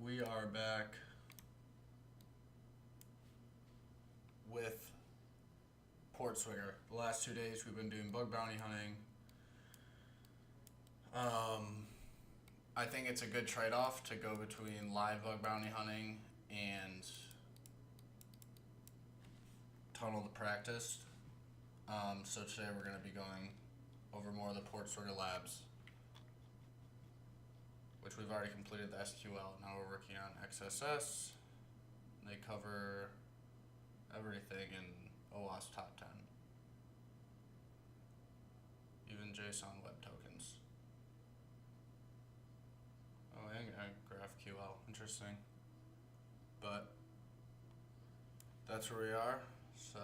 We are back with Portswinger. The last 2 days we've been doing bug bounty hunting. I think it's a good trade-off to go between live bug bounty hunting and tunnel to practice. So today we're going to be going over more of the Portswinger labs, which we've already completed the SQL. Now we're working on XSS. They cover everything in OWASP top 10. Even JSON web tokens. Oh, and GraphQL. Interesting. But that's where we are. So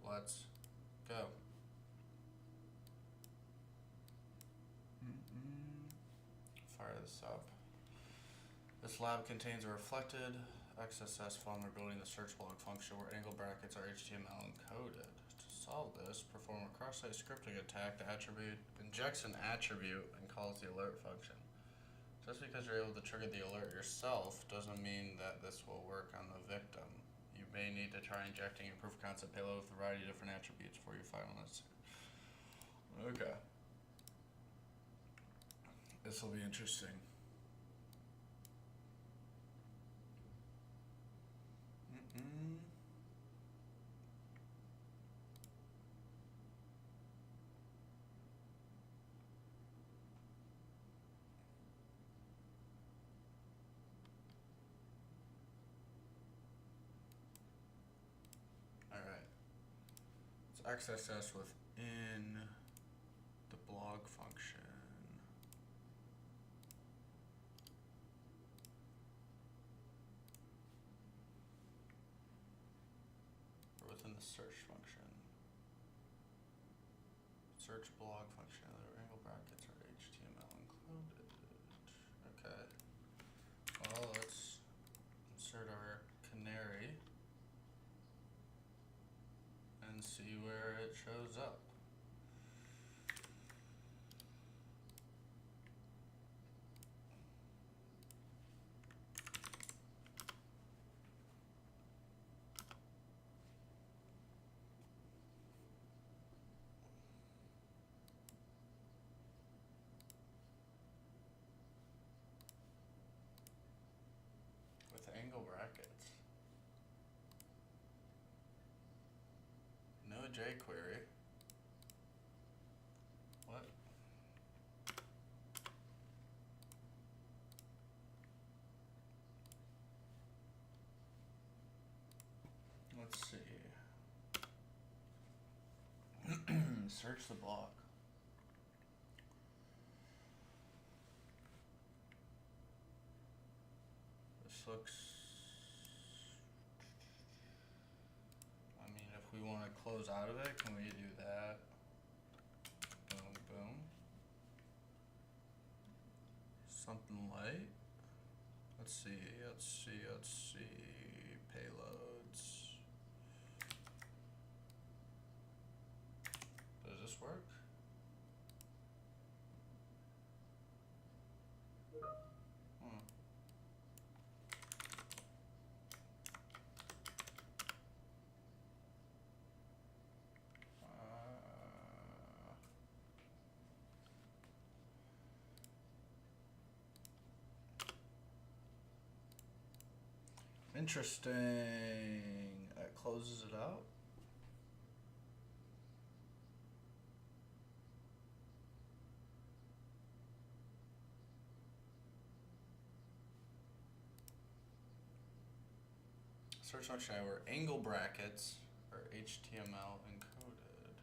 let's go. Fire this up. This lab contains a reflected XSS vulnerability in the search log function where angle brackets are HTML encoded. To solve this, perform a cross-site scripting attack. The attribute injects an attribute and calls the alert function. Just because you're able to trigger the alert yourself doesn't mean that this will work on the victim. You may need to try injecting a proof of concept payload with a variety of different attributes before you final this. Okay. This will be interesting. Alright. Let's XSS within the blog function. Or within the search function. Search blog function. The angle brackets are HTML included. Okay. Well, let's insert our canary and see where it shows up. With angle brackets. No jQuery. What? Let's see. Search the block. This looks... I mean, if we want to close out of it, can we do that? Boom, boom. Something light. Let's see. Payloads. Does this work? Interesting. It closes it out. Search function where angle brackets are HTML encoded.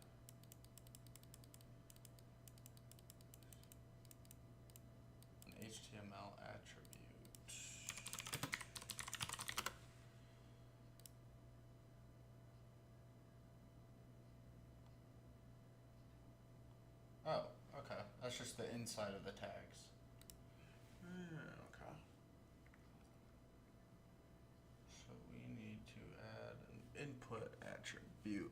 An HTML attribute. Oh, okay. That's just the inside of the tags. Okay. So we need to add an input attribute.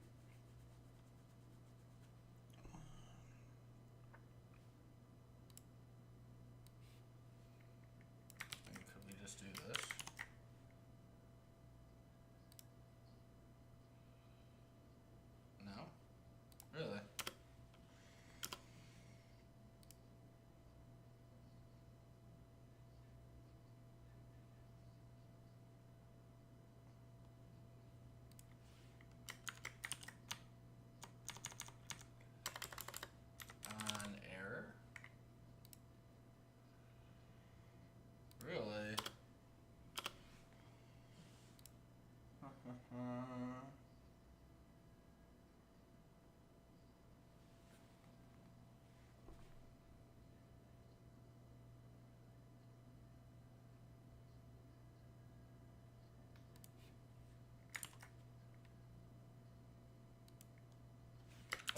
And could we just do this. No? Really? An error? Really?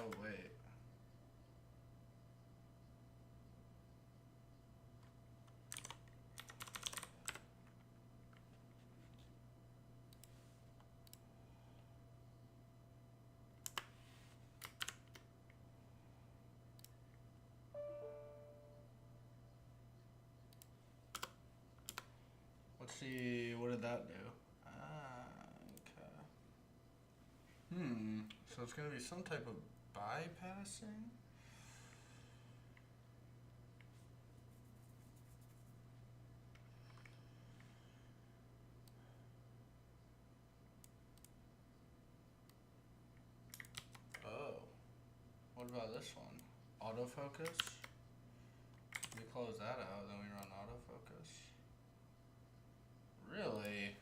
Oh, wait. Let's see, what did that do? Okay. So it's gonna be some type of bypassing? Oh. What about this one? Autofocus? We close that out, then we run autofocus. Really?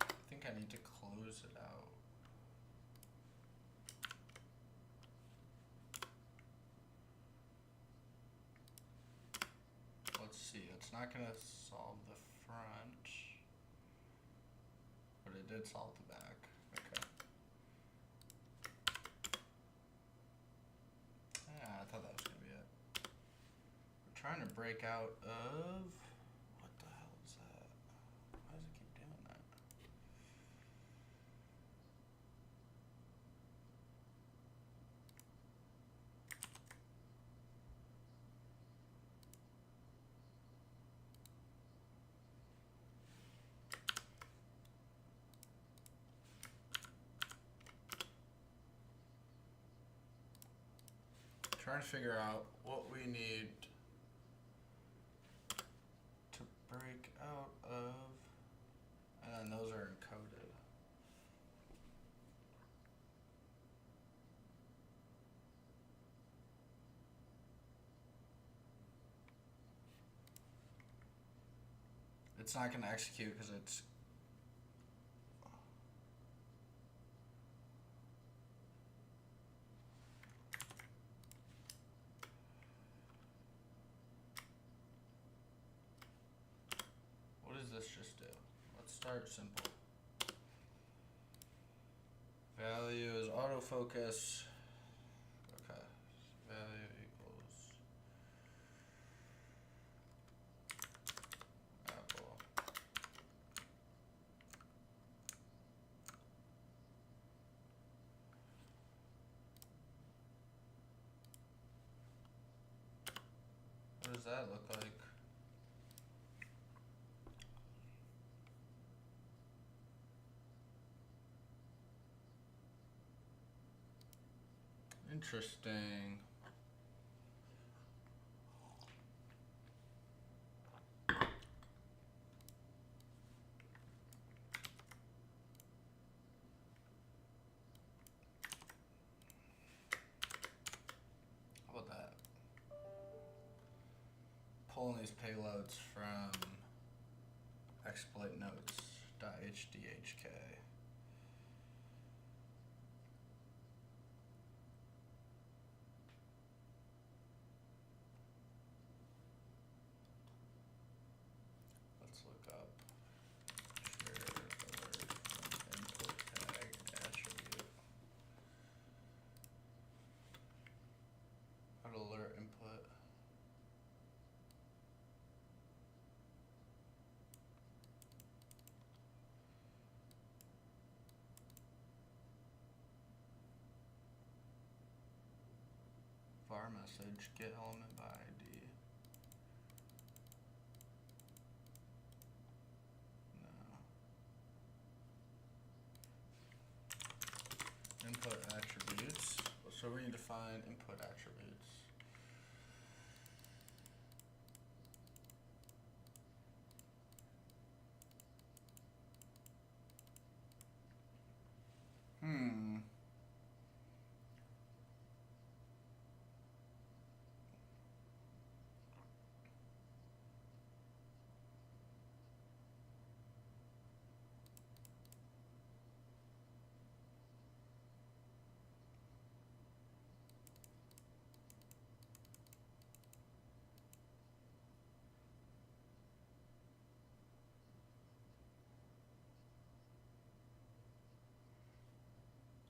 I think I need to close it out. Let's see, it's not gonna solve the front, but it did solve the back. Okay. Yeah, I thought that was gonna be it. We're trying to break out of, what the hell is that? Why does it keep doing that? Trying to figure out what we need to break out of, and then those are encoded. It's not going to execute because it's what does this just do? Let's start simple. Value is autofocus. Okay. Value equals Apple. What does that look like? Interesting. How about that? Pulling these payloads from exploit notes.hdhk. Let's look up var message, get element by ID. No. Input attributes. So we need to find input attributes.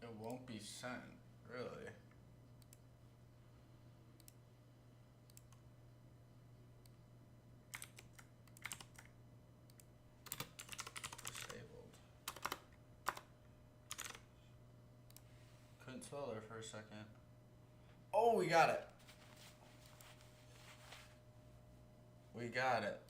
It won't be sent, really. Disabled. Couldn't spell there for a second. Oh, we got it. We got it.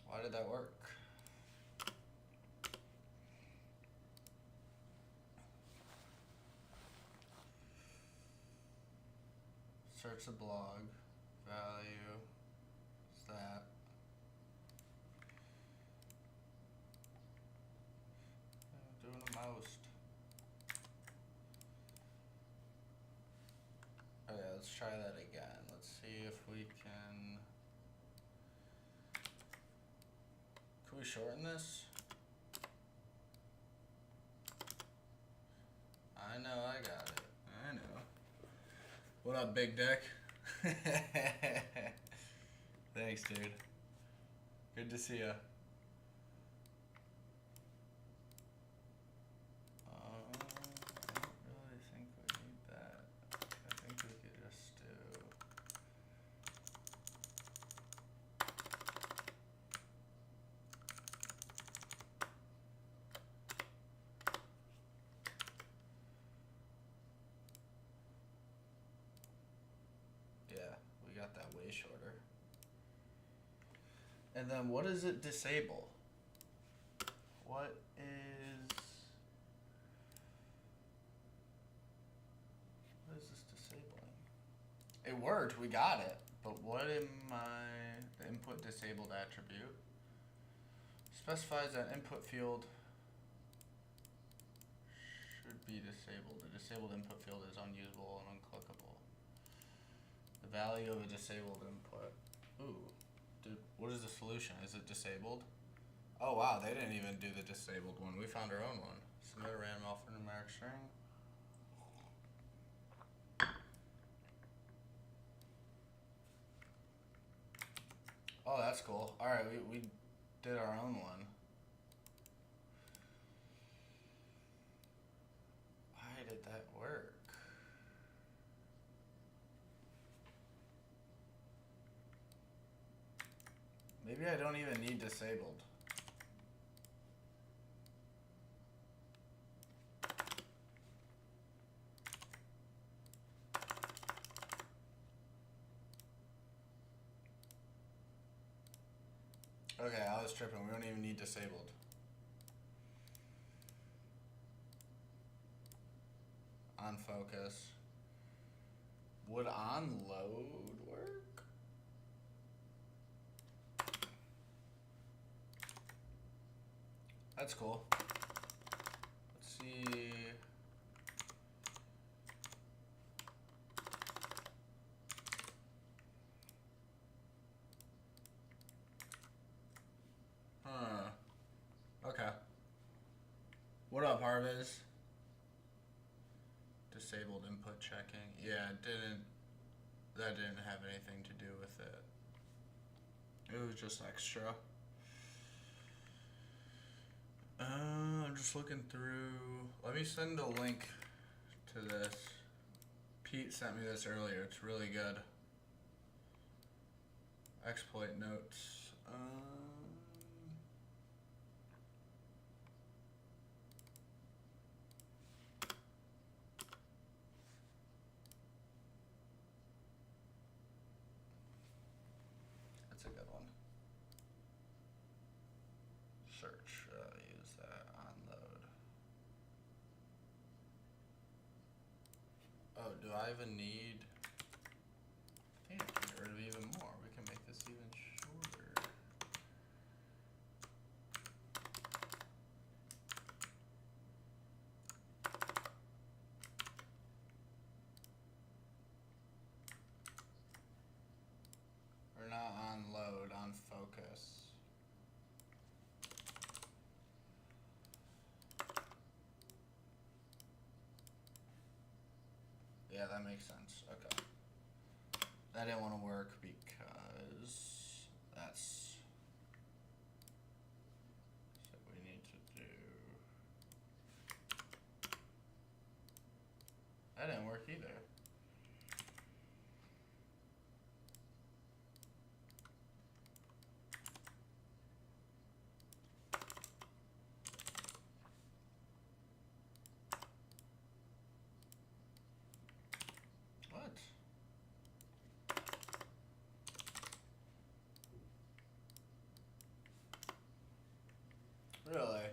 Why did that work? Search the blog. Value. What's that? Doing a mouse. Okay, let's try that again. Let's see if we can. Can we shorten this? I know, I got it. I know. What up, Big Dick? Thanks, dude. Good to see ya. I don't really think we need that. I think we could just do. Yeah, we got that way shorter. And then what does it disable? What is this disabling? It worked, we got it. But what am the input disabled attribute? Specifies that input field should be disabled. The disabled input field is unusable and unclickable. The value of a disabled input. Ooh. What is the solution? Is it disabled? Oh wow, they didn't even do the disabled one. We found our own one. Submit a random alphanumeric string. Oh, that's cool. Alright, we did our own one. Why did that work? Maybe I don't even need disabled. Okay, I was tripping. We don't even need disabled. On focus. Would on load work? That's cool. Let's see. Okay. What up, Harvest? Disabled input checking. Yeah, that didn't have anything to do with it. It was just extra. I'm just looking through. Let me send a link to this. Pete sent me this earlier. It's really good. Exploit notes. do I even need? I think I can get rid of even more. We can make this even shorter. We're not on load, on focus. Yeah, that makes sense. Okay. That didn't want to work because that's what we need to do. That didn't work either. What? Really?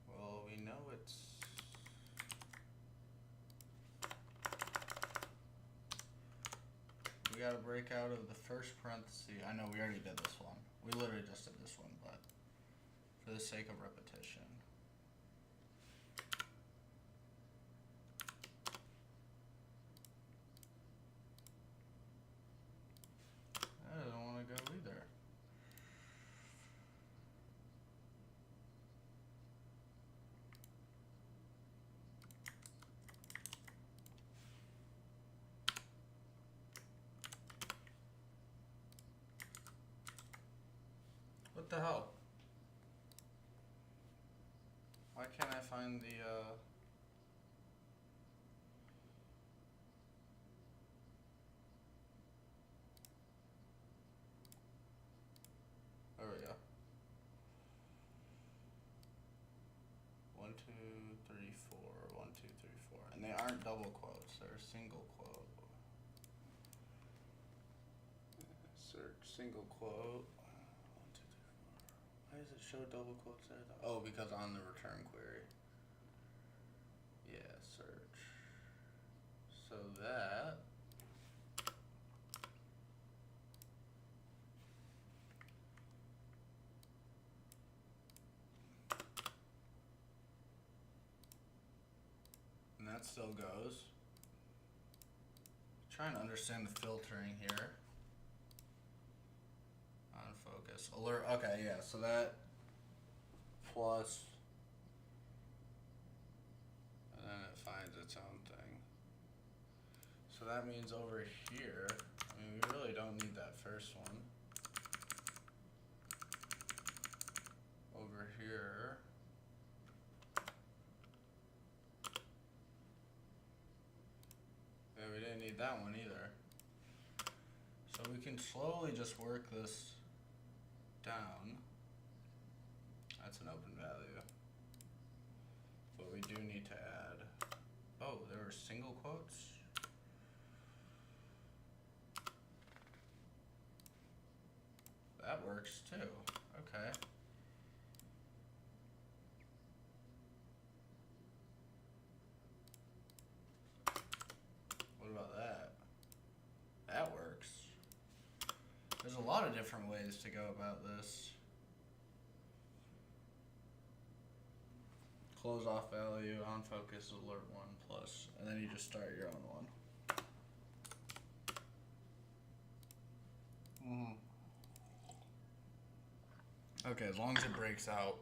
Well, we know it's... We gotta break out of the first parenthesis. I know we already did this one. We literally just did this one, but for the sake of repetition. That doesn't want to go either. What the hell? Why can't I find the, There we go. 1, 2, 3, 4. 1, 2, 3, 4. And they aren't double quotes, they're single quote. Search single quote. 1, 2, 3, 4. Why does it show double quotes there though? Oh, because on the return query. Yeah, search. So that and that still goes. Trying to understand the filtering here. On focus. Alert. Okay, yeah, so that plus, and then it finds its own thing. So that means over here, I mean, we really don't need that first one. Over here, yeah, we didn't need that one either. So we can slowly just work this down. That's an open value. But we do need to add, oh, there were single quotes. That works too. Okay. What about that? That works. There's a lot of different ways to go about this. Close off value, on focus, alert 1 plus, and then you just start your own one. Okay, as long as it breaks out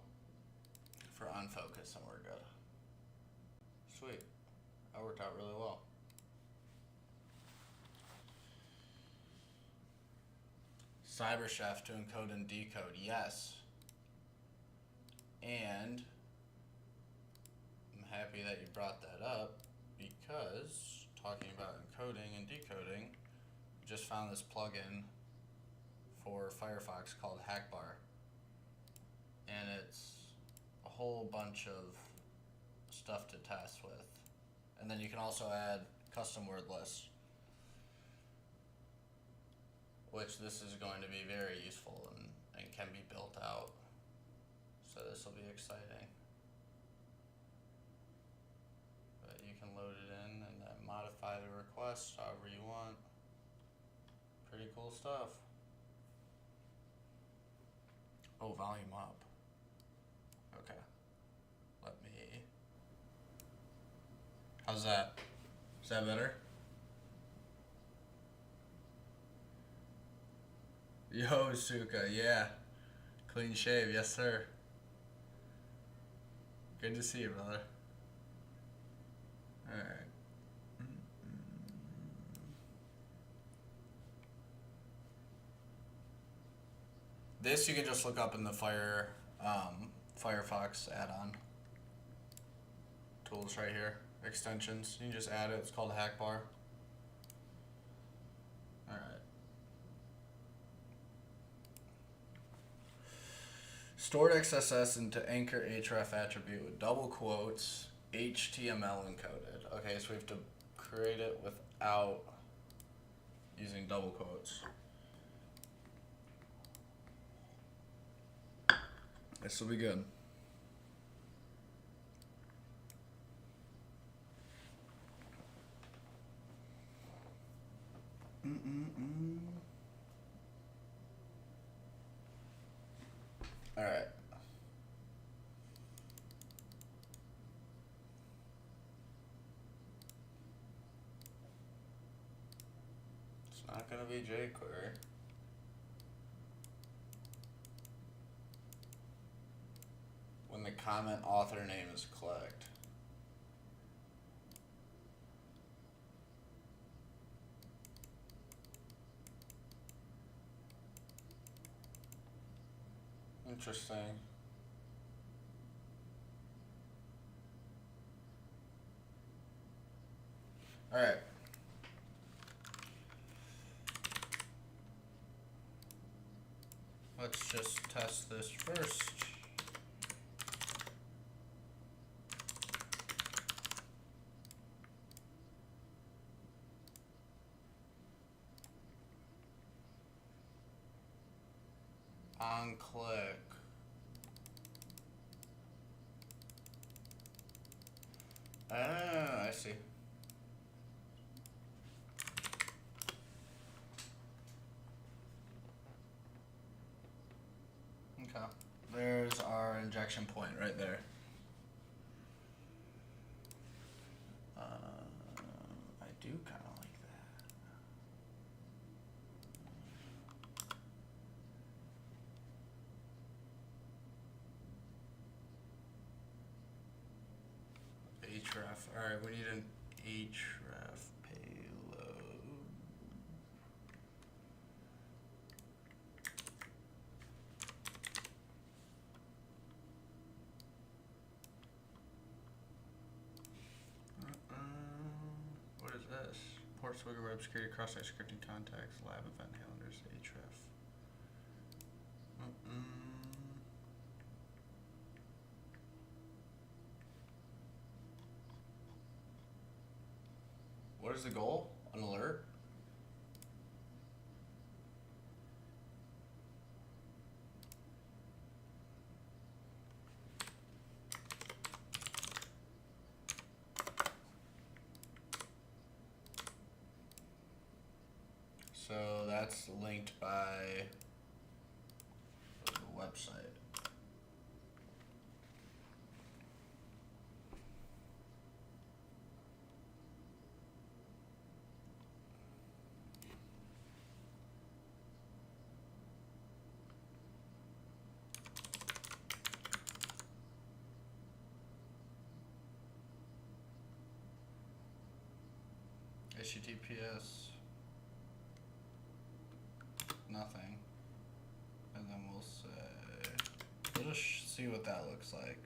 for on focus, then we're good. Sweet. That worked out really well. Cyber Chef to encode and decode, yes. And I'm happy that you brought that up because talking about encoding and decoding, we just found this plugin for Firefox called Hackbar. And it's a whole bunch of stuff to test with. And then you can also add custom word lists, which this is going to be very useful and can be built out. So this will be exciting. But you can load it in and then modify the request however you want. Pretty cool stuff. Oh, volume up. Okay. Let me... How's that? Is that better? Yo, Suka, yeah. Clean shave, yes sir. Good to see you, brother. Alright. This you can just look up in the Firefox add-on tools right here. Extensions. You can just add it. It's called Hackbar. Alright. Stored XSS into anchor href attribute with double quotes, HTML encoded. Okay, so we have to create it without using double quotes. This will be good. All right. It's not gonna be jQuery. When the comment author name is clicked. Interesting. All right. Let's just test this first. On click. Ah, I see. Okay. There's our injection point right there. I do kind of like that. Href. Alright, we need an href payload. What is this? Port swigger web security cross-site scripting contacts lab event calendars href. What is the goal? An alert? So that's linked by the website. HTTPS, nothing, and then we'll say, we'll just see what that looks like.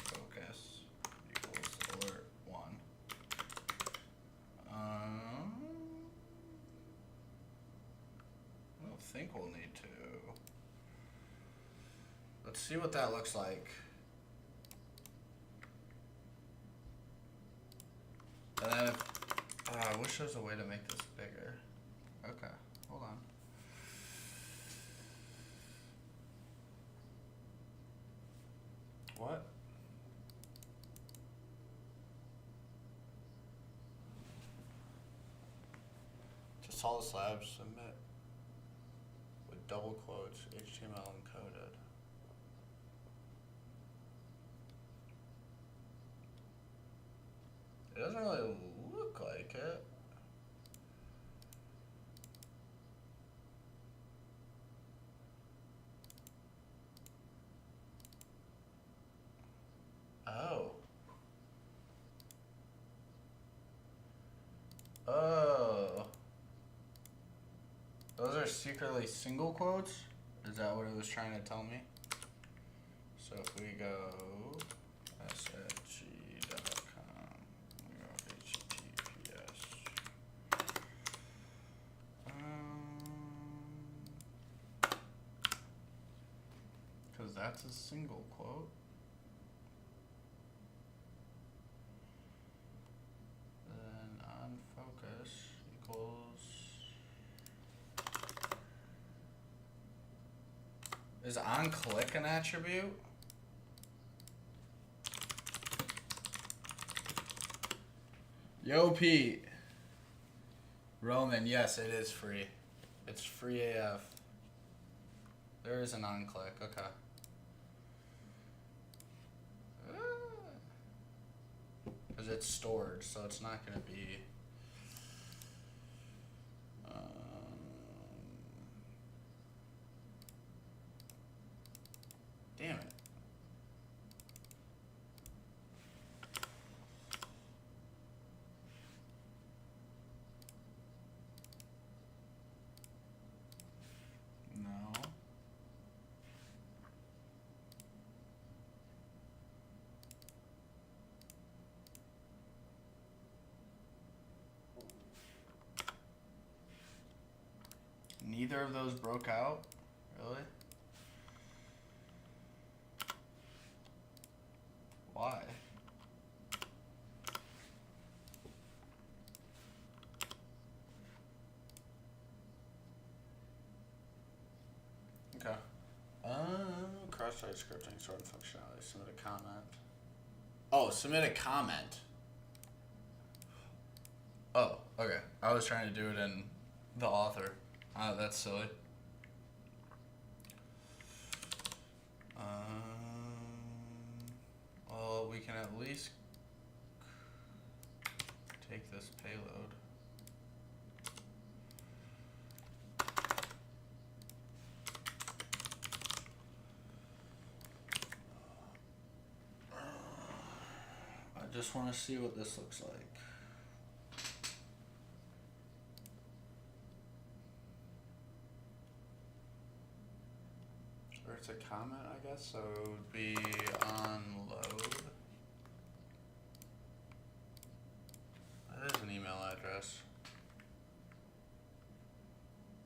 Focus equals alert 1. I don't think we'll need to. Let's see what that looks like. And then if wish there was a way to make this bigger. Okay, hold on. What? To solid slabs, submit with double quotes, HTML encoded. It doesn't really look like it. Oh. Oh. Those are secretly single quotes? Is that what it was trying to tell me? So if we go sfg.com, we go https. Because that's a single quote. Then on focus equals. Is on click an attribute? Yo, Pete. Roman, yes, it is free. It's free AF. There is an on click, okay. Because it's stored, so it's not going to be. Damn it. No. Neither of those broke out? Really? Why? Okay. Cross-site scripting, sort of functionality. Submit a comment. Oh, submit a comment. Oh, okay. I was trying to do it in the author. That's silly. Well, we can at least take this payload. I just want to see what this looks like. Or it's a comment, I guess, so it would be on load. That is an email address.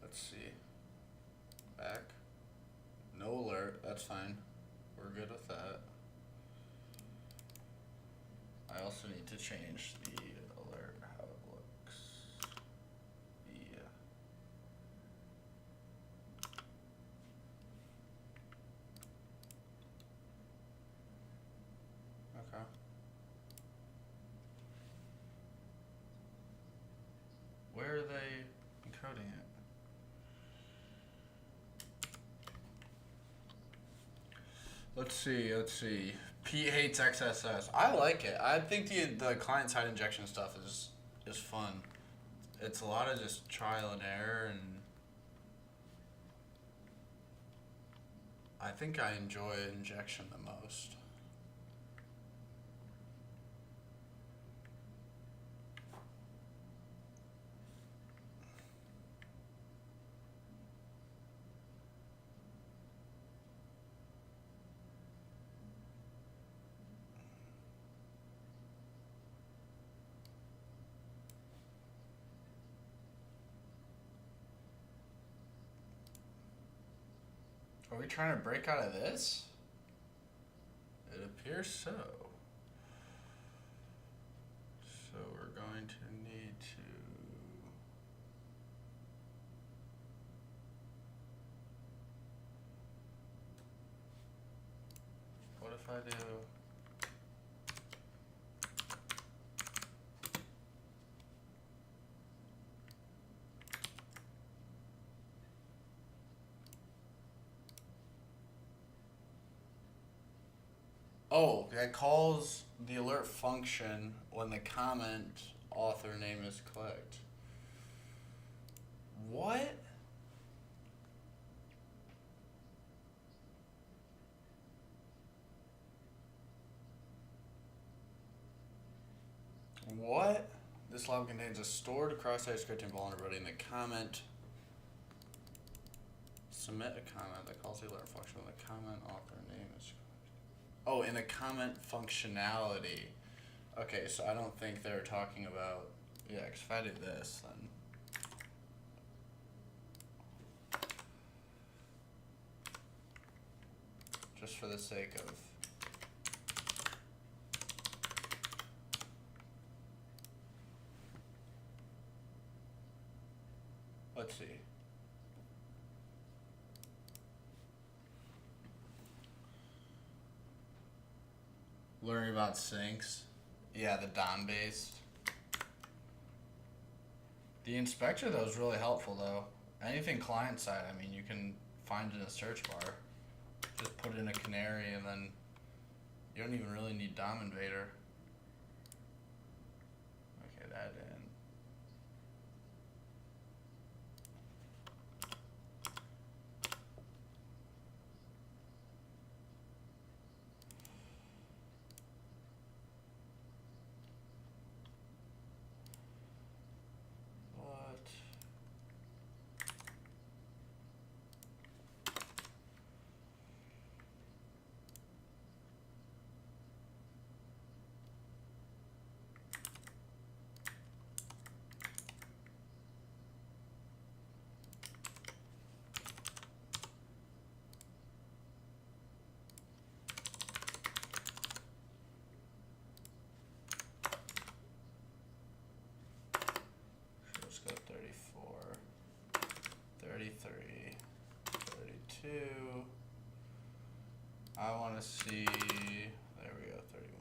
Let's see. Back. No alert, that's fine. We're good with that. I also need to change the alert, how it looks. Yeah. Okay. Where are they encoding it? Let's see. Pete hates XSS. I like it. I think the client-side injection stuff is fun. It's a lot of just trial and error, and I think I enjoy injection the most. Are we trying to break out of this? It appears so. So we're going to need to if I do? Oh, that calls the alert function when the comment author name is clicked. What? What? This log contains a stored cross-site scripting vulnerability in the comment. Submit a comment that calls the alert function when the comment author name is. Oh, in the comment functionality. Okay, so I don't think they're talking about. Yeah, because if I do this, then. Just for the sake of. Let's see. Learning about syncs. Yeah, the DOM based. The inspector though is really helpful though. Anything client side, I mean, you can find in a search bar. Just put in a canary and then you don't even really need DOM Invader. Okay, that in. What? Let's go 34, 33, 32. I want to see, there we go, 31.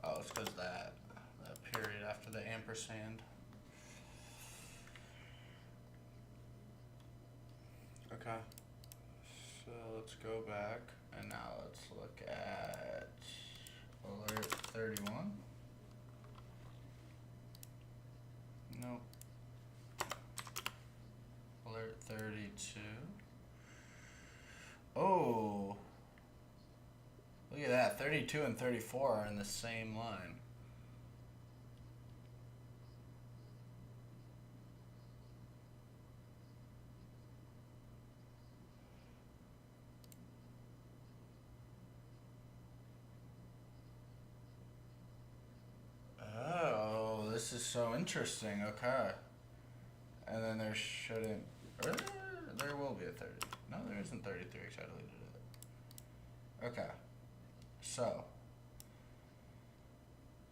Oh, it's because that period after the ampersand. Okay, so let's go back and now let's look at alert 31. Nope. Alert 32. Oh, look at that. 32 and 34 are in the same line. Oh, this is so interesting. Okay. And then there shouldn't, or there will be a 30. No, there isn't 33 because I deleted it. Okay. So,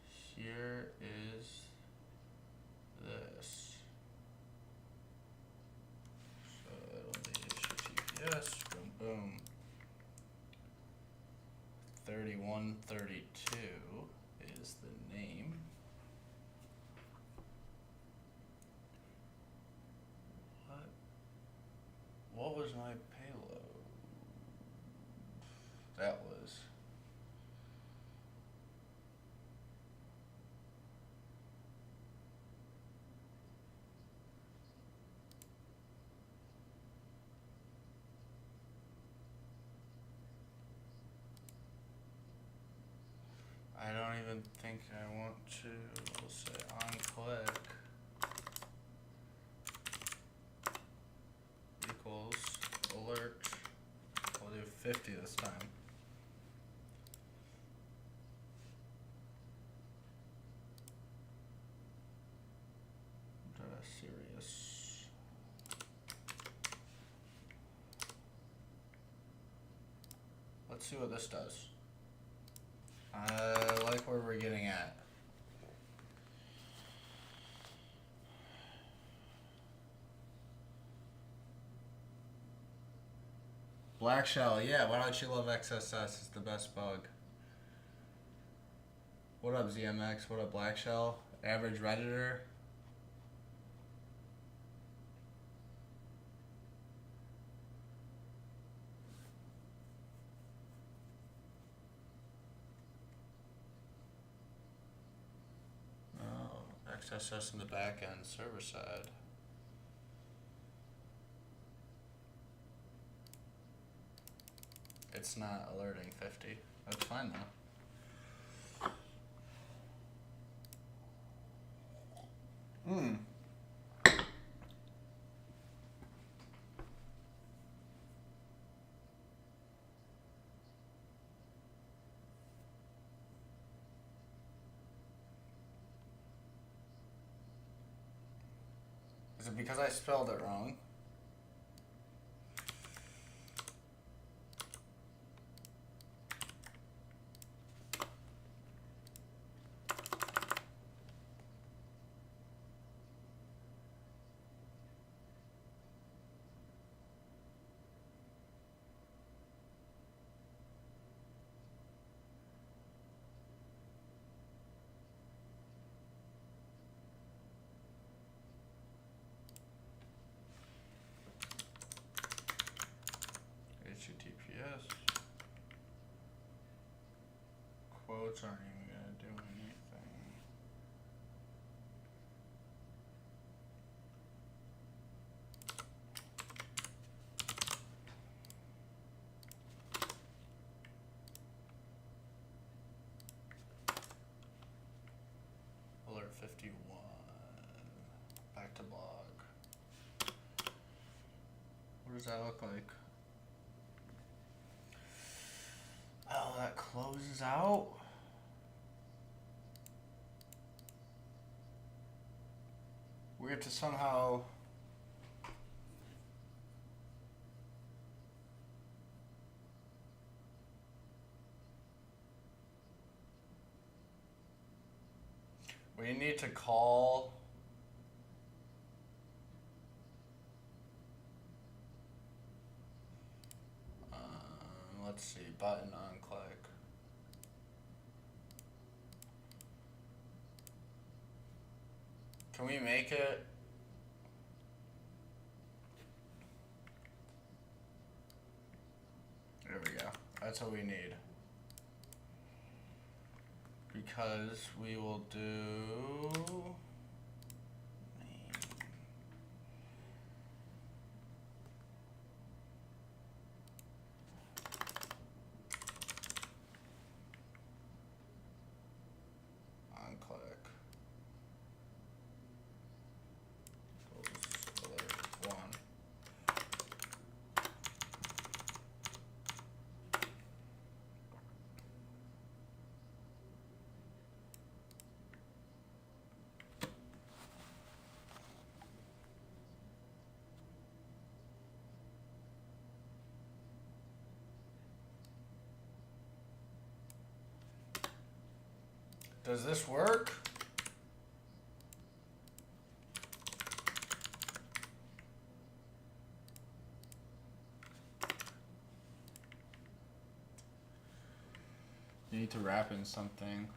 here is this. So it'll be HTTPS, boom, boom. 3132 is the name. What was my payload? That was. I don't even think I want to, we'll say on click equals alert. We'll do 50 this time. Serious. Let's see what this does. like where we're getting at. Black shell, yeah, why don't you love XSS? It's the best bug. What up, ZMX? What up, Black Shell? Average Redditor? Oh, XSS in the back end, server side. It's not alerting 50. That's fine though. Is it because I spelled it wrong? HTTPS. Quotes aren't even gonna do anything. Alert 51. Back to blog. What does that look like? Oh, that closes out? We have to somehow... We need to call... let's see, button on click. Can we make it? There we go. That's what we need. Because we will do... on click. Alert 1. Does this work? You need to wrap in something.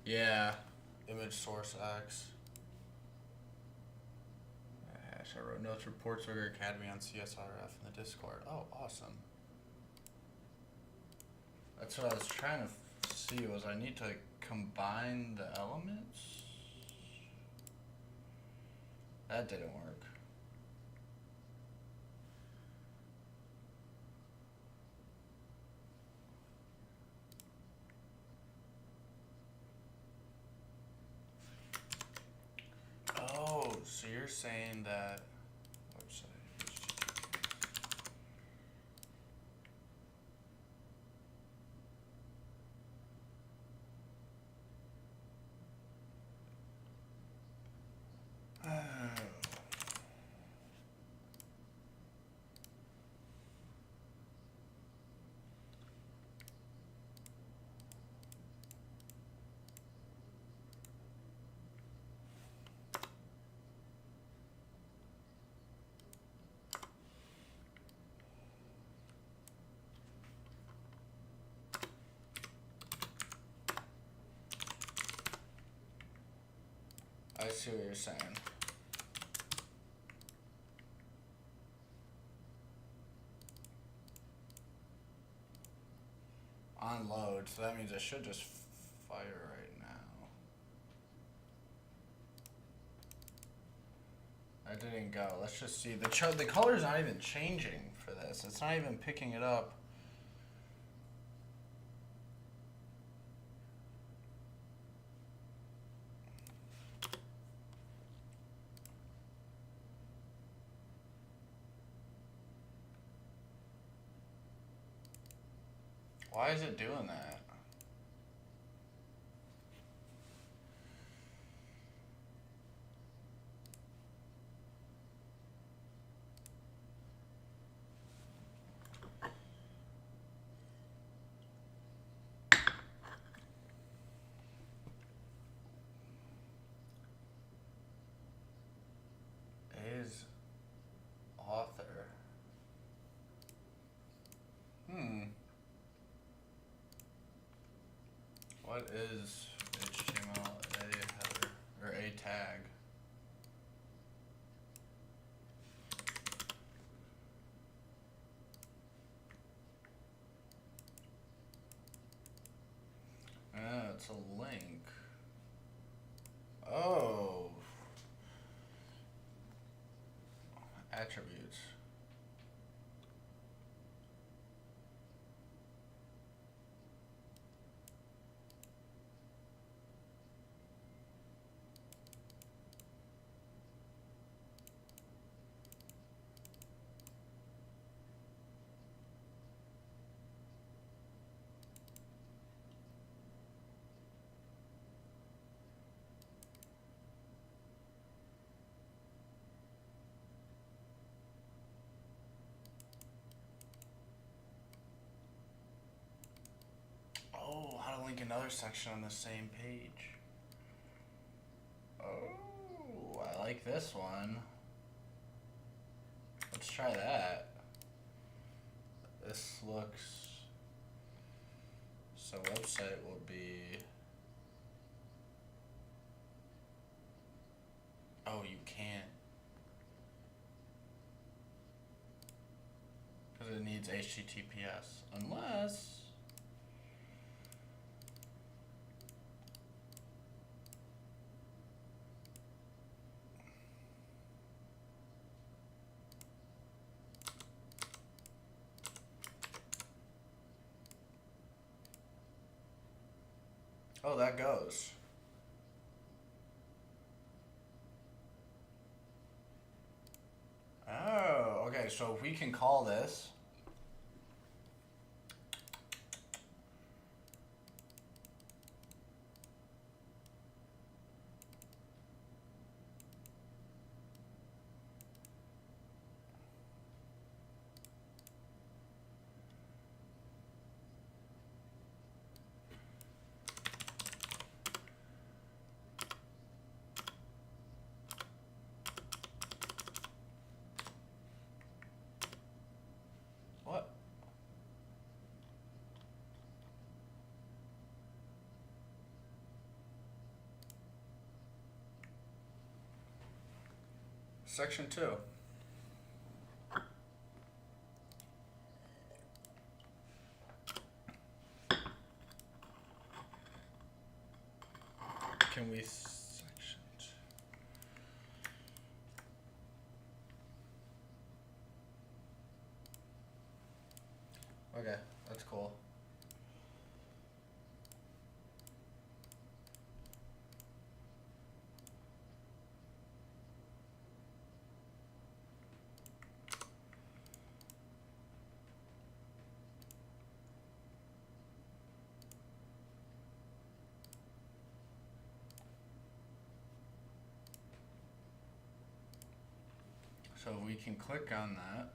Yeah. Image source X. Hash, I wrote notes reports Rigor Academy on CSRF in the Discord. Oh, awesome. That's what I was trying to see, was I need to combine the elements? That didn't work. Oh, so you're saying that website. I see what you're saying. On load, so that means I should just fire right now. That didn't go. Let's just see. The color's not even changing for this. It's not even picking it up. Why is it doing that? Is author. What is HTML a header or a tag? It's a link. Oh. Attributes. Oh, how to link another section on the same page. Oh, I like this one. Let's try that. This looks... So website will be... Oh, you can't. Because it needs HTTPS. Unless... Oh, that goes. Oh, okay, so if we can call this. What? Section 2. Can we section 2? Okay, that's cool. So we can click on that.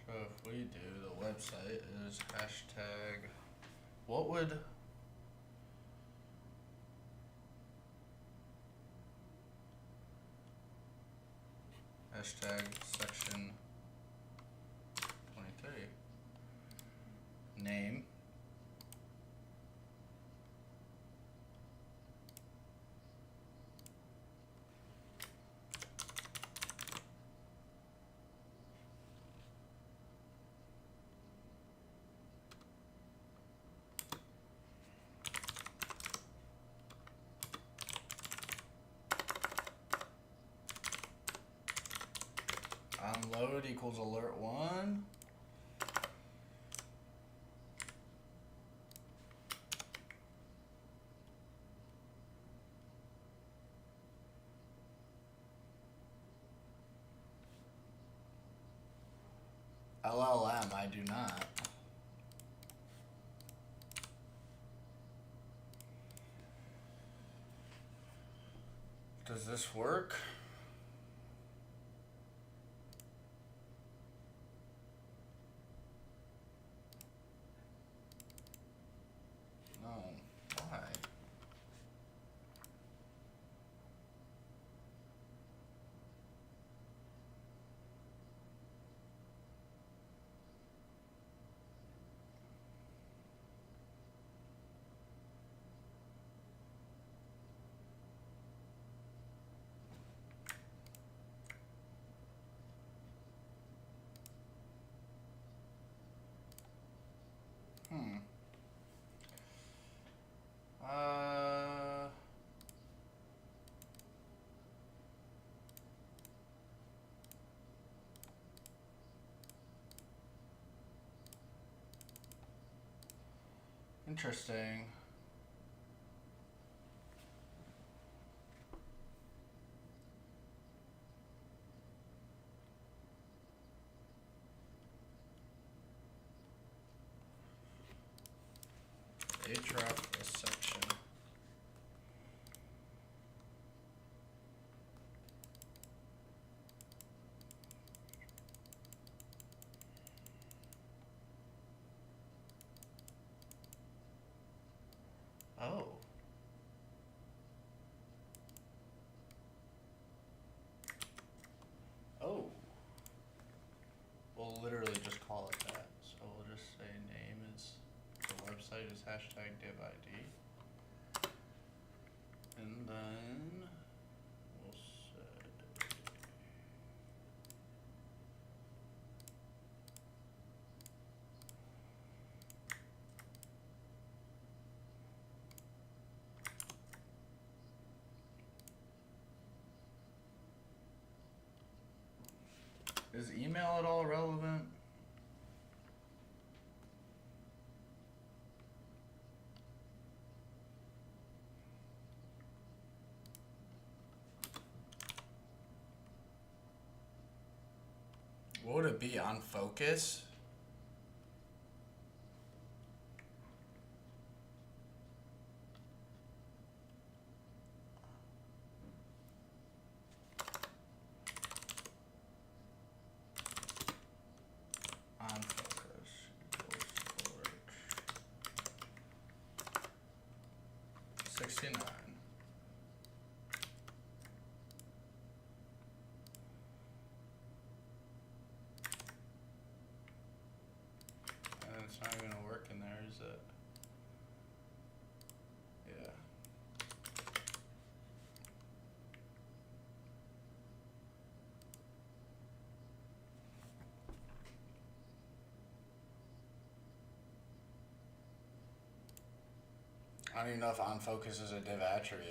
So if we do, the website is hashtag, what would, hashtag section 23. name. Onload equals alert 1. LLM, I do not. Does this work? No. Why? Hmm. Interesting. Href a section. Oh. Oh. We'll literally just call it that. So we'll just say name is, the website is hashtag div ID. And then we'll say is email at all relevant? What would it be, on focus? On focus equals storage. 69. And it's not gonna work in there, is it? Yeah. I don't even know if on focus is a div attribute.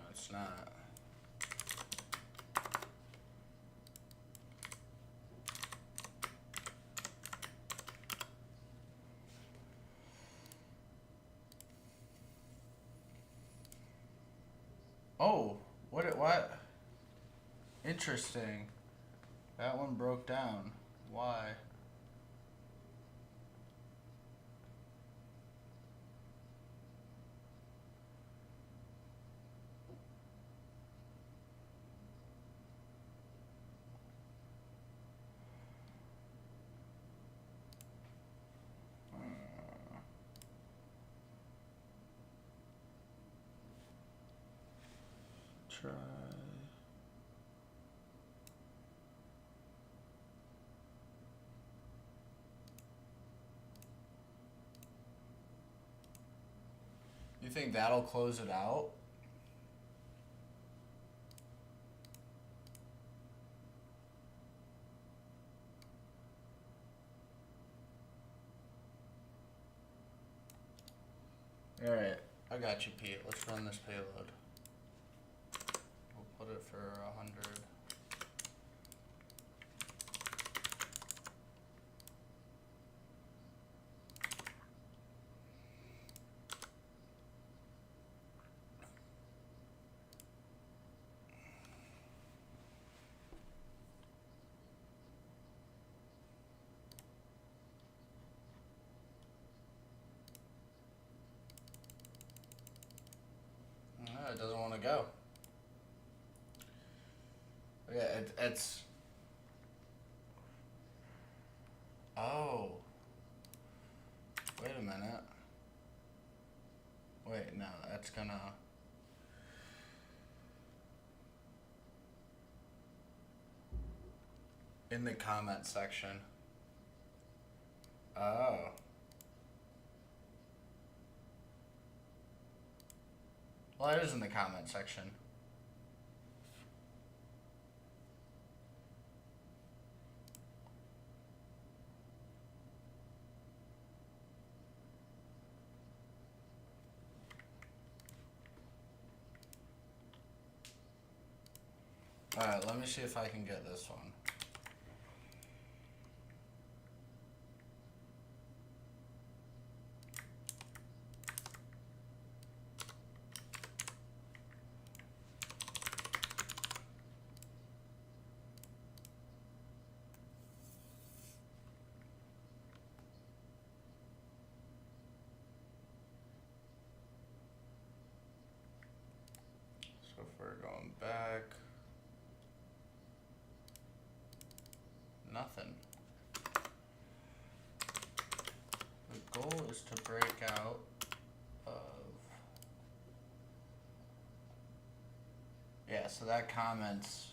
It's not. Oh, what? Interesting. That one broke down. Why? Try. think that'll close it out? Alright, I got you, Pete. Let's run this payload. We'll put it for 100. It doesn't want to go. Yeah, it's... Oh. Wait a minute. Wait, no, that's gonna... In the comment section. Oh. Well, it is in the comment section. Alright, let me see if I can get this one. So if we're going back, nothing. The goal is to break out of... Yeah, so that comments...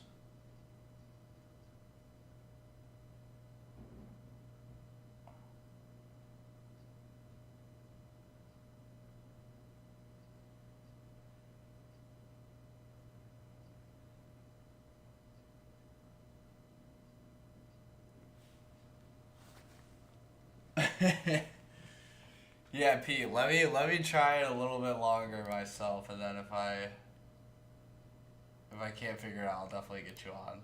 Yeah, Pete, let me try it a little bit longer myself, and then if I can't figure it out, I'll definitely get you on.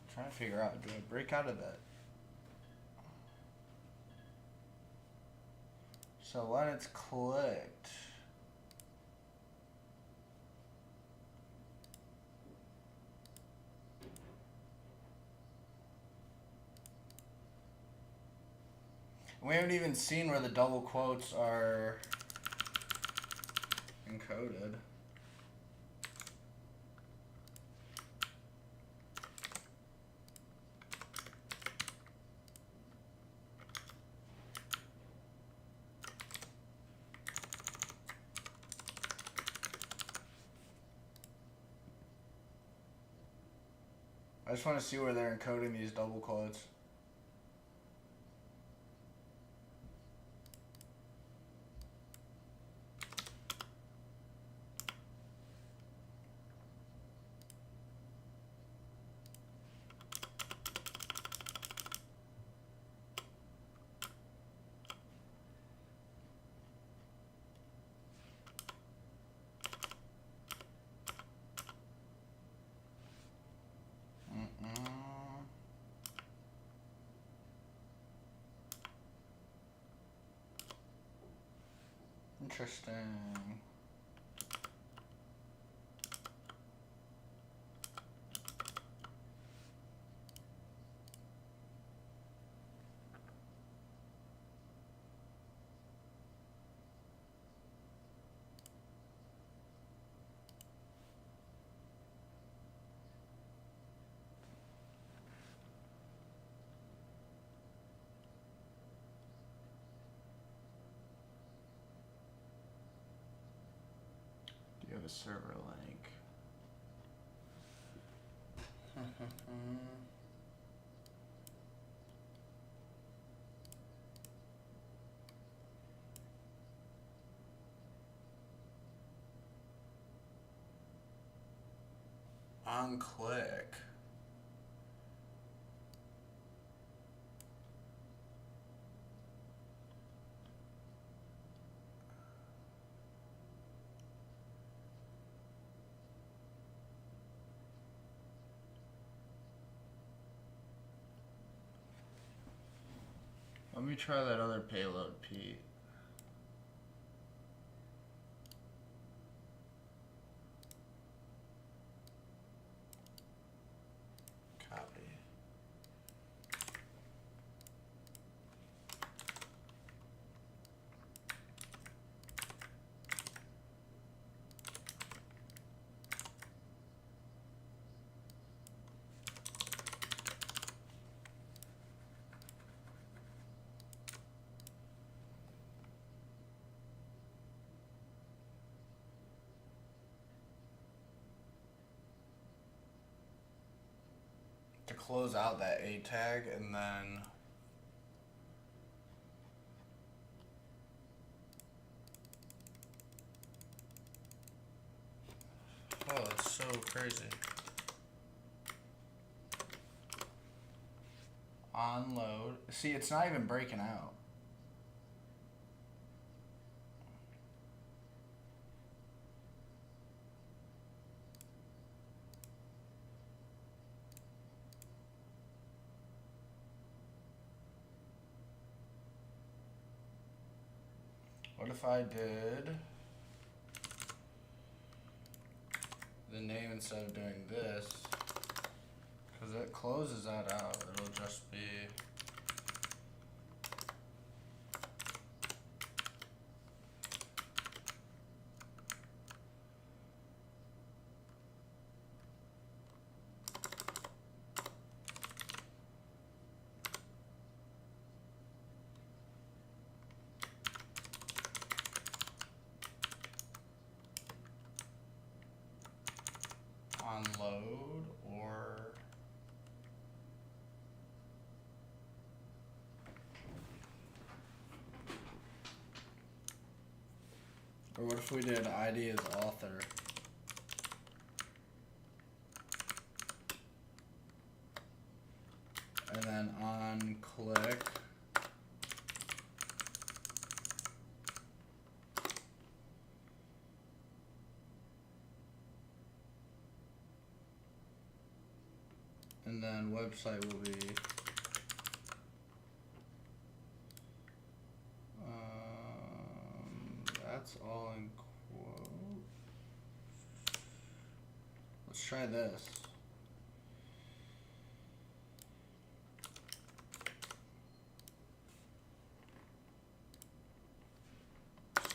I'm trying to figure out, do I break out of that? So when it's clicked, we haven't even seen where the double quotes are encoded. I just want to see where they're encoding these double quotes. Interesting. Do you have a server link? On click. Let me try that other payload, Pete. Copy. To close out that A tag, and then oh, that's so crazy. Onload. See, it's not even breaking out. What if I did the name instead of doing this? Because it closes that out. It'll just be onload or what if we did ID as author? And then on click. And then website will be that's all in quotes. Let's try this.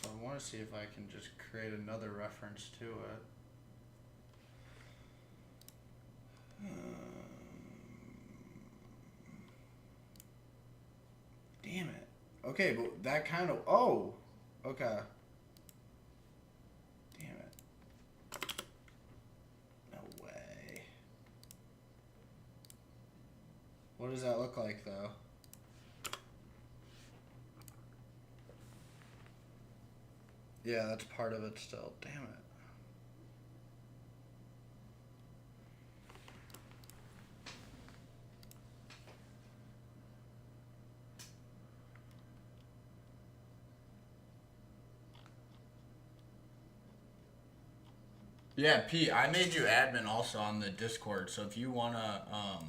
So I want to see if I can just create another reference to it. Damn it. Okay, but that kind of... Oh! Okay. Damn it. No way. What does that look like, though? Yeah, that's part of it still. Damn it. Yeah, Pete, I made you admin also on the Discord, so if you wanna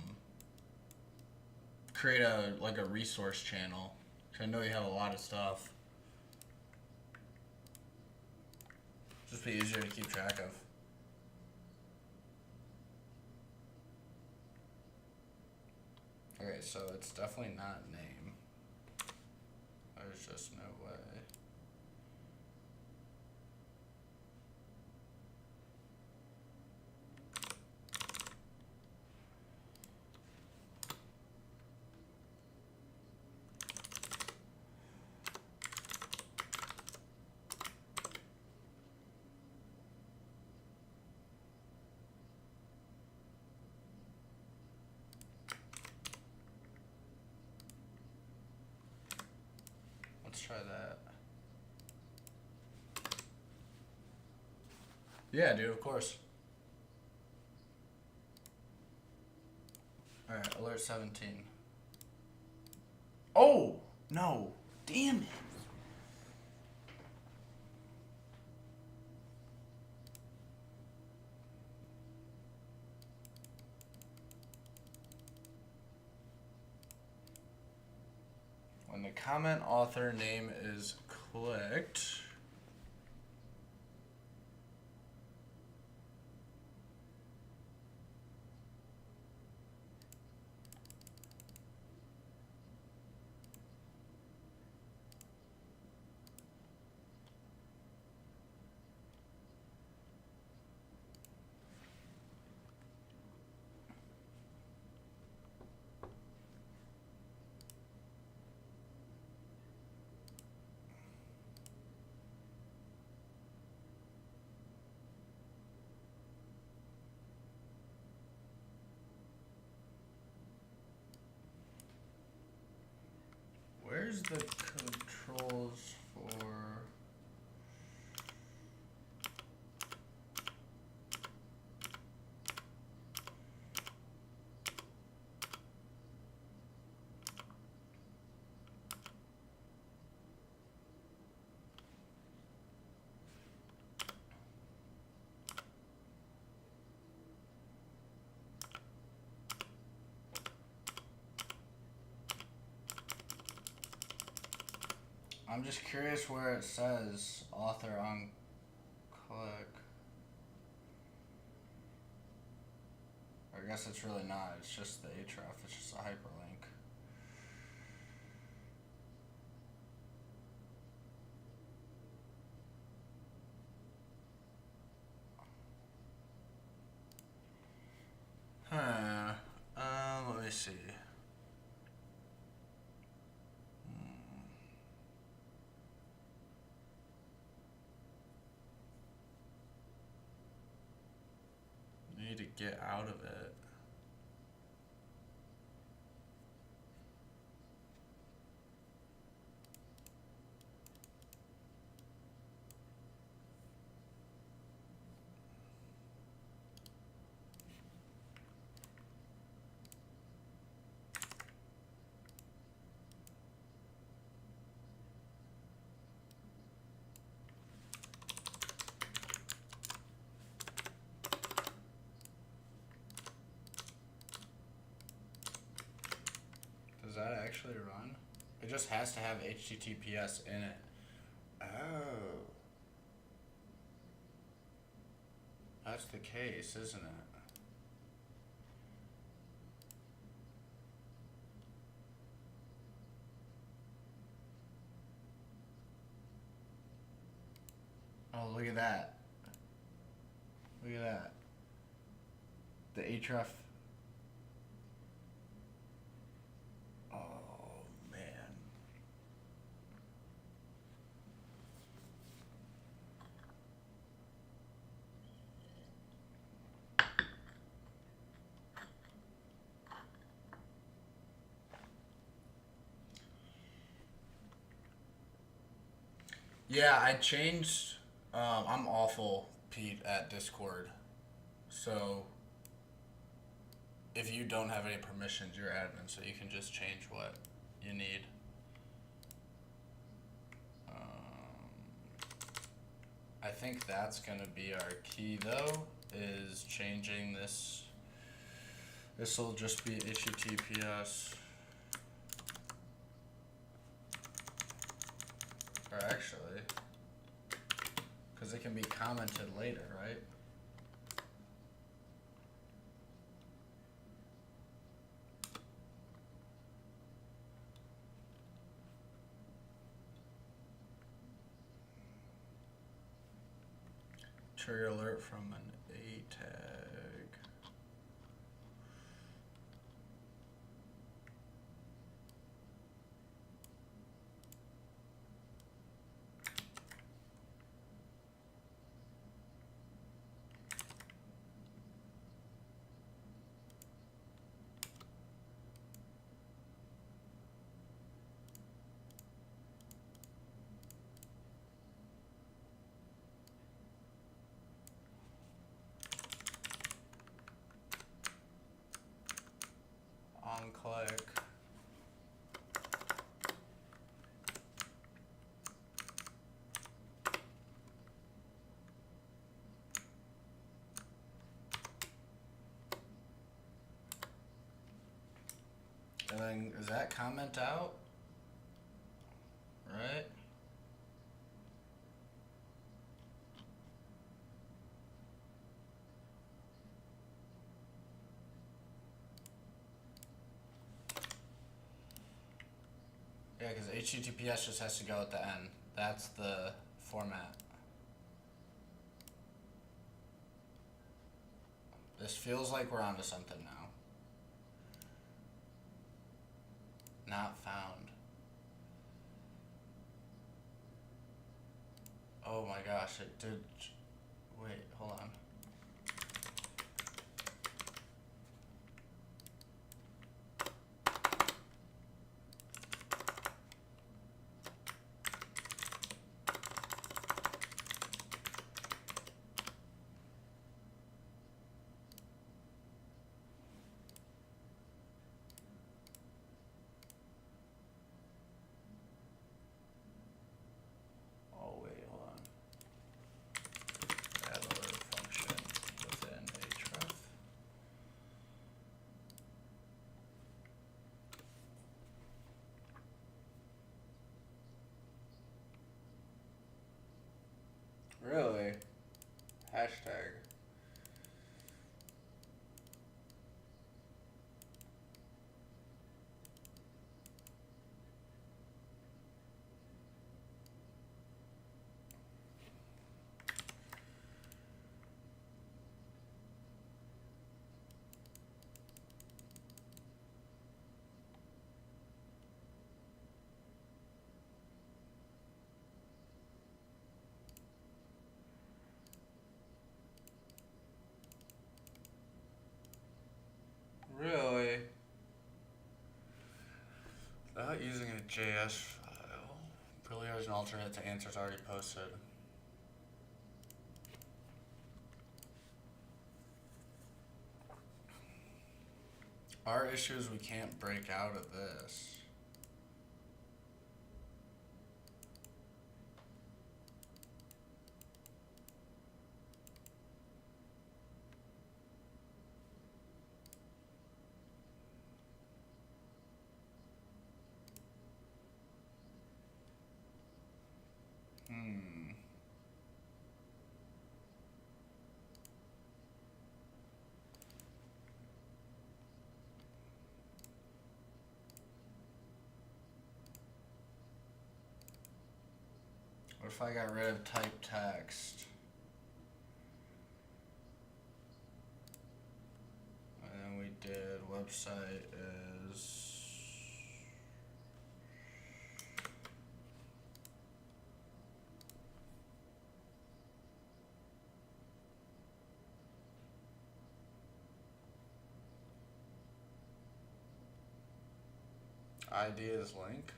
create a resource channel, 'cause I know you have a lot of stuff. Just be easier to keep track of. Okay, so it's definitely not name. There's just no way. Let's try that. Yeah, dude, of course. Alright, alert 17. Oh! No! Damn it! When the comment author name is clicked, where's the controls for... I'm just curious where it says author on click. Or I guess it's really not, it's just the href, it's just a hyperlink. Let me see. Need to get out of it. Does that actually run? It just has to have HTTPS in it. Oh. That's the case, isn't it? Oh, look at that. Look at that. The href. Oh, man. Yeah, I changed. I'm awful, Pete, at Discord. So if you don't have any permissions, you're admin, so you can just change what you need. I think that's gonna be our key though, is changing this. This will just be HTTPS. Or actually, because it can be commented later, right? Trigger alert from an A tag. then is that comment out? Right? Yeah, because HTTPS just has to go at the end. That's the format. This feels like we're onto something now. Not found. Oh my gosh, it did. Wait, hold on. Oh, wait, hold on. Add alert function within href. Really? Hashtag. Really? Without using a JS file. Really has an alternate to answers already posted. Our issue is we can't break out of this. What if I got rid of type text? And then we did website is ID is link.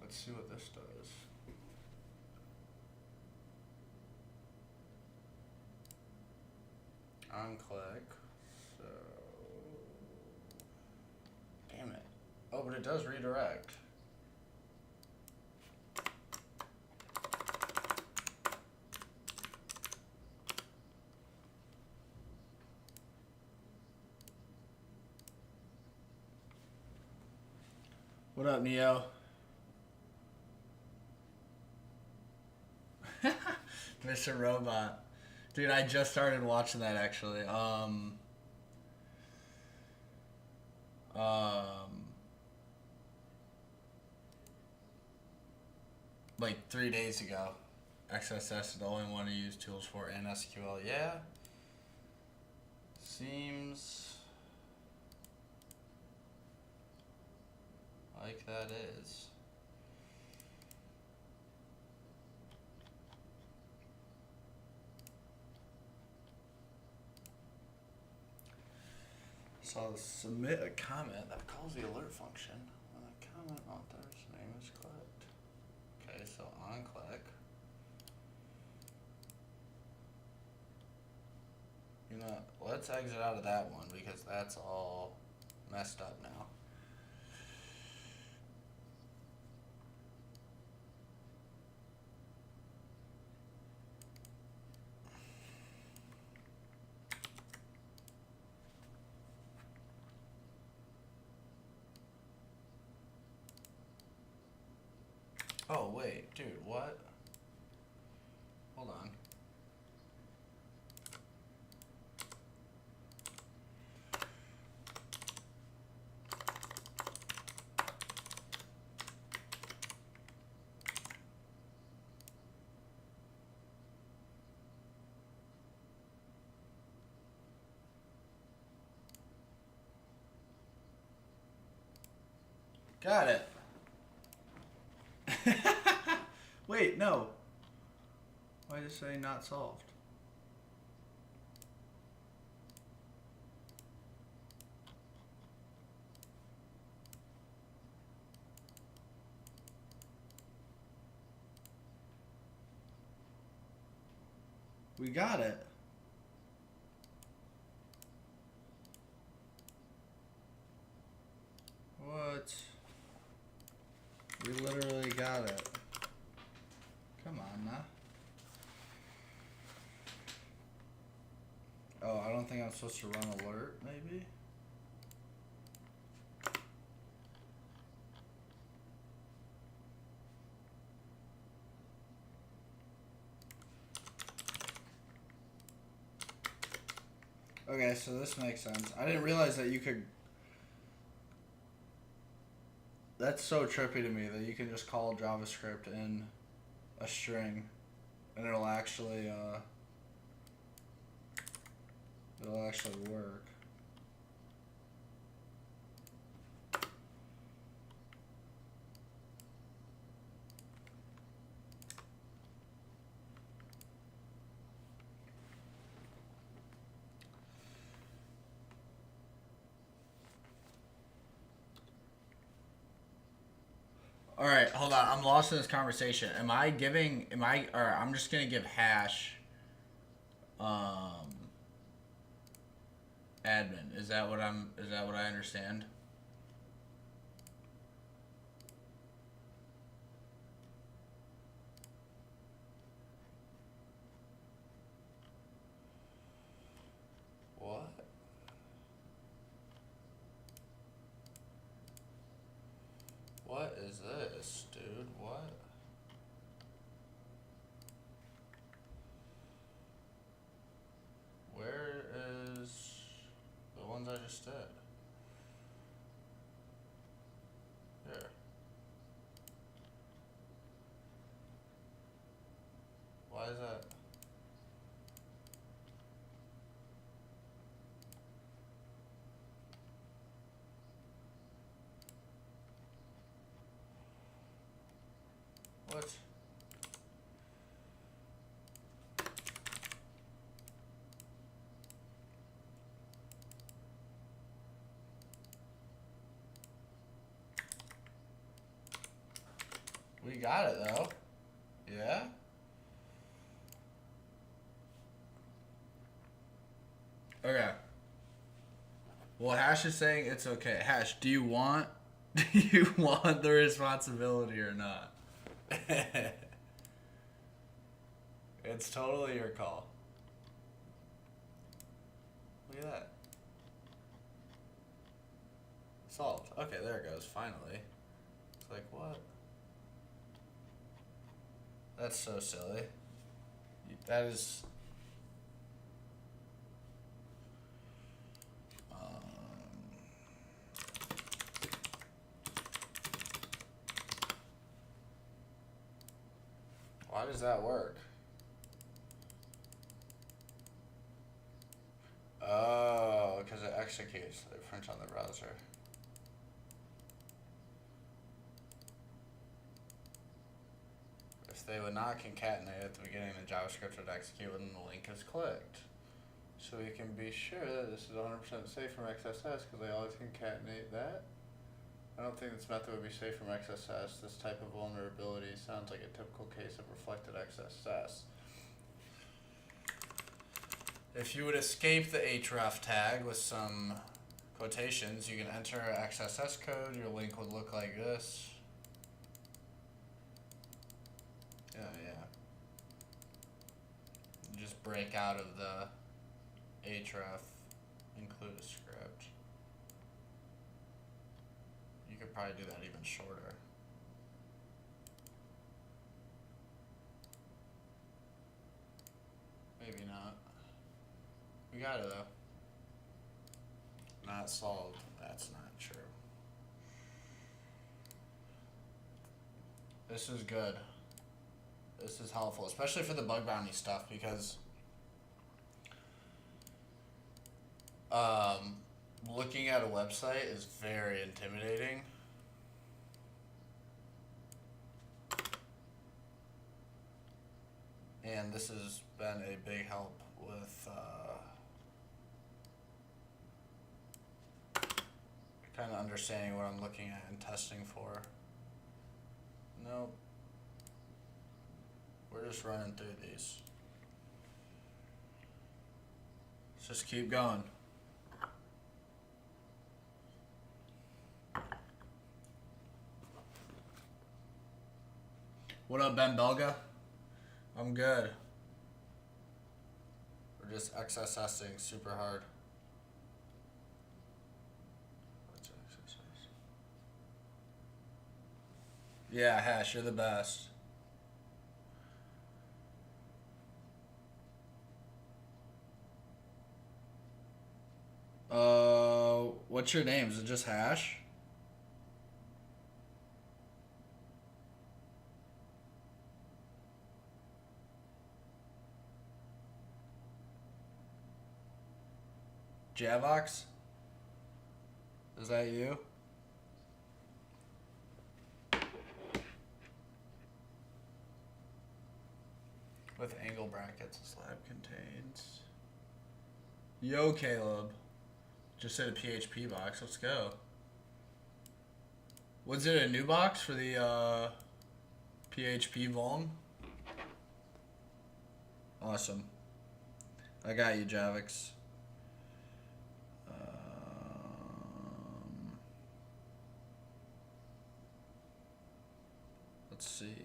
Let's see what this does. Unclick. So, damn it. Oh, but it does redirect. What up, Neo? Mr. Robot. Dude, I just started watching that actually. Like 3 days ago. XSS is the only one to use tools for and SQL. Yeah. Seems like that is. So I'll submit a comment that calls the alert function when the comment author's name is clicked. Okay, so on click. You know, let's exit out of that one because that's all messed up now. Oh, wait, dude, what? Hold on. Got it. Wait, no. Why did it say not solved? We got it. What? We literally got it. Come on, now. Oh, I don't think I'm supposed to run alert, maybe? Okay, so this makes sense. I didn't realize that you could... That's so trippy to me that you can just call JavaScript in a string and it'll actually work. All right, hold on. I'm lost in this conversation. Am I giving? All right, I'm just gonna give hash. Admin. Is that what I understand? What? What is this, dude? What? Where is the ones I just did? Here. Why is that? What? We got it though. Yeah? Okay. Well, Hash is saying it's okay. Hash, do you want the responsibility or not? It's totally your call. Look at that. Solved. Okay, there it goes, finally. It's like, what? That's so silly. That is... Why does that work? Oh, because it executes. It prints on the browser. If they would not concatenate at the beginning, the JavaScript would execute when the link is clicked. So we can be sure that this is 100% safe from XSS because they always concatenate that. I don't think this method would be safe from XSS. This type of vulnerability sounds like a typical case of reflected XSS. If you would escape the href tag with some quotations, you can enter XSS code. Your link would look like this. Yeah. Just break out of the href, include a script. You could probably do that even shorter. Maybe not. We got it though. Not solved. That's not true. This is good. This is helpful, especially for the bug bounty stuff, because looking at a website is very intimidating. And this has been a big help with kind of understanding what I'm looking at and testing for. Nope. We're just running through these. Let's just keep going. What up, Ben Belga? I'm good. We're just XSSing super hard. What's XSS? Yeah, Hash, you're the best. What's your name? Is it just Hash? Javox? Is that you? With angle brackets, this lab contains. Yo, Caleb. Just said a PHP box. Let's go. Was it a new box for the PHP vuln? Awesome. I got you, Javix. Let's see.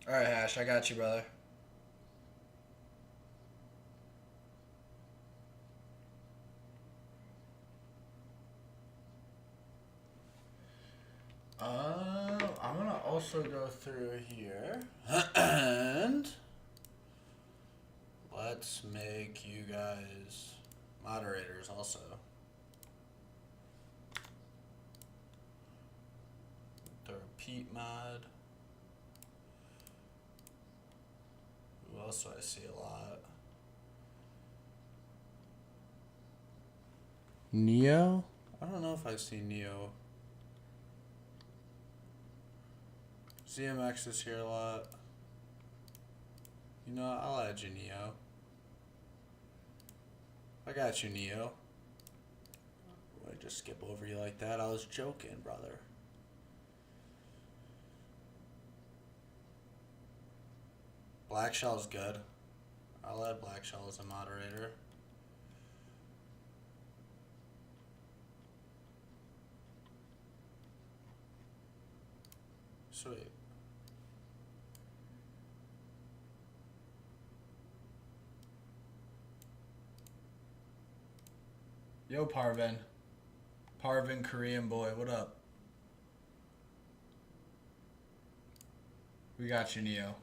Alright, Hash, I got you, brother. I'm gonna also go through here and let's make you guys moderators also. The repeat mod. Who else do I see a lot? Neo? I don't know if I see Neo. ZMX is here a lot. You know, I'll add you, Neo. I got you, Neo. I just skip over you like that. I was joking, brother. Black Shell's good. I'll add Black Shell as a moderator. Sweet. Yo, Parvin. Parvin, Korean boy, what up? We got you, Neo.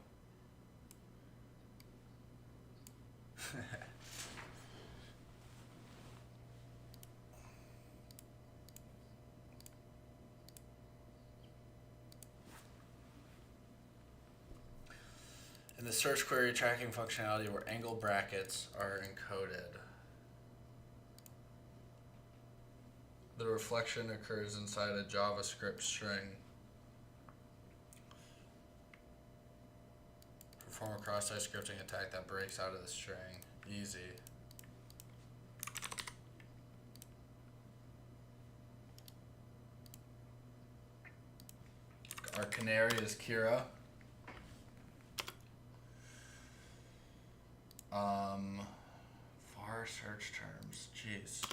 in the search query tracking functionality where angle brackets are encoded. The reflection occurs inside a JavaScript string. Perform a cross-site scripting attack that breaks out of the string. Easy. Our canary is Kira. Var search terms. Jeez.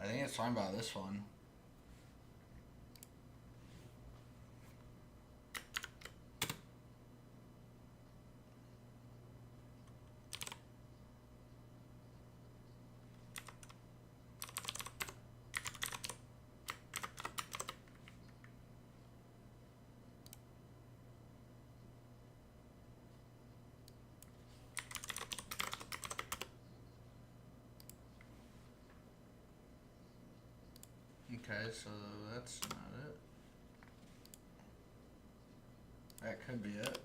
I think it's fine by this one. Okay, so that's not it. That could be it.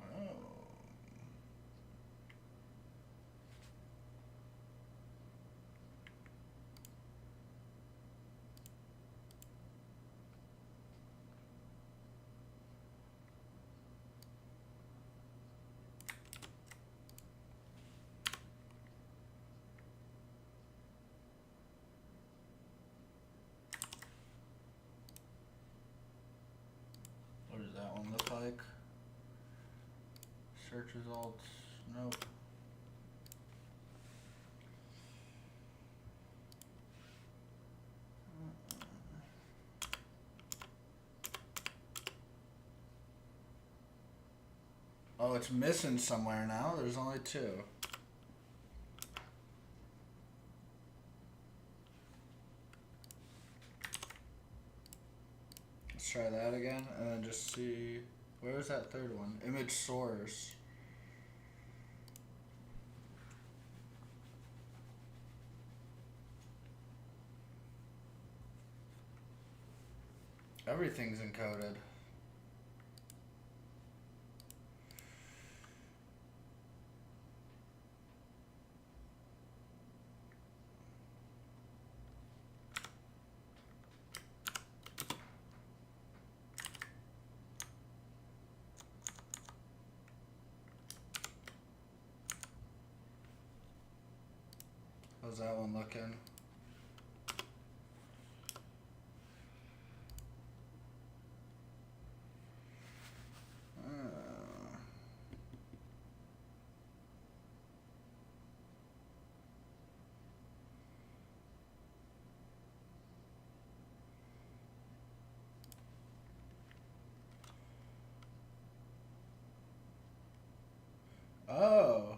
Oh. What does that one look like? Search results. Nope. Oh, it's missing somewhere now. There's only two. Let's try that again and then just see. Where was that third one? Image source. Everything's encoded. How's that one looking? Oh.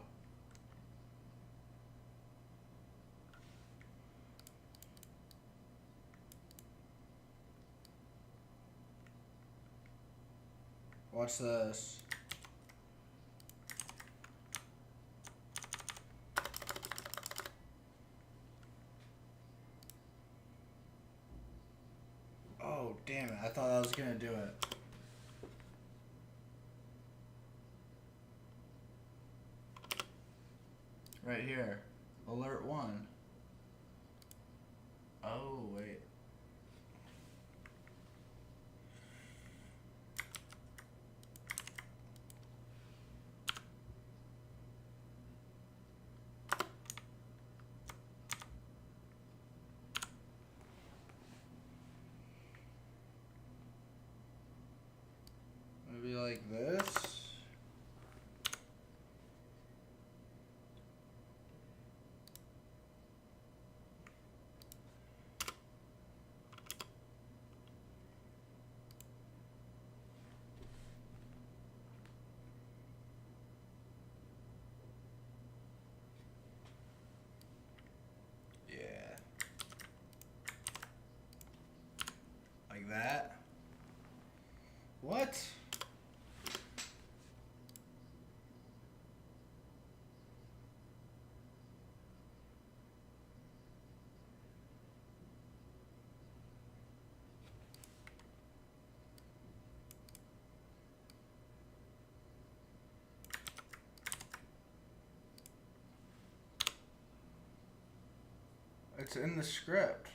Watch this. Oh, damn it. I thought I was gonna do it. Right here. Alert 1. Oh, wait. Maybe like this. It's in the script.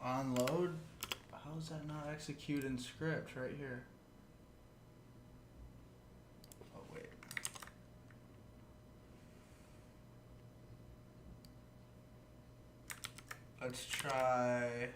Unload? How is that not execute in script right here? Oh, wait. Let's try...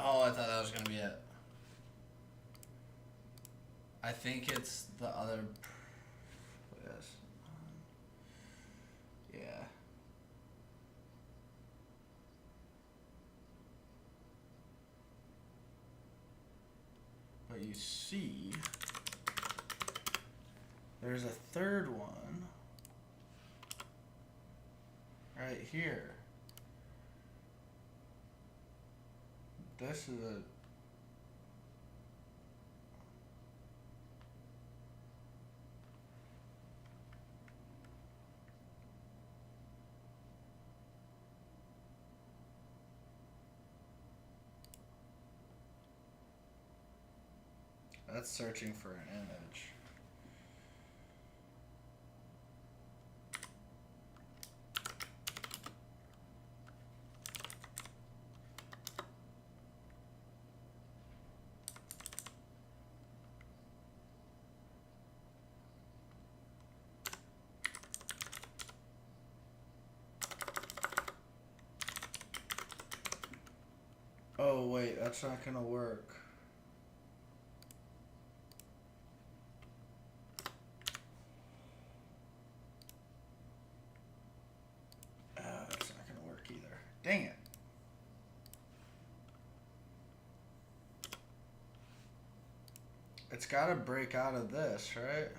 Oh, I thought that was going to be it. I think it's the other... Yes. Yeah. But you see... There's a third one. Right here. This is a... That's searching for an image. Oh wait, that's not gonna work. That's not gonna work either. Dang it. It's gotta break out of this, right?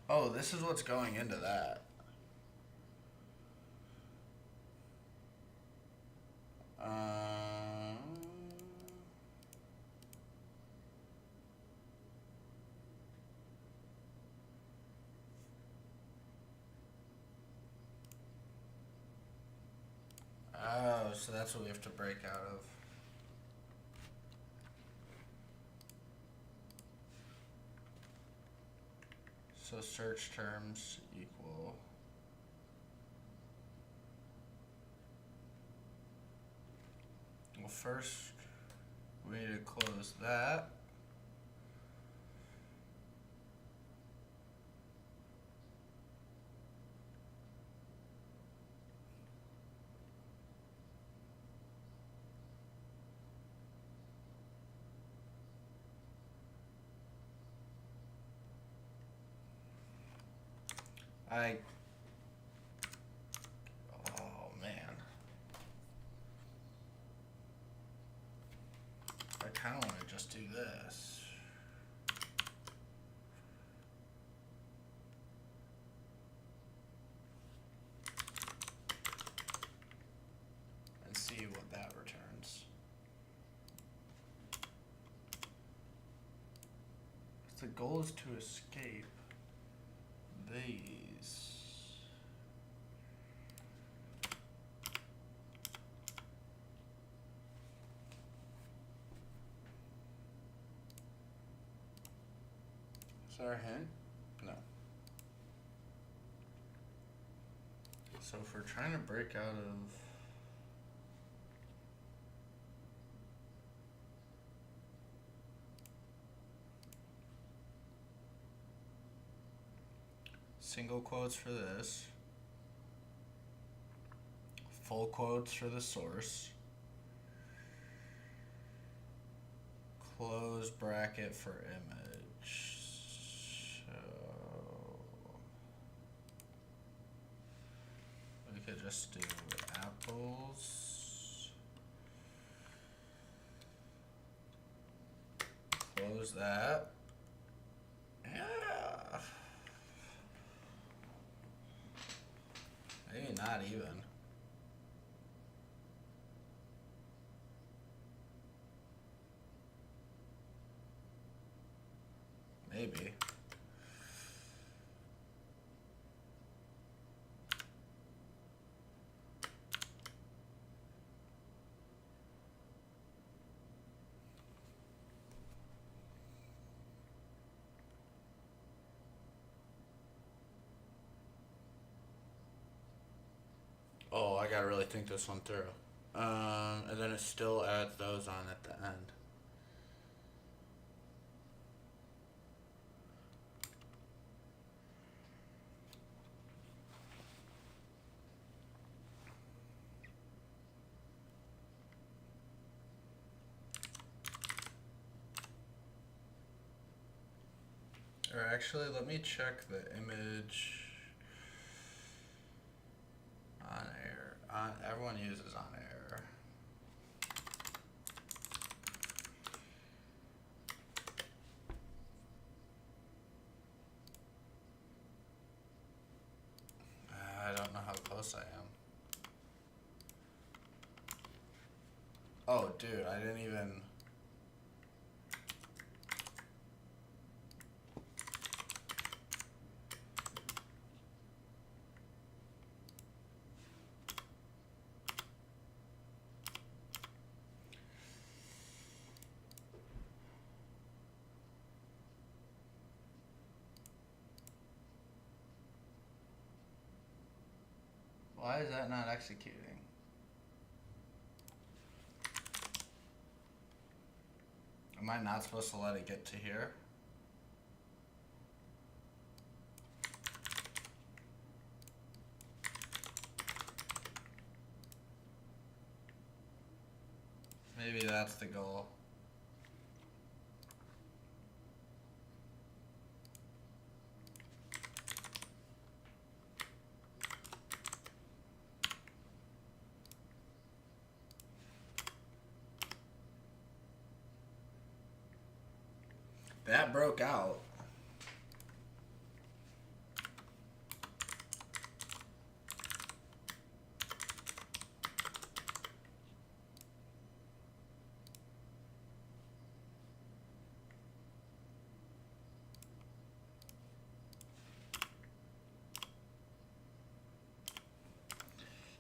Oh, this is what's going into that. Oh, so that's what we have to break out of. So search terms equal. Well, first we need to close that. Oh man. I kind of want to just do this. And see what that returns. The goal is to escape these. Is that our hint? No. So if we're trying to break out of Single quotes for this. Full quotes for the source. Close bracket for image. So we could just do apples. Close that. Yeah. Maybe not even. Maybe. Oh, I gotta really think this one through. And then it still adds those on at the end. Or actually, let me check the image on air. Everyone uses on air. I don't know how close I am. Oh, dude, I didn't even. Why is that not executing? Am I not supposed to let it get to here? Maybe that's the goal. That broke out.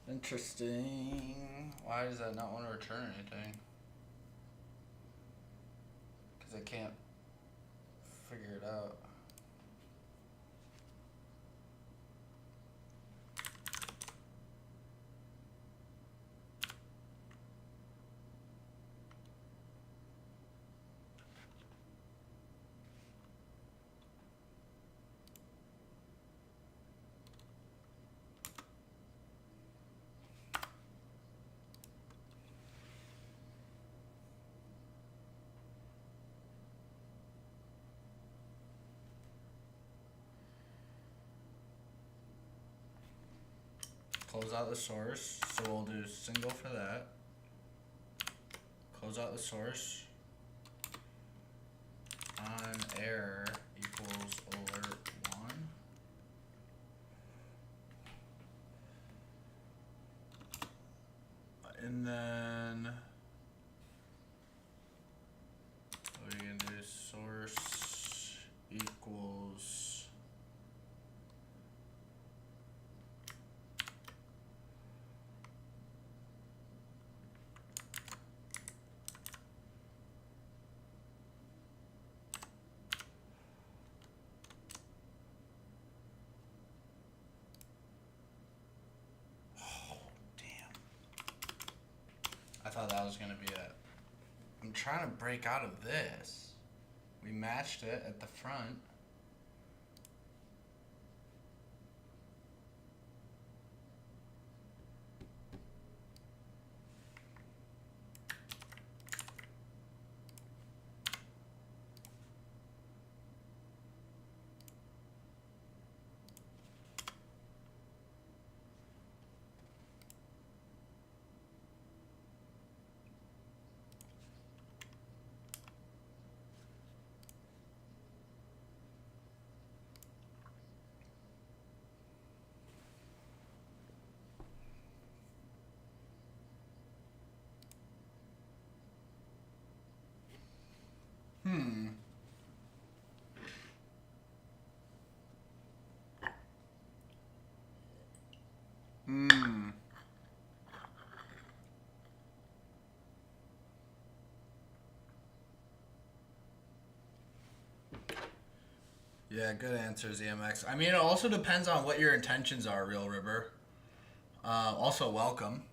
Interesting. Why does that not want to return anything? Because I can't figure it out. Close out the source, so we'll do single for that. Close out the source. On error equals alert 1. And then we can do source equals I thought that was gonna be it. I'm trying to break out of this. We matched it at the front. Yeah, good answers, EMX. I mean, it also depends on what your intentions are, Real River. Also, welcome.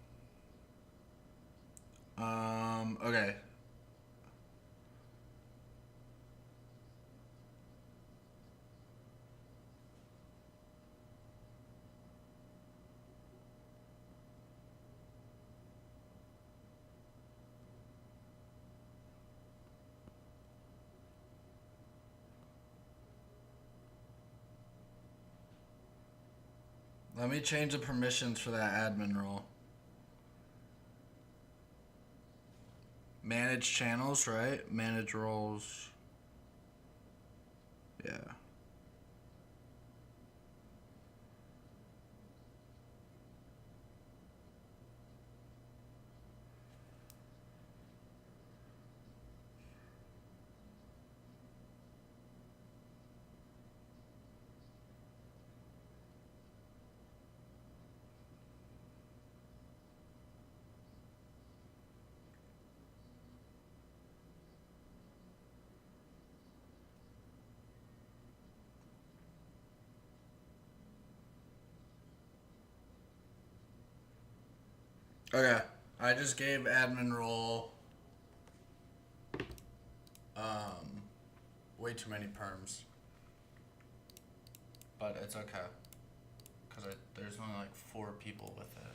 Okay. Let me change the permissions for that admin role. Manage channels, right? Manage roles. Yeah. Okay. I just gave admin role way too many perms. But it's okay. Because there's only like 4 people with it.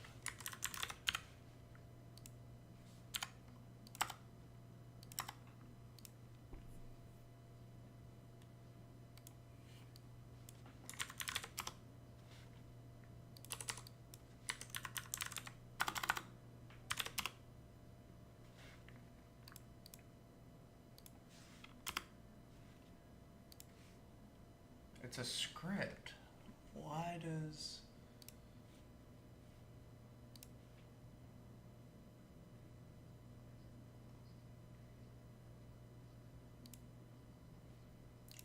It's a script. Why does...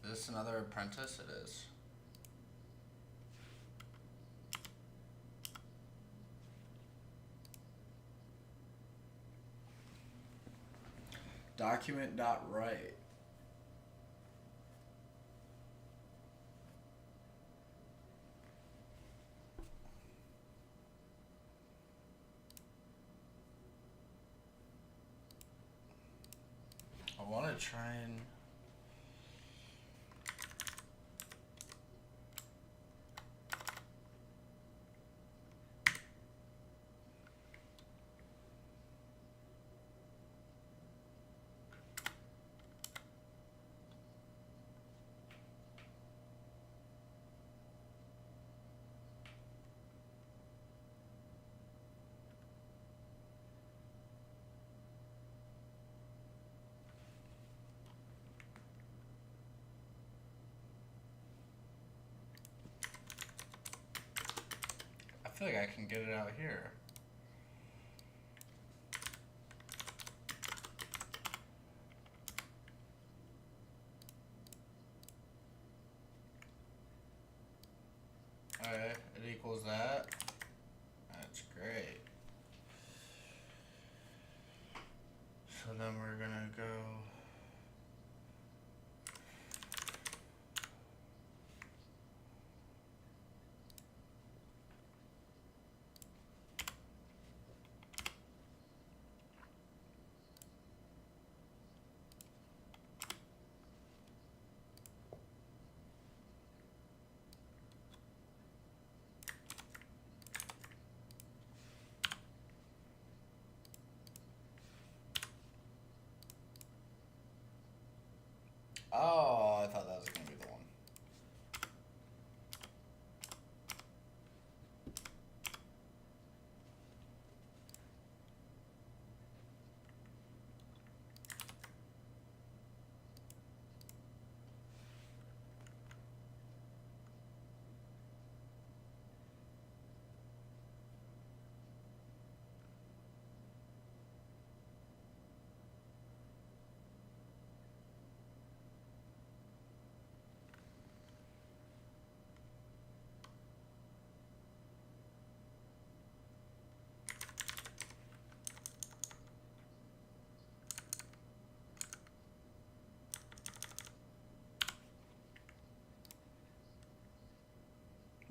Is this another apprentice? It is. Document.write. I want to try and... I feel like I can get it out here. Alright, it equals that. That's great. So then we're gonna go... Oh, I thought that was gonna be the one.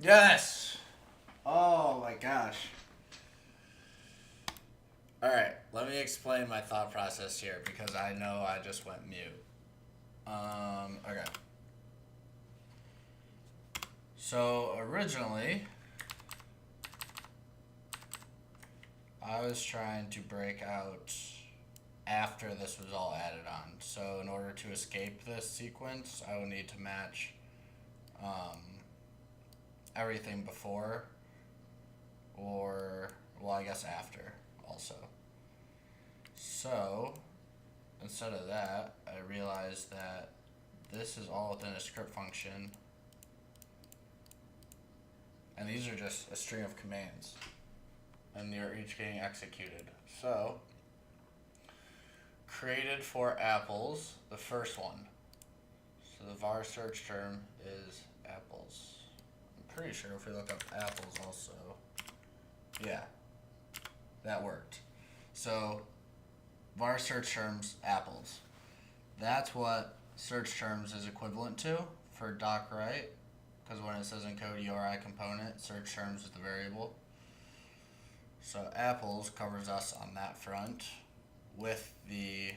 Yes! Oh my gosh. Alright, let me explain my thought process here because I know I just went mute. Okay. So originally, I was trying to break out after this was all added on. So in order to escape this sequence, I would need to match everything before or, well, I guess after also. So instead of that, I realized that this is all within a script function, and these are just a string of commands, and they're each getting executed. So created for apples, the first one. So the var search term is apples. I'm pretty sure if we look up apples also, yeah, that worked. So var search terms apples. That's what search terms is equivalent to for docwrite, because when it says encode URI component, search terms is the variable. So apples covers us on that front with the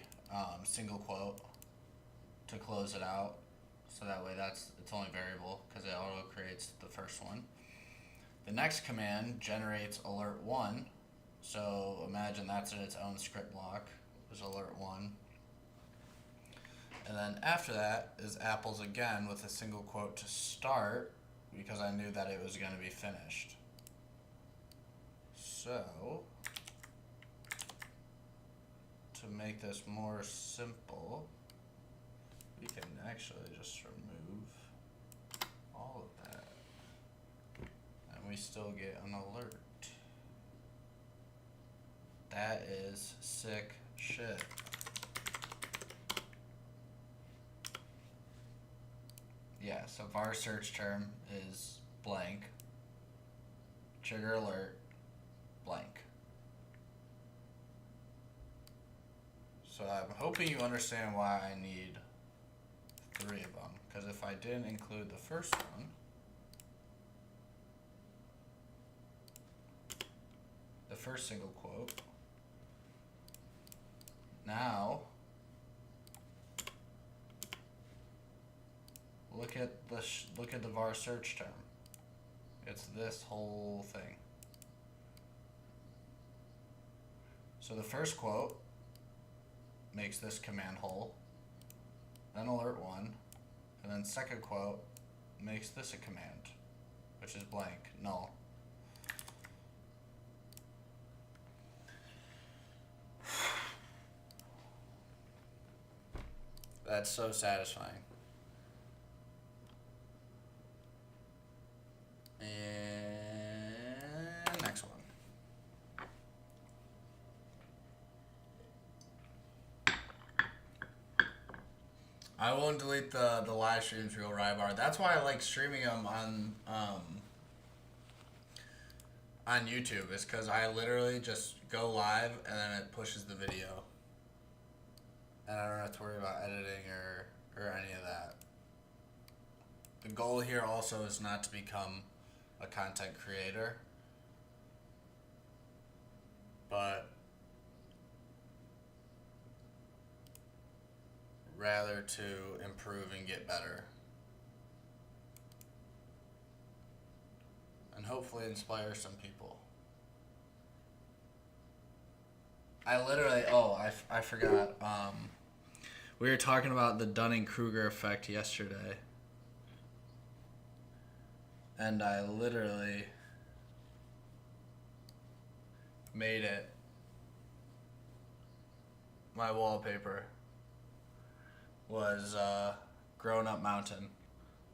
single quote to close it out. So that way it's only variable because it auto creates the first one. The next command generates alert 1. So imagine that's in its own script block, is alert 1. And then after that is apples again with a single quote to start because I knew that it was going to be finished. So to make this more simple, we can actually just remove all of that and we still get an alert. That is sick shit. Yeah, so var search term is blank, trigger alert, blank. So I'm hoping you understand why I need 3 of them, because if I didn't include the first one, the first single quote, now look at the var search term. It's this whole thing. So the first quote makes this command whole, then alert 1, and then second quote makes this a command, which is blank, null. That's so satisfying. And next one. I won't delete the live streams, real Rybar. That's why I like streaming them on YouTube, is because I literally just go live and then it pushes the video. And I don't have to worry about editing or any of that. The goal here also is not to become a content creator, but rather to improve and get better. And hopefully inspire some people. I literally, I forgot. We were talking about the Dunning-Kruger effect yesterday. And I literally made it my wallpaper was Grown Up Mountain.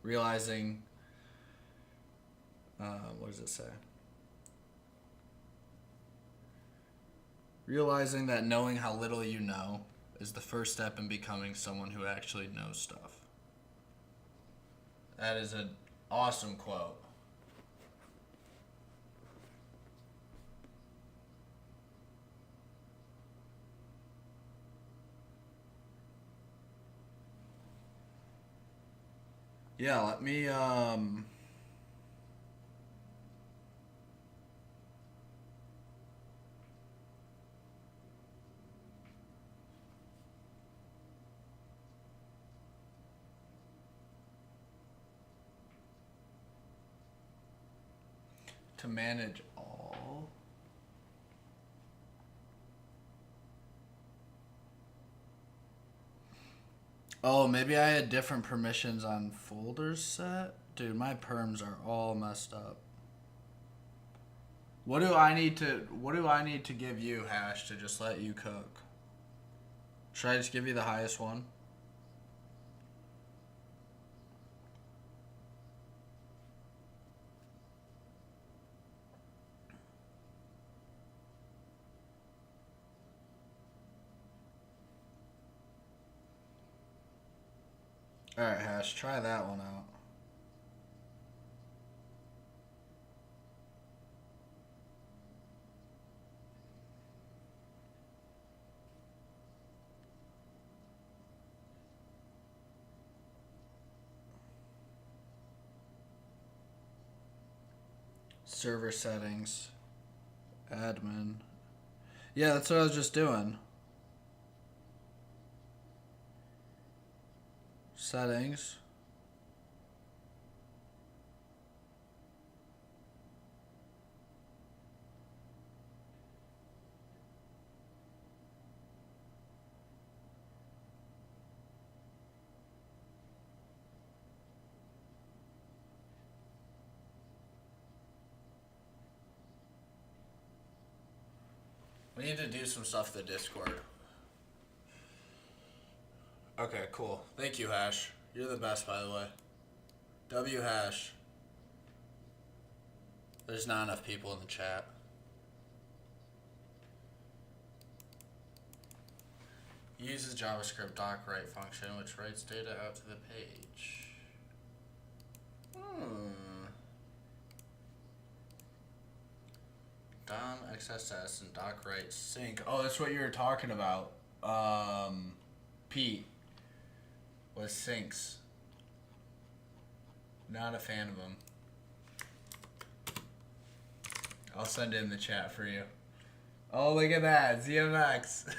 Realizing, what does it say? Realizing that knowing how little you know is the first step in becoming someone who actually knows stuff. That is an awesome quote. Yeah, let me To manage all. Oh, maybe I had different permissions on folders set? Dude, my perms are all messed up. What do I need to give you, Hash, to just let you cook? Should I just give you the highest one? Alright, Hash, try that one out. Server settings. Admin. Yeah, that's what I was just doing. Settings. We need to do some stuff with the Discord. Okay, cool. Thank you, Hash. You're the best, by the way. W Hash. There's not enough people in the chat. Uses JavaScript doc write function, which writes data out to the page. DOM, XSS, and doc write sync. Oh, that's what you were talking about. Pete was syncs. Not a fan of them. I'll send it in the chat for you. Oh, look at that. ZMX.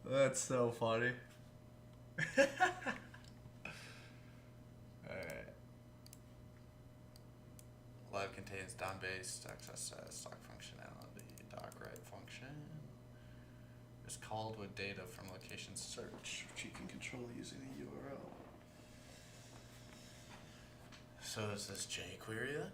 That's so funny. Alright. Live contains DOM-based XSS doc functionality. Doc write function is called with data from location search, which you can control using a URL. So is this jQuery then?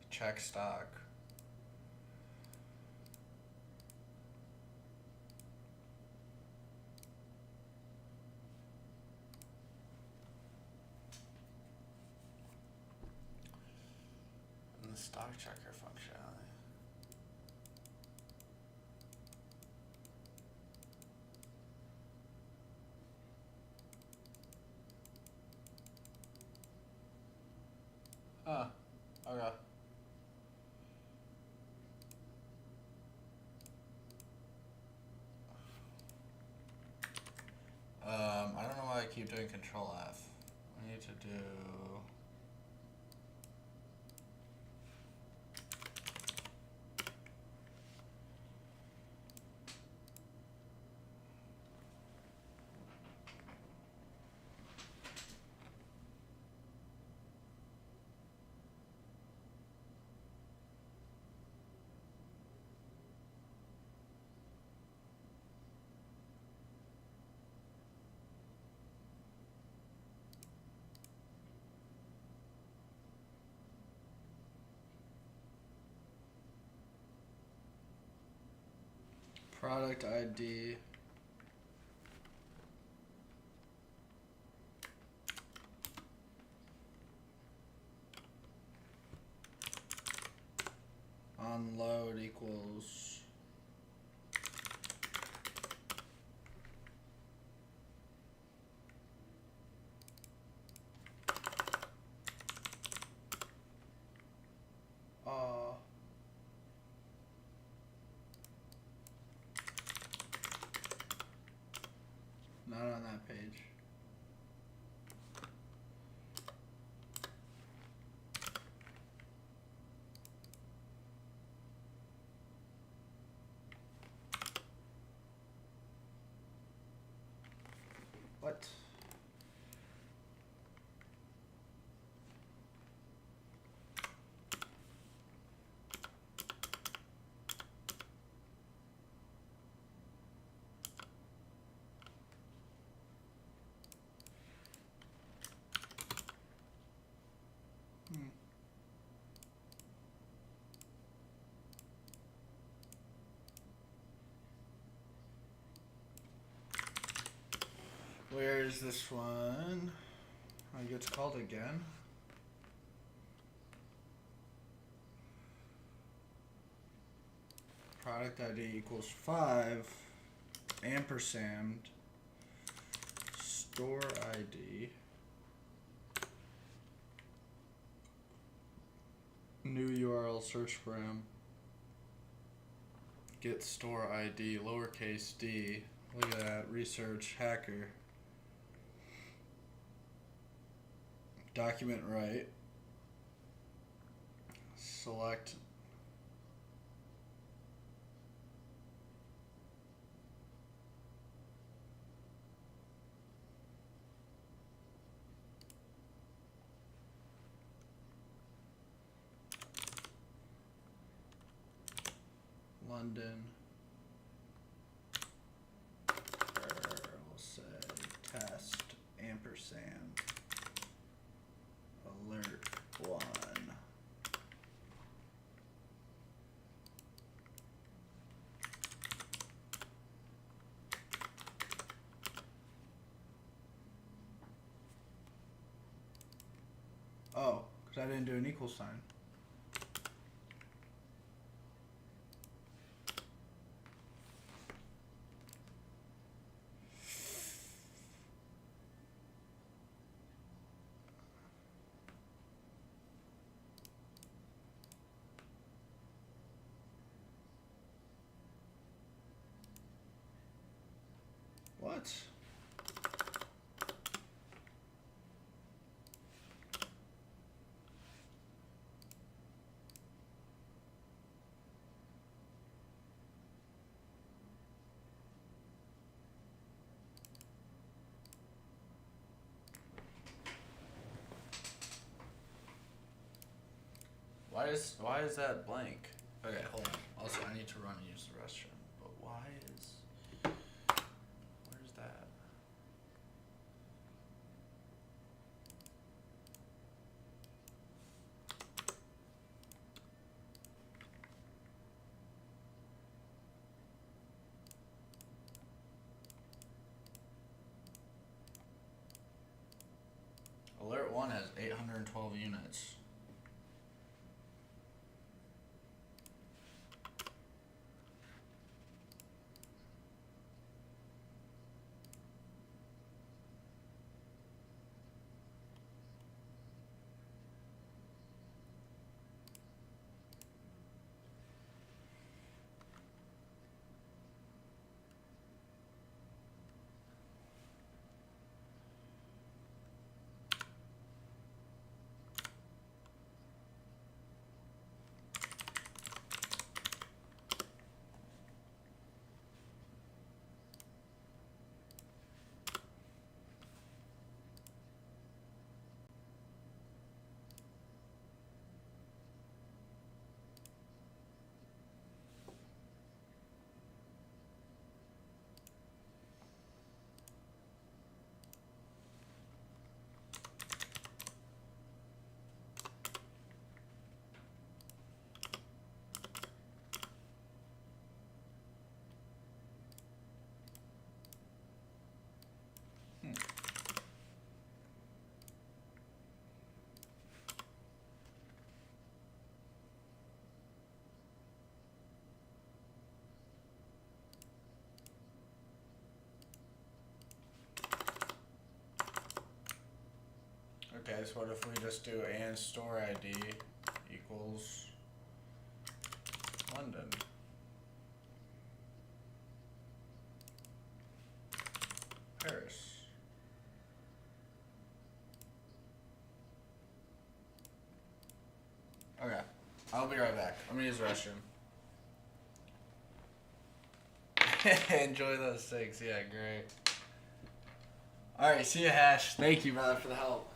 Check stock. And the stock checker functionality. Huh. Okay. I don't know why I keep doing Control F. I need to do. Product ID. Unload equals. that page. What? Where is this one? I think it's called again. Product ID equals 5 ampersand store ID new URL search param get store ID lowercase d. Look at that, research hacker. Document right. Select London. We'll say test ampersand alert 1. Oh, because I didn't do an equal sign. What? Why is that blank? Okay, hold on. Also, I need to run and use the restroom. But where's that? Alert 1 has 812 units. Okay, so what if we just do and store ID equals London? Paris. I'll be right back. I'm gonna use the restroom. Enjoy those steaks. Yeah, great. All right, see you, Hash. Thank you, brother, for the help.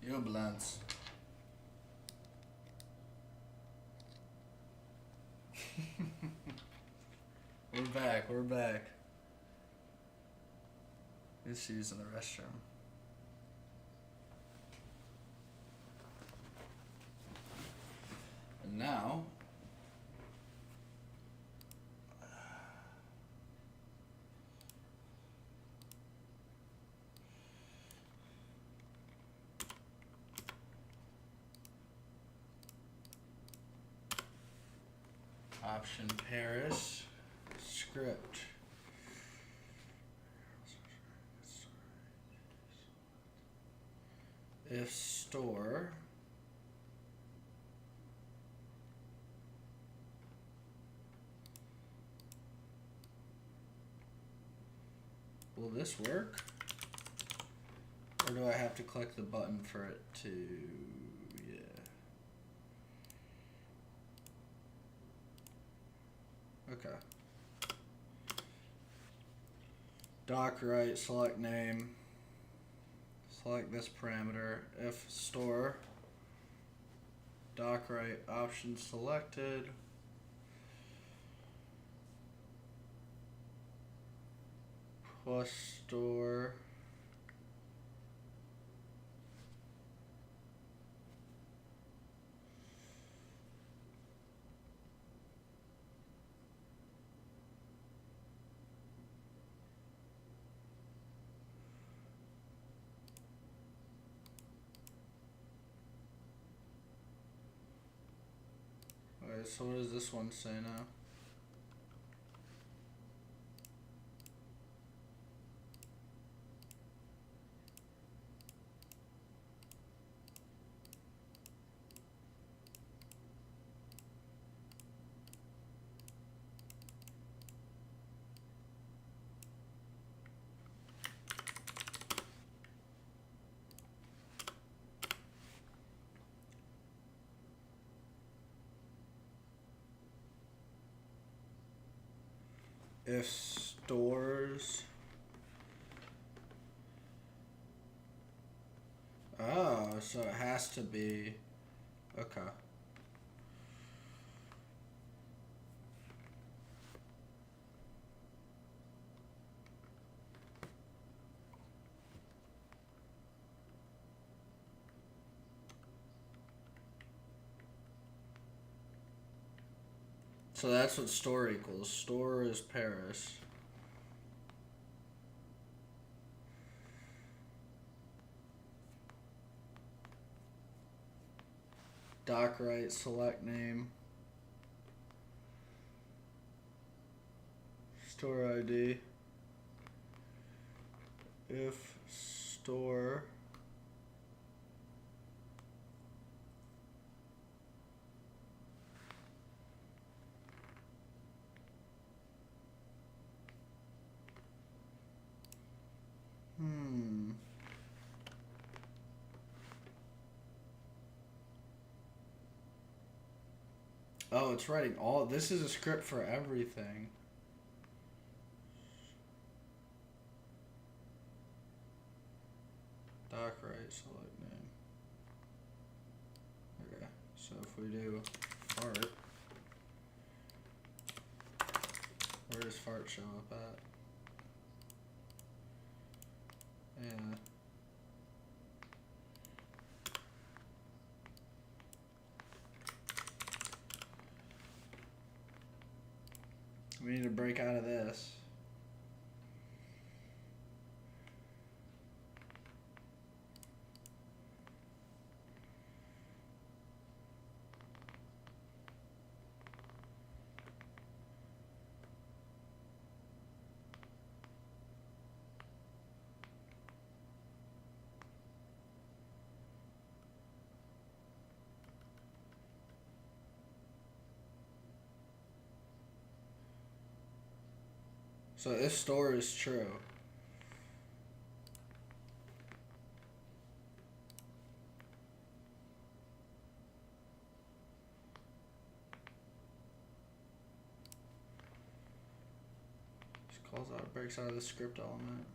Yo, Blunts. We're back. We're back. Just using the restroom. And now, option Paris, script. If store will this work? Or do I have to click the button for it to, yeah. Okay. Doc write, select name, select this parameter, if store Dock right option selected. Plus store. Okay, so what does this one say now? If stores. Oh, so it has to be. Okay. So that's what store equals. Store is Paris. Dock right, select name. Store ID. If store. Oh, it's writing all. This is a script for everything. Dock right, select name. Okay, so if we do fart, where does fart show up at? Yeah. We need to break out of this. So if store is true. Just calls out, breaks out of the script element.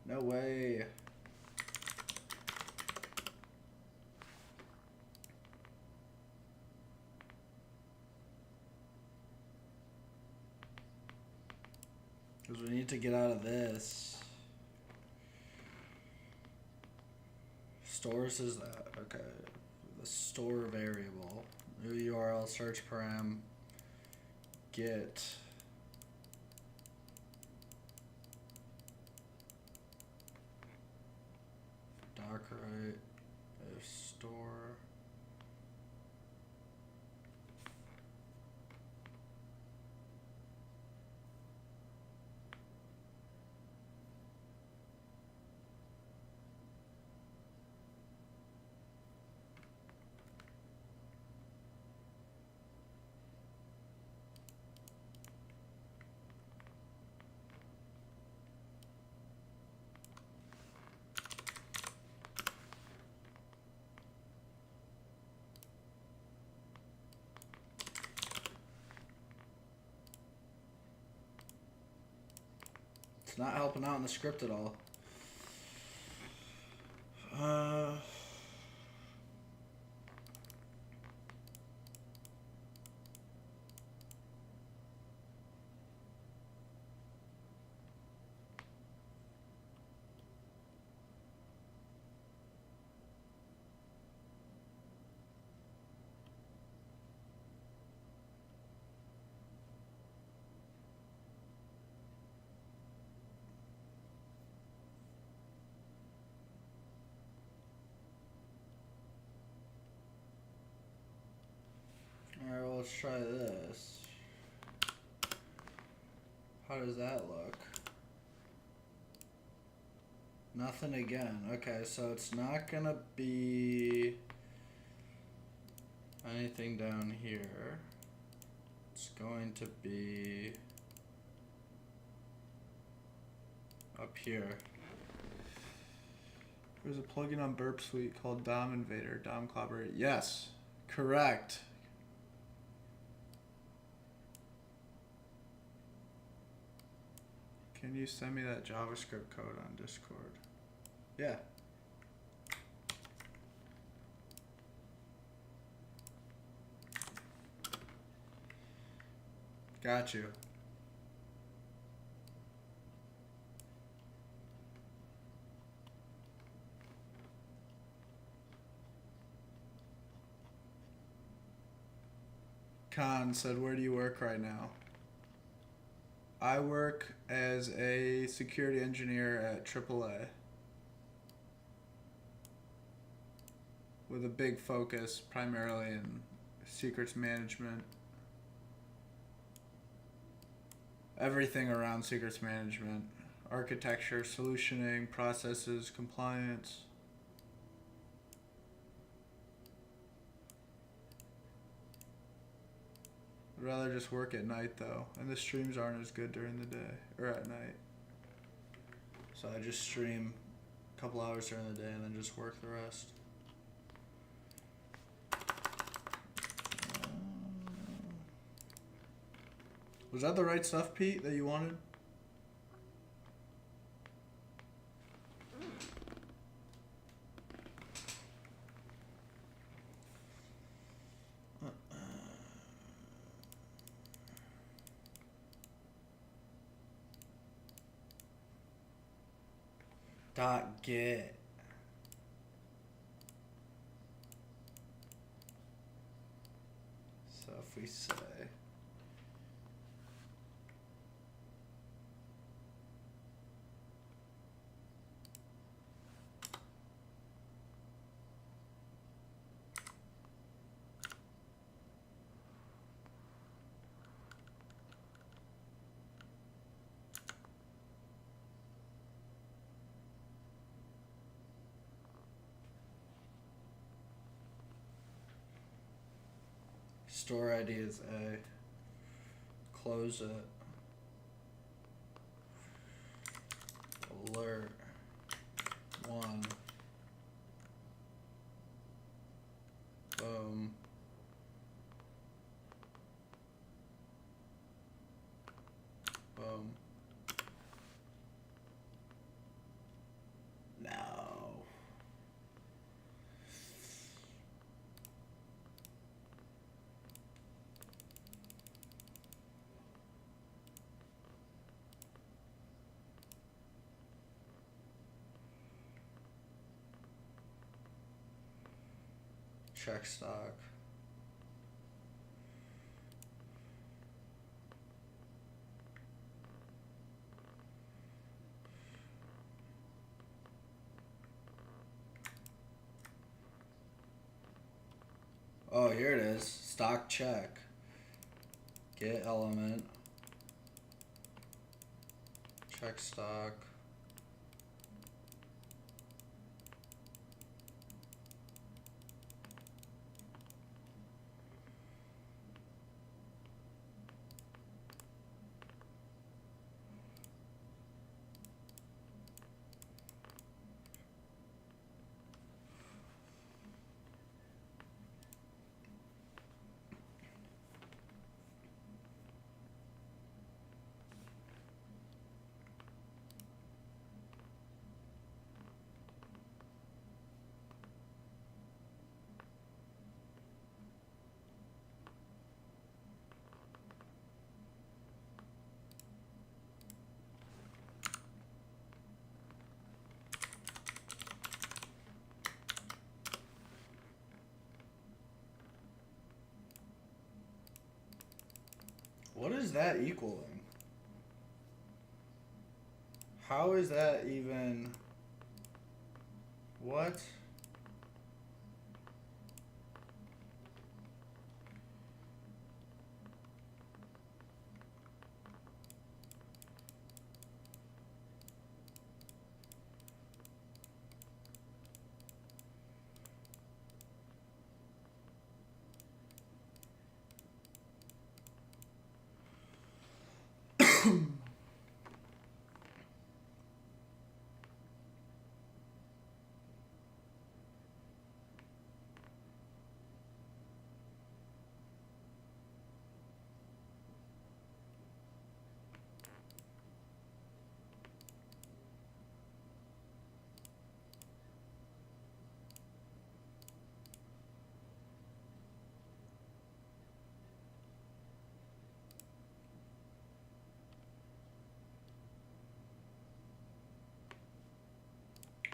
No way. Because we need to get out of this. Stores is that. Okay. The store variable. New URL search param. Get. Dock right. If store. It's not helping out in the script at all. Alright, well, let's try this. How does that look? Nothing again. Okay, so it's not gonna be anything down here. It's going to be up here. There's a plugin on Burp Suite called DOM Invader, DOM Collaborate. Yes, correct. Can you send me that JavaScript code on Discord? Yeah. Got you. Khan said, where do you work right now? I work as a security engineer at AAA with a big focus primarily in secrets management. Everything around secrets management, architecture, solutioning, processes, compliance. I'd rather just work at night though, and the streams aren't as good during the day, or at night. So I just stream a couple hours during the day and then just work the rest. Was that the right stuff, Pete, that you wanted? .get. So if we say store ID is A. Close it. Alert 1. Boom. Boom. No. Check stock. Oh, here it is. Stock check. Get element. Check stock. What is that equaling? How is that even... What?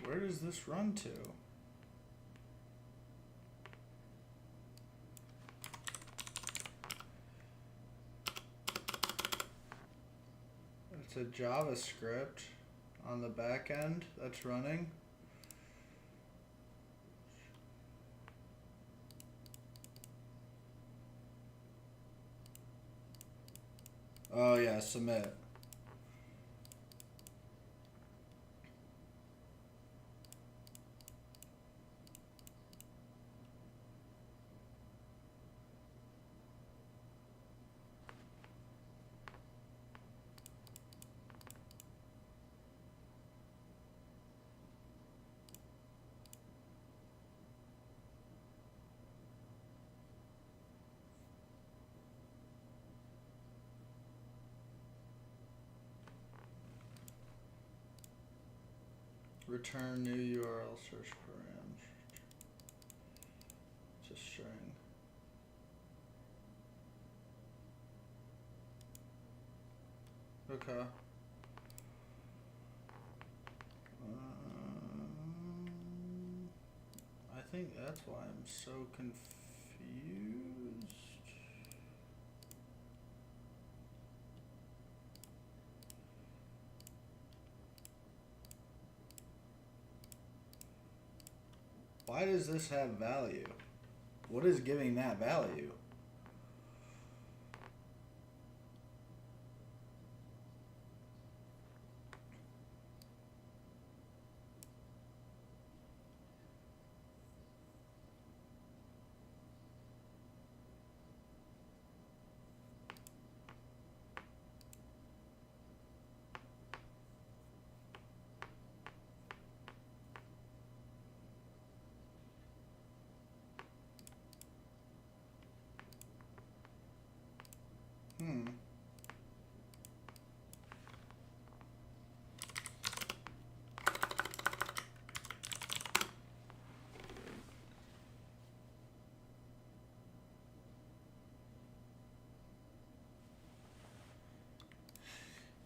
Where does this run to? It's a JavaScript on the back end that's running. Oh yeah, submit. Return new URL search params. It's a string. Okay. I think that's why I'm so confused. Why does this have value? What is giving that value?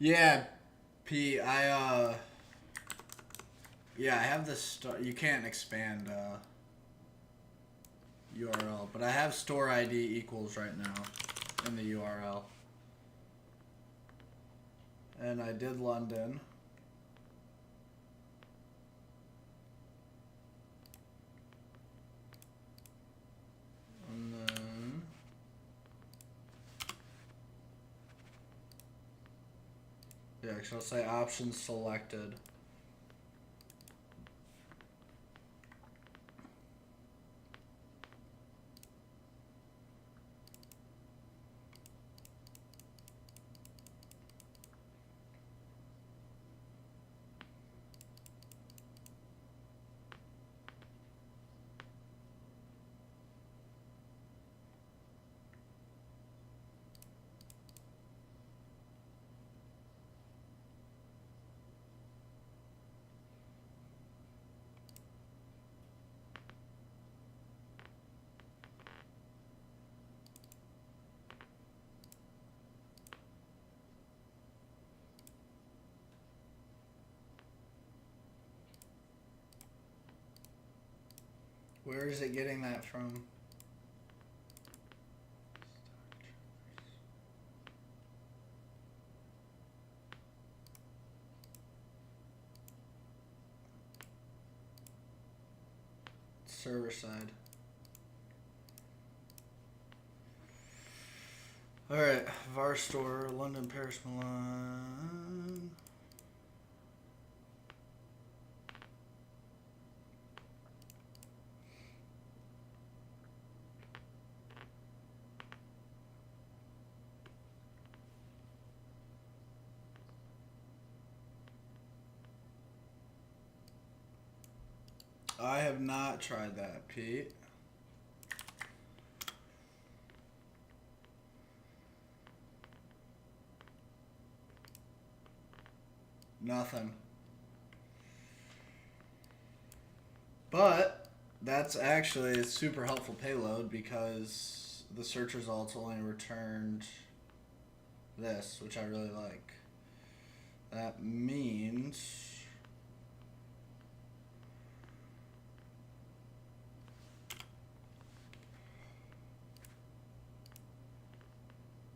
Yeah, P. I have this. You can't expand URL, but I have store ID equals right now in the URL, and I did London. And then yeah, so I'll say options selected. Where is it getting that from? server side. Alright, var store, London, Paris, Milan. I have not tried that, Pete. Nothing. But that's actually a super helpful payload because the search results only returned this, which I really like. That means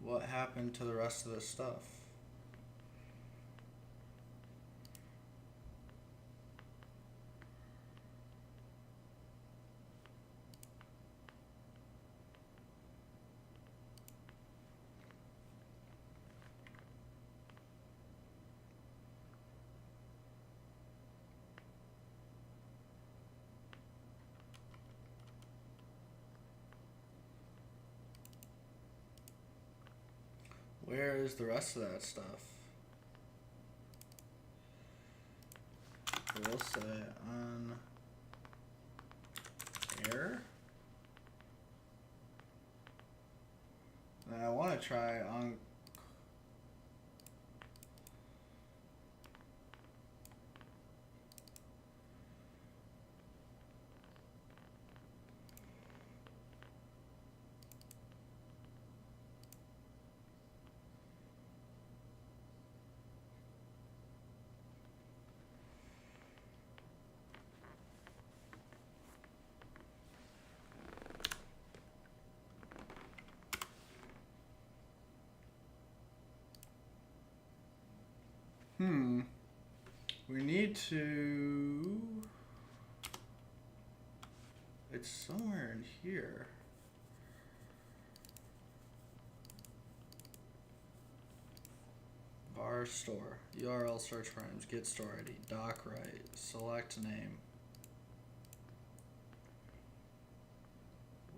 what happened to the rest of this stuff? Where is the rest of that stuff? We'll say on air. And I want to try on. We need to. It's somewhere in here. Var store, URL search frames, get store ID, doc right, select name.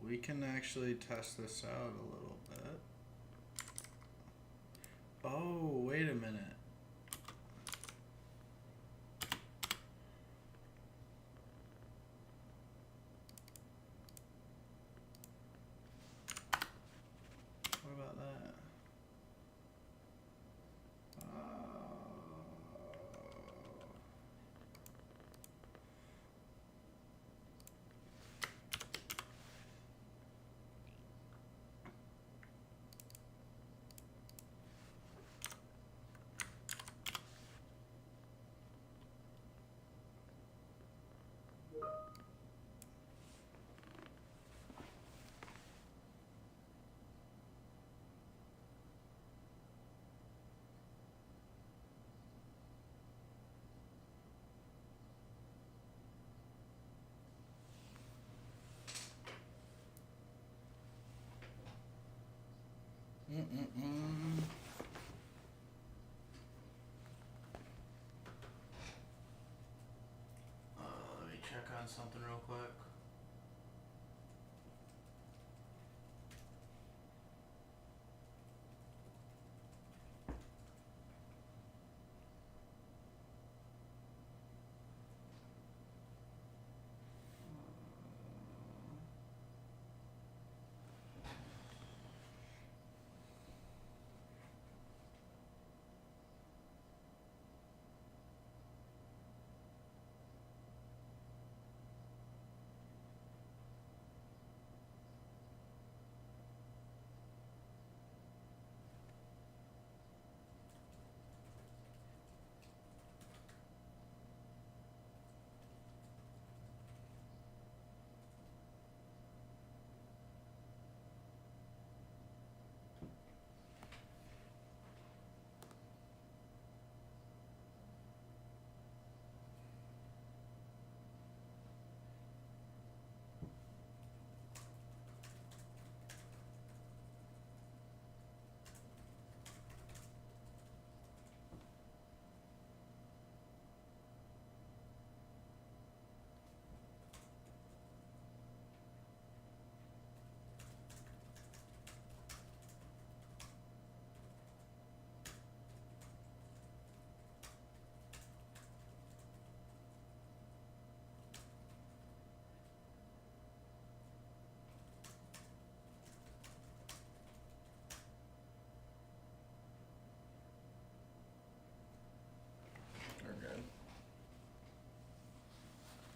We can actually test this out a little bit. Oh, wait a minute. What about that? Let me check on something real quick.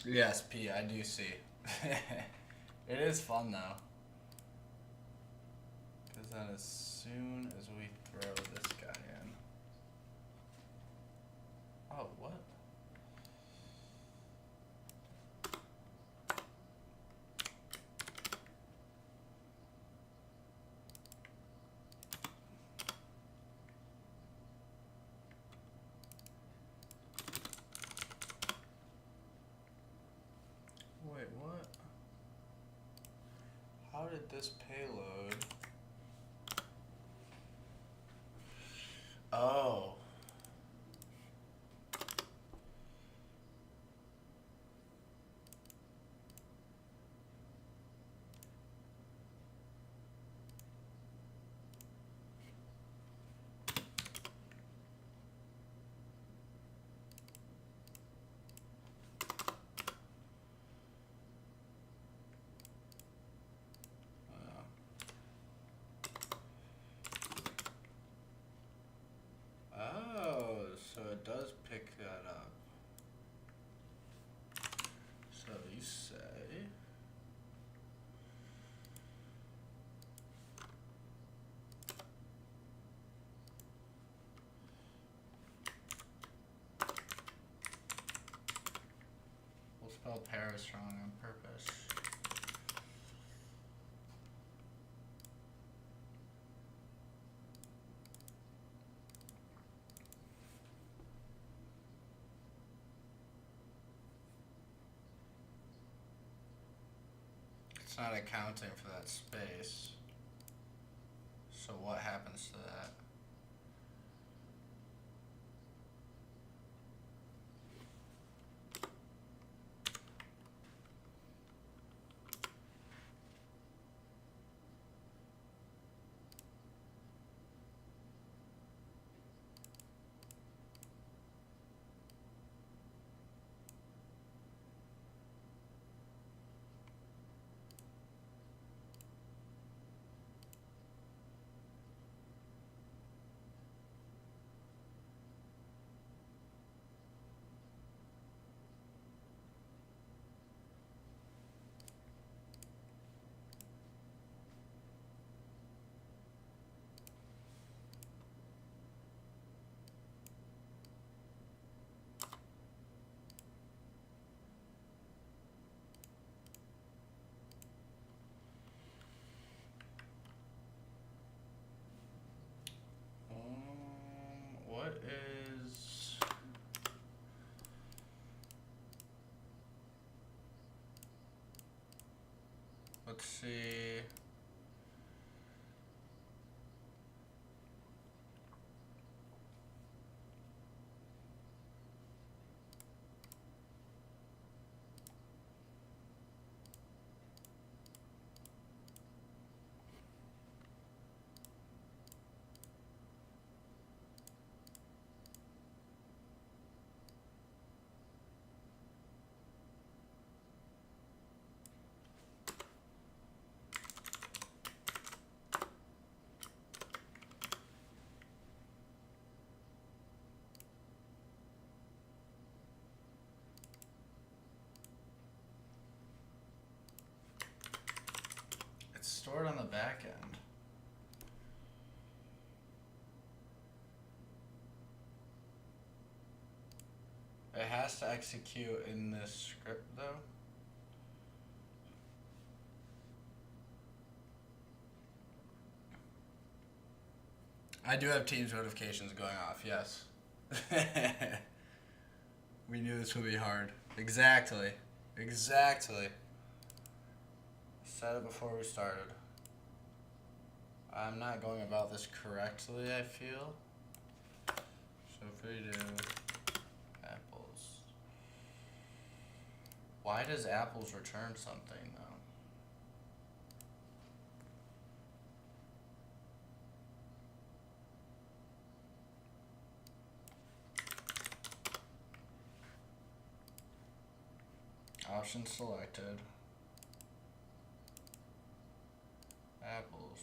Yes, P, I do see. It is fun though. Because then as soon as we throw this guy in. Oh, what? Wait, what? How did this payload? Oh. Oh, so it does pick that up. So you say. We'll spell Paris wrong on purpose. It's not accounting for that space. So what happens to that? What is... Let's see. It's stored on the back end. It has to execute in this script though. I do have Teams notifications going off, yes. We knew this would be hard. Exactly. Exactly. Said it before we started. I'm not going about this correctly, I feel. So if we do apples. Why does apples return something though? Option selected. Apples.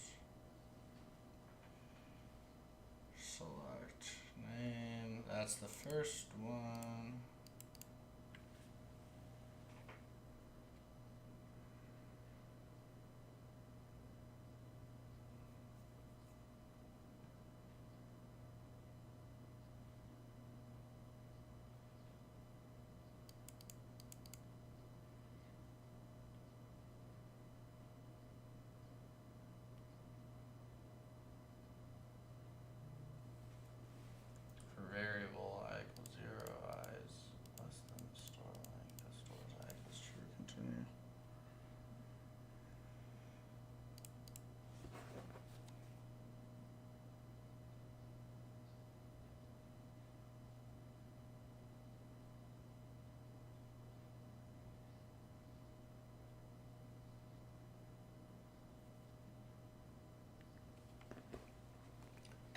Select name. That's the first one.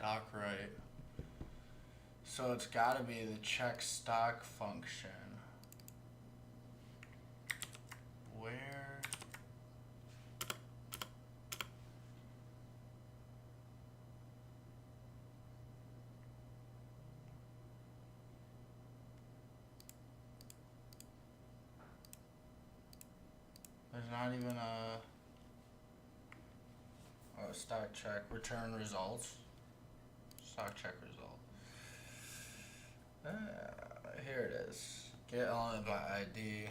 Doc write. So it's got to be the check stock function. Where? There's not even a stock check return results. Stock check result. Here it is. Get element by ID.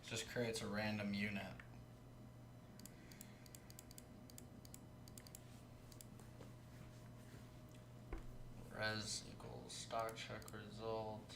Just creates a random unit. Res equals stock check result.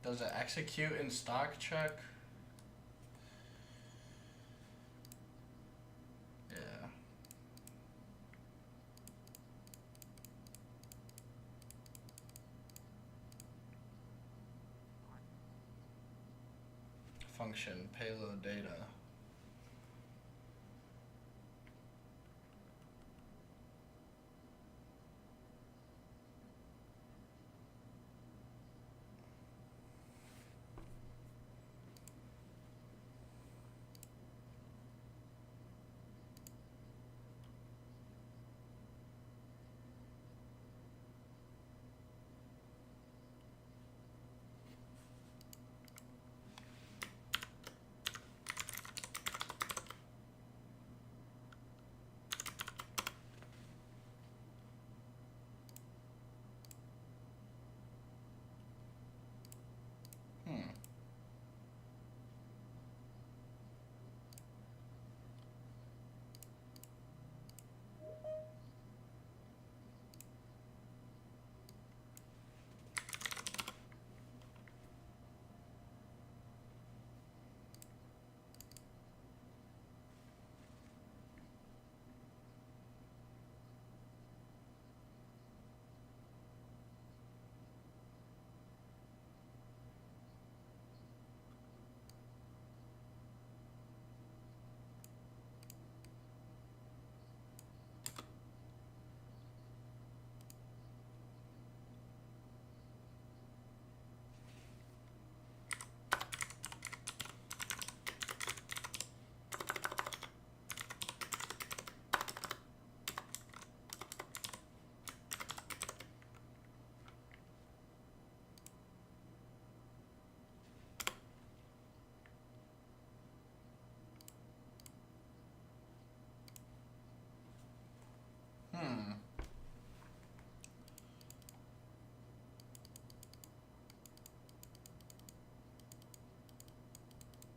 Does it execute in stock check? Yeah. Function payload data.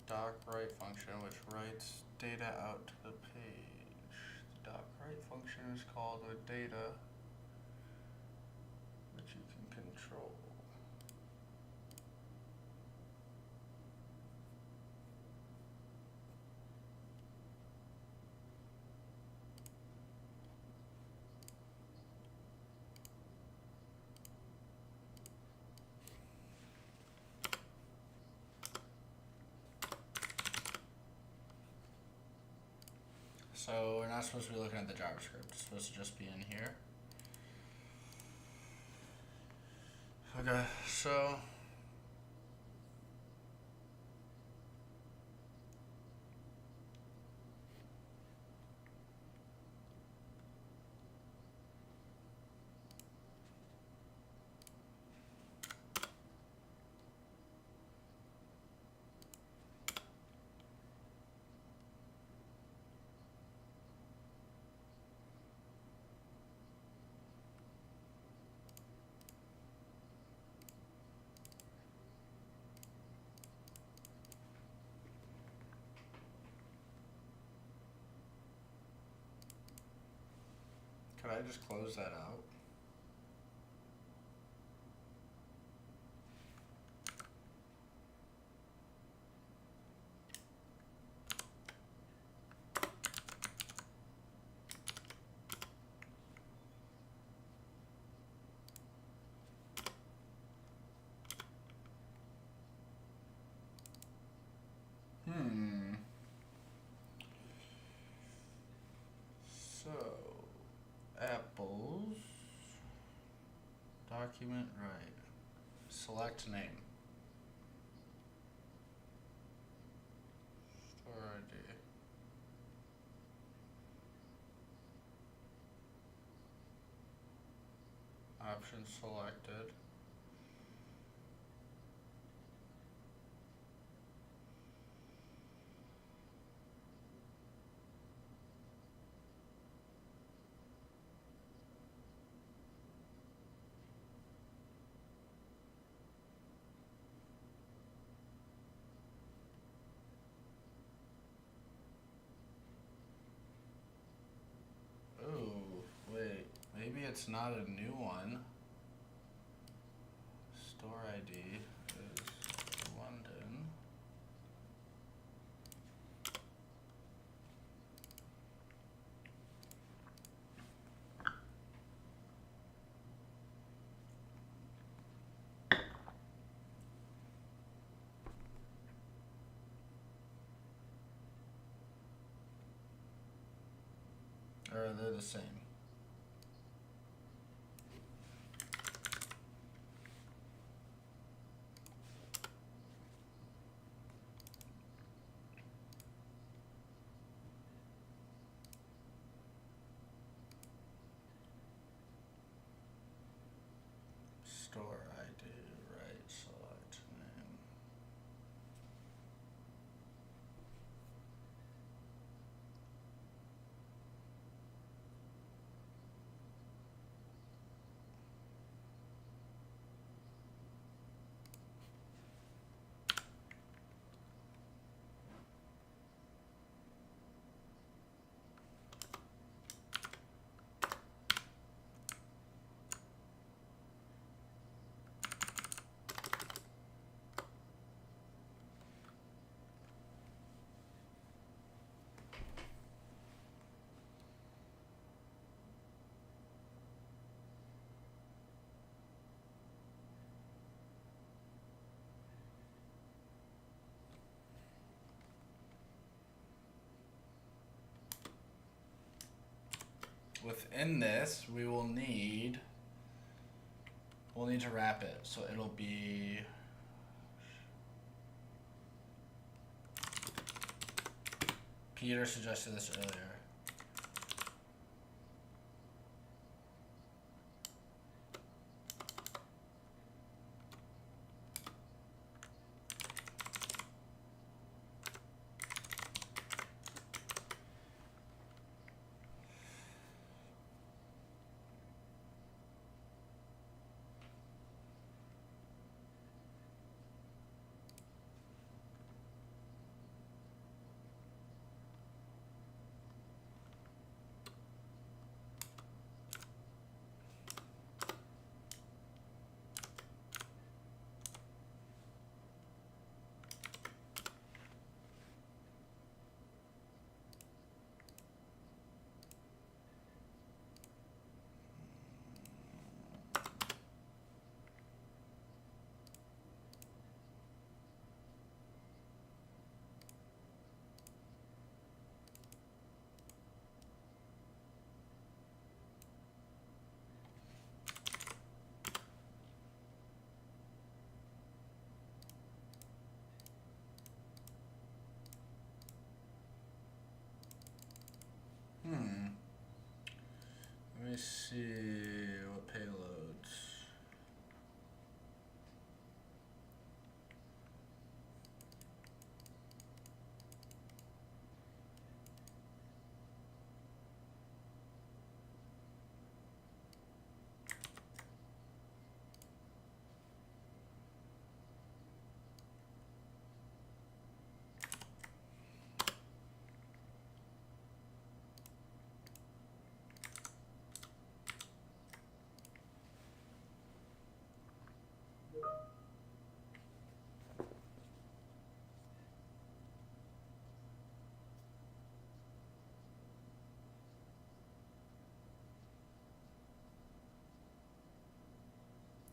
Doc write function which writes data out to the page. The doc write write function is called with data that you can control. So we're not supposed to be looking at the JavaScript. It's supposed to just be in here. Okay, so could I just close that out? So, apples, document, right. Select name. Store ID. Option selected. Oh, wait. Maybe it's not a new one. Store ID is London. Or they're the same. Store ID, right, select name. Within this, we'll need to wrap it. So it'll be Peter suggested this earlier.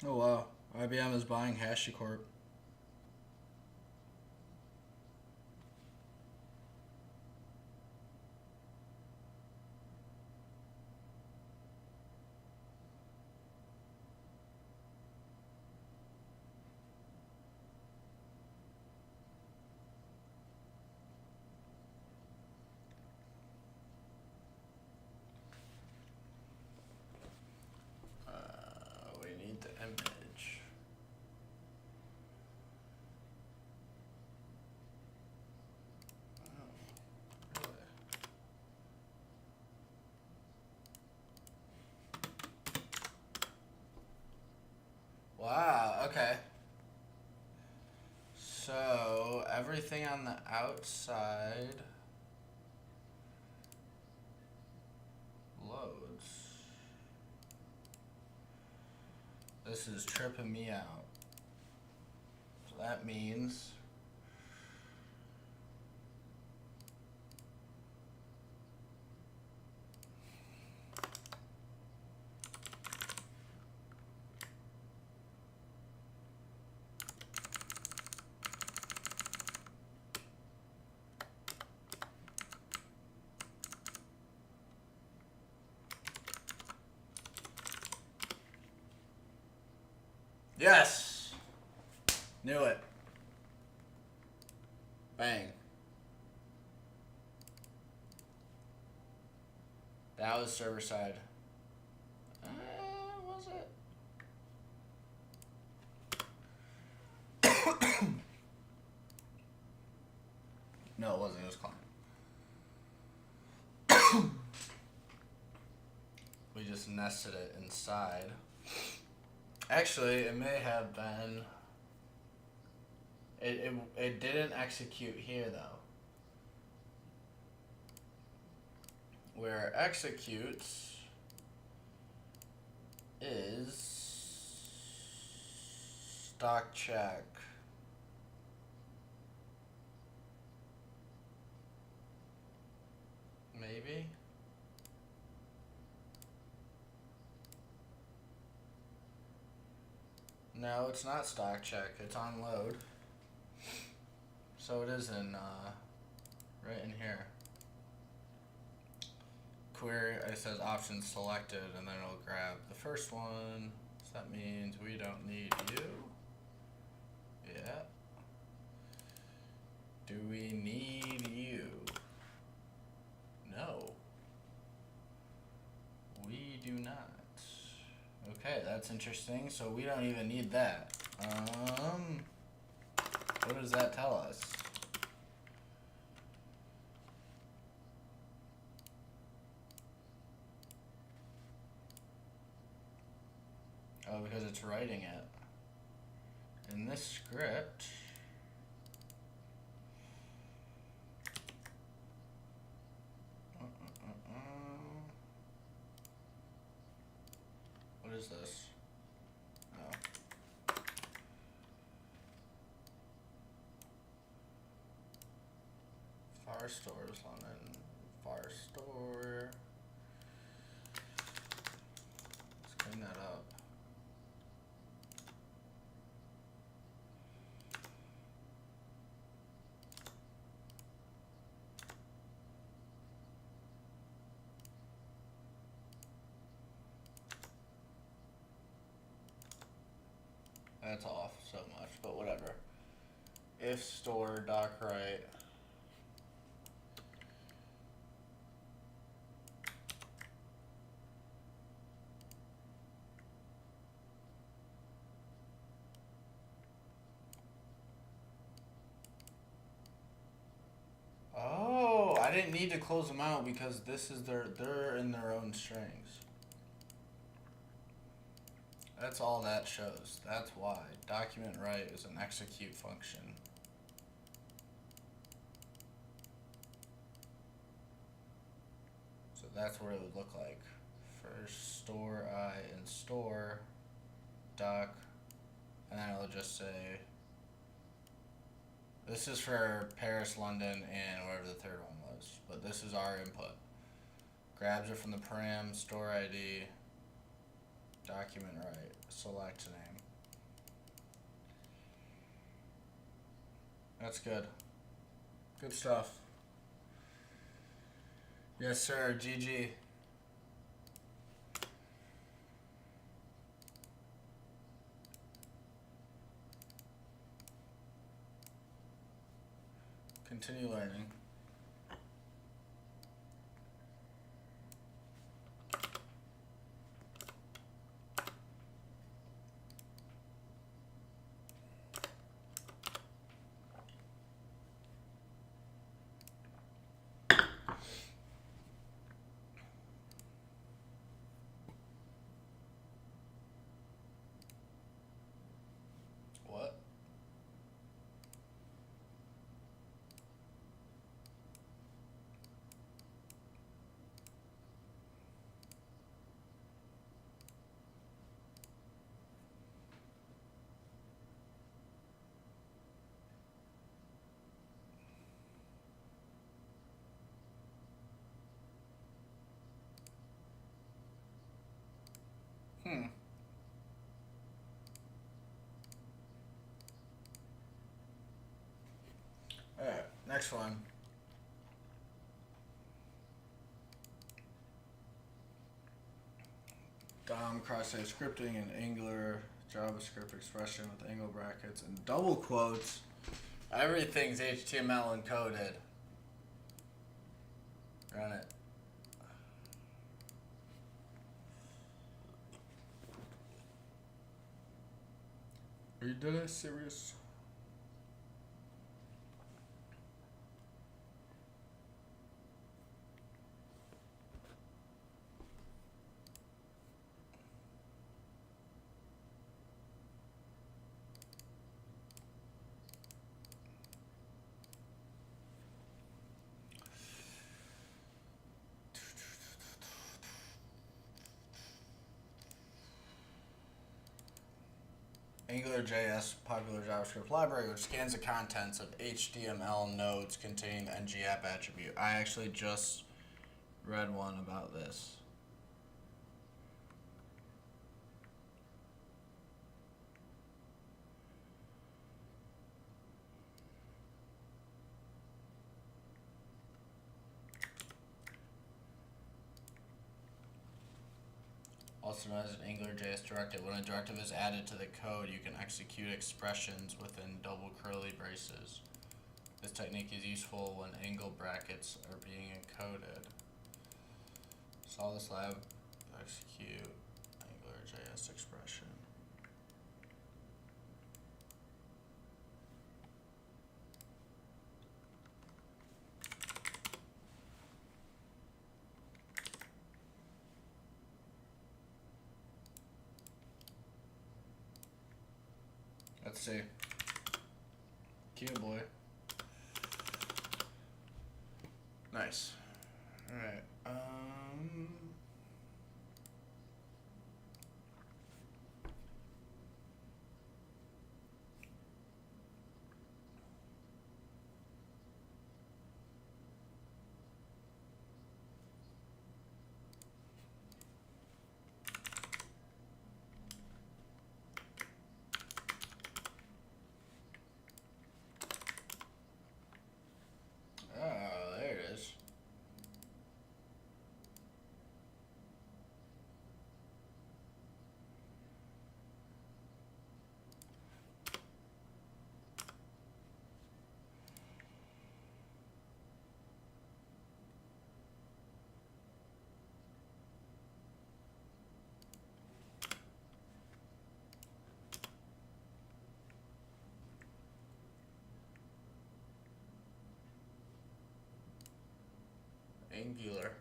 Oh wow, IBM is buying HashiCorp. We need the image. Oh, really? Wow, okay. So, everything on the outside loads. This is tripping me out. So that means yes! Knew it. Bang. That was server side. Was it? No, it wasn't. It was client. We just nested it inside. Actually, it may have been. It didn't execute here though. Where it executes is stock check. Maybe. No, it's not stock check. It's on load. So it is in right in here. Query, it says options selected, and then it'll grab the first one. So that means we don't need you. Yeah. Do we need you? No. We do not. Okay, that's interesting. So we don't even need that. What does that tell us? Oh, because it's writing it. In this script, what is this? Oh. Firestore is on it. Firestore. Let's clean that up. That's off so much, but whatever. If store doc write. Oh, I didn't need to close them out because this is they're in their own strings. That's all that shows. That's why. Document write is an execute function. So that's what it would look like. First store I in store doc, and then it'll just say this is for Paris, London, and whatever the third one was. But this is our input. Grabs it from the param, store ID, Document right. Select name. That's good. Good stuff. Yes, sir. GG. Continue learning. What? Alright, next one. DOM cross-site scripting in Angular JavaScript expression with angle brackets and double quotes. Everything's HTML encoded. Run it. Are you dead serious? AngularJS, popular JavaScript library, which scans the contents of HTML nodes containing the ng-app attribute. I actually just read one about this. Also known as an AngularJS directive. When a directive is added to the code, you can execute expressions within double curly braces. This technique is useful when angle brackets are being encoded. Solve this lab, execute AngularJS expression. Let's see. Cute boy. Nice. Alright. Oh, there it is. Angular.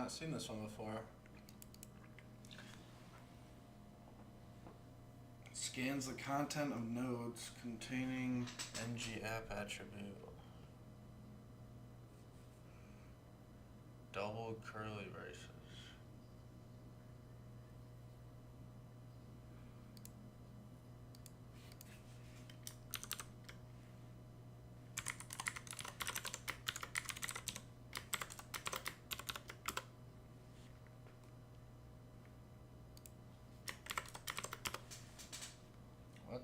not seen this one before. Scans the content of nodes containing ng app attribute. Double curly braces. What?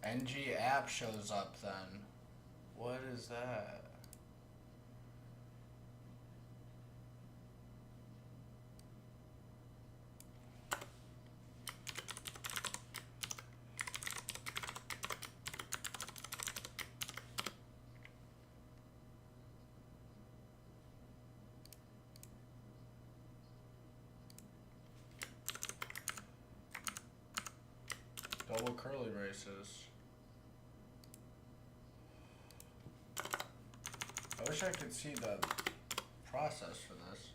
NG app shows up then. What is that? Double curly braces. I wish I could see the process for this.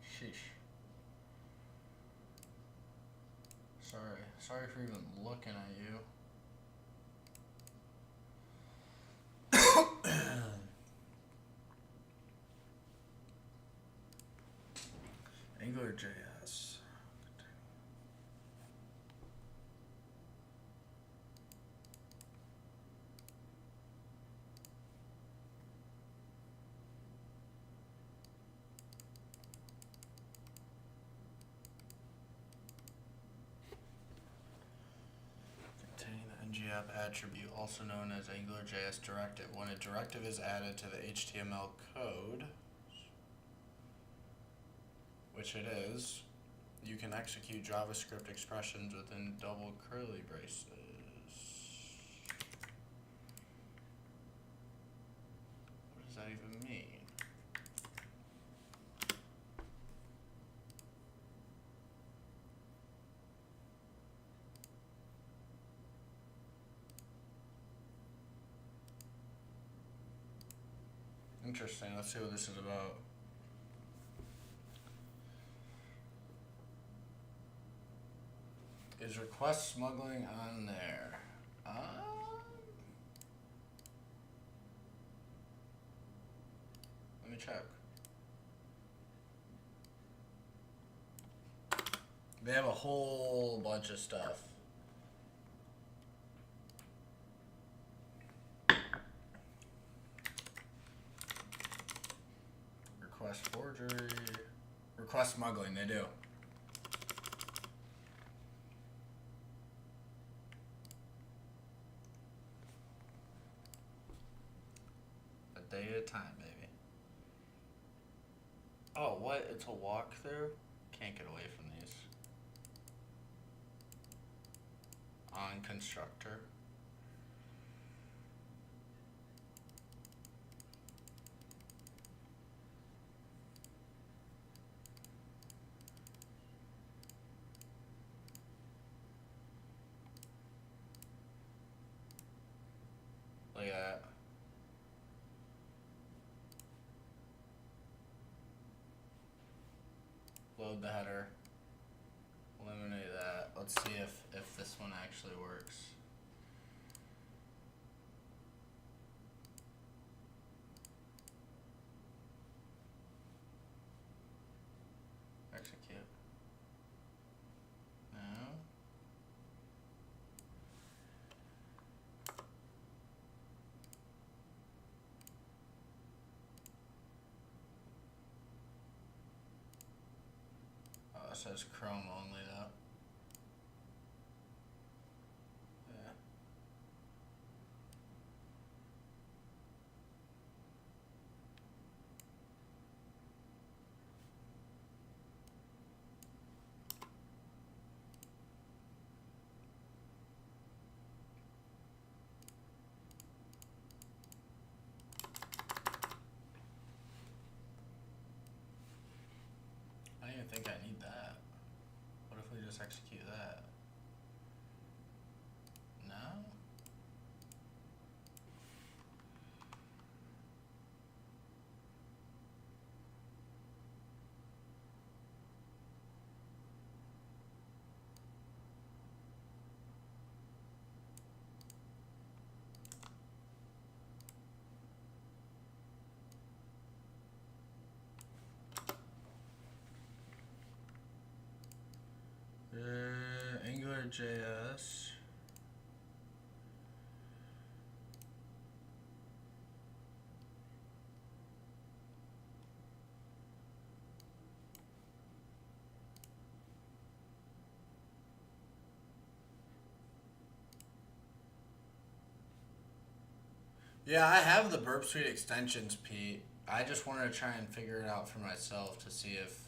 Sheesh. Sorry for even looking at you. AngularJS. Contain the ng-app attribute, also known as AngularJS directive. When a directive is added to the HTML code, which it is, you can execute JavaScript expressions within double curly braces. What does that even mean? Interesting. Let's see what this is about. Is request smuggling on there? Let me check. They have a whole bunch of stuff. Request forgery. Request smuggling, they do. A day at a time, baby. Oh, what? It's a walkthrough? Can't get away from these. On constructor. Look at that. Load the header. Eliminate that. Let's see if this one actually works. Execute. No. Oh, it says Chrome only though. Yeah. let's execute that. No? AngularJS. Yeah, I have the Burp Suite extensions, Pete. I just wanted to try and figure it out for myself to see if...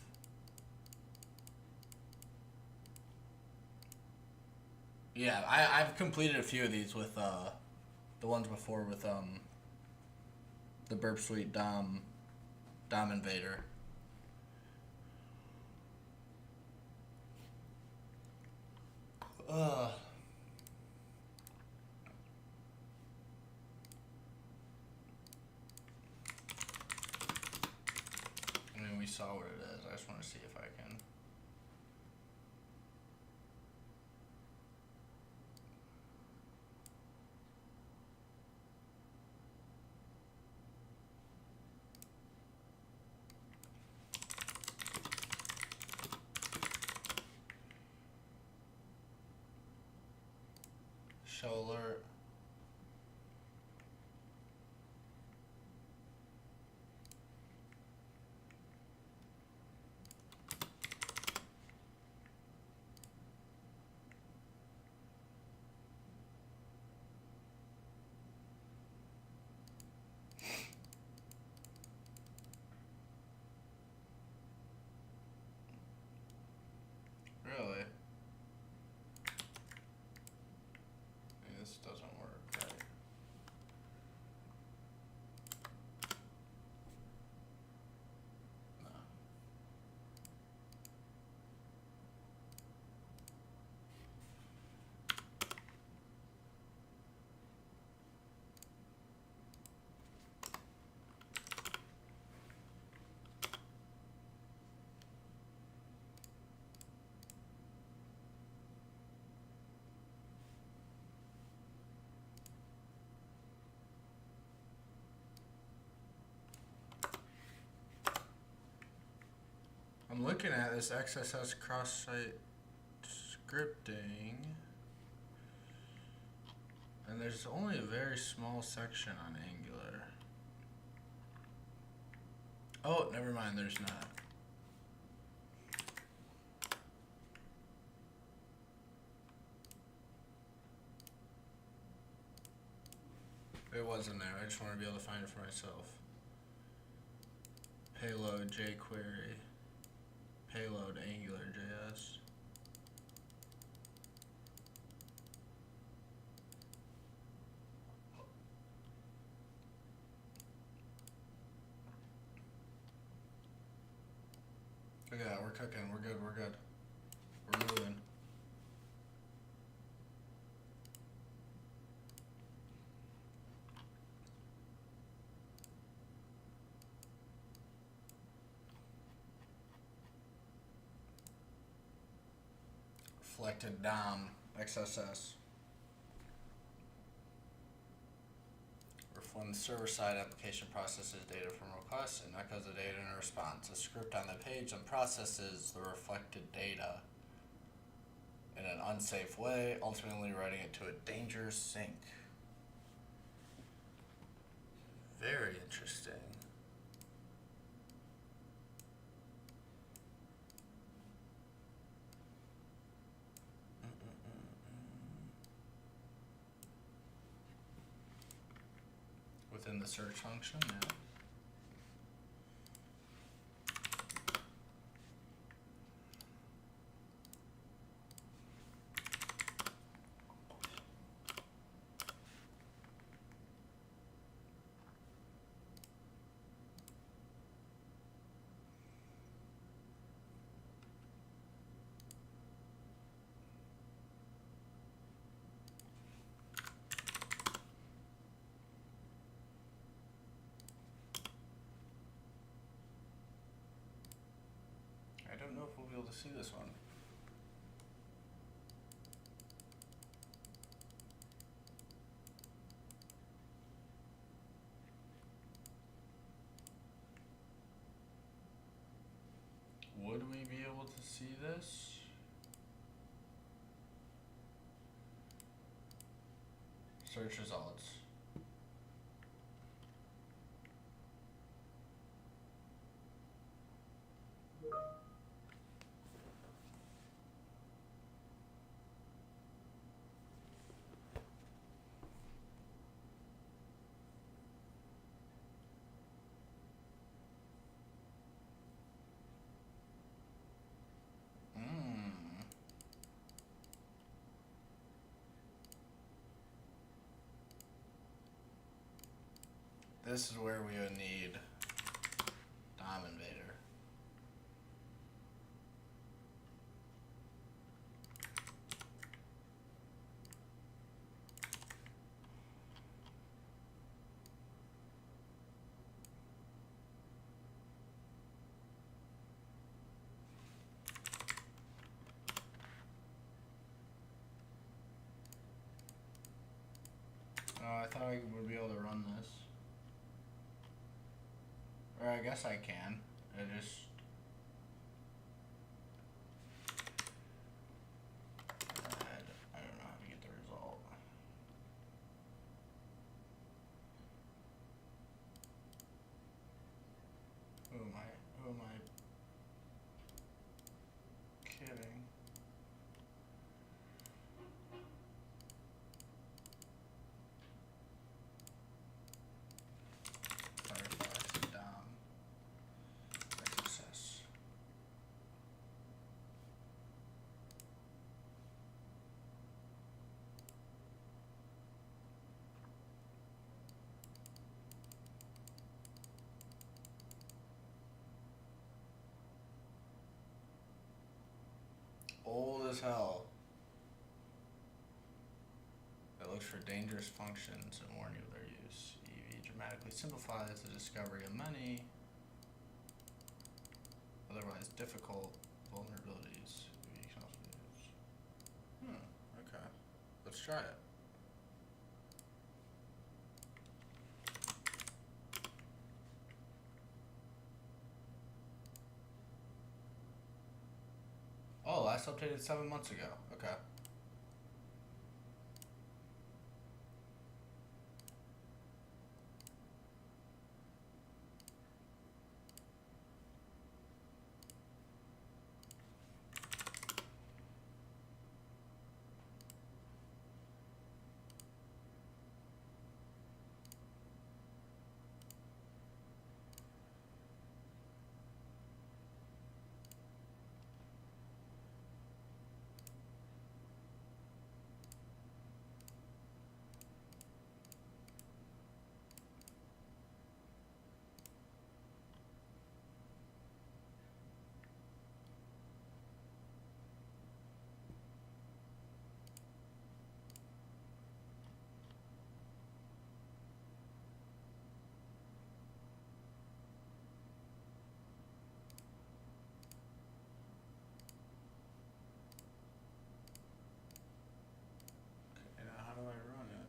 Yeah, I've completed a few of these with the ones before with the Burp Suite DOM Invader. I mean, we saw what it is. I just want to see if I can... Show alert. Really? This doesn't work, right? No. I'm looking at this XSS cross-site scripting, and there's only a very small section on Angular. Oh, never mind, there's not. It wasn't there, I just want to be able to find it for myself. Payload jQuery. Payload AngularJS. Look at that, we're cooking, we're good, we're good. We're moving. Reflected DOM XSS. When the server-side application processes data from requests and echoes the data in a response, a script on the page then processes the reflected data in an unsafe way, ultimately writing it to a dangerous sink. Very interesting. Within the search function, yeah. be able to see this one? Would we be able to see this? Search results. This is where we would need DOM Invader. I thought I would be able to run this. Or I guess I can. I don't know how to get the result. Who am I kidding? Firefox DOM XSS. Old as hell. It looks for dangerous functions and warn you of their use. EV dramatically simplifies the discovery of many otherwise difficult vulnerabilities. EV can also be used. Okay. Let's try it. Oh, last updated 7 months ago. Okay. Okay, now how do I run it?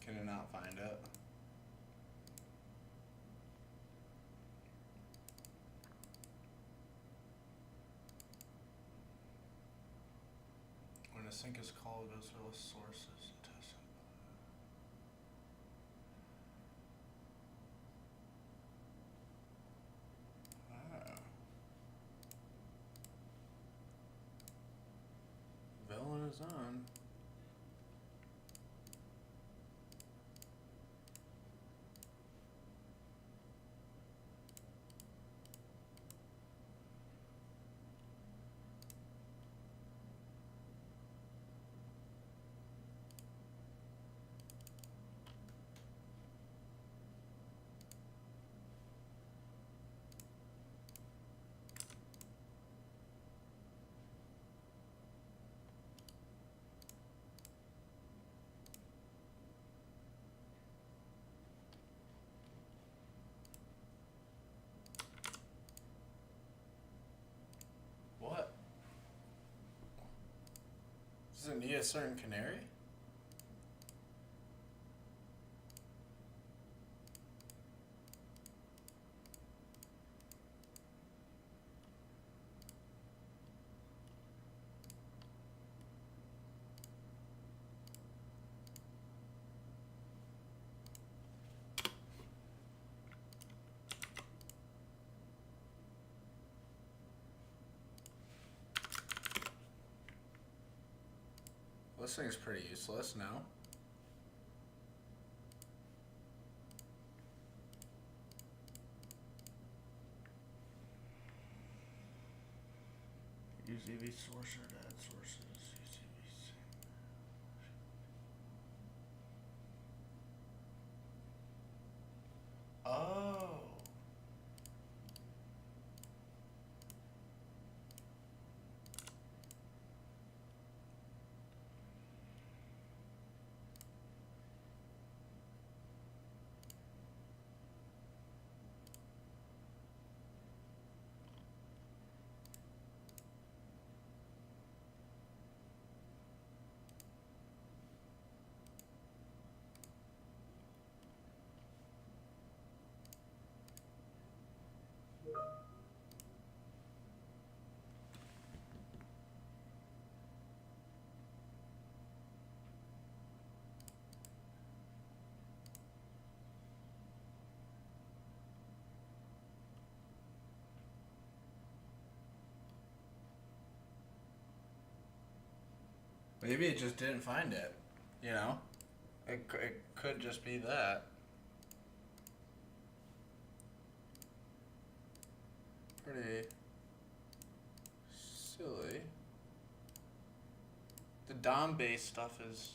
Can it not find it? When a sync is called, it goes to the sources and test it. Ah. Villain is on. Does it need a certain canary? This thing's pretty useless now. Use EV sourcer to add sources. Use EV. Oh. Maybe it just didn't find it, you know? It could just be that. Pretty silly. The DOM-based stuff is...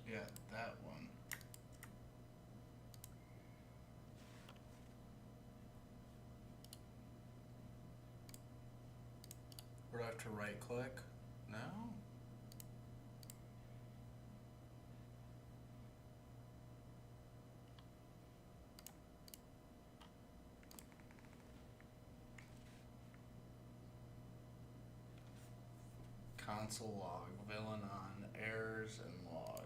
Yeah, that one. Would I have to right click? No? Console log, villain on, errors and logs.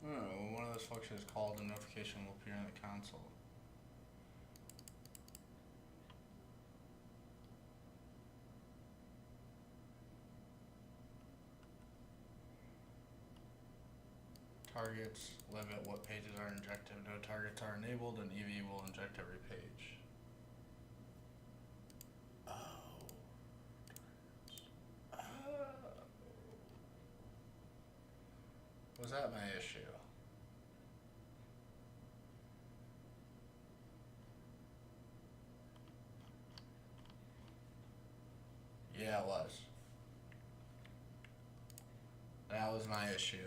Oh, one of those functions is called a notification will appear in the console. Targets limit what pages are injected. No targets are enabled, and EV will inject every page. Oh. Was that my issue? Yeah, it was. That was my issue.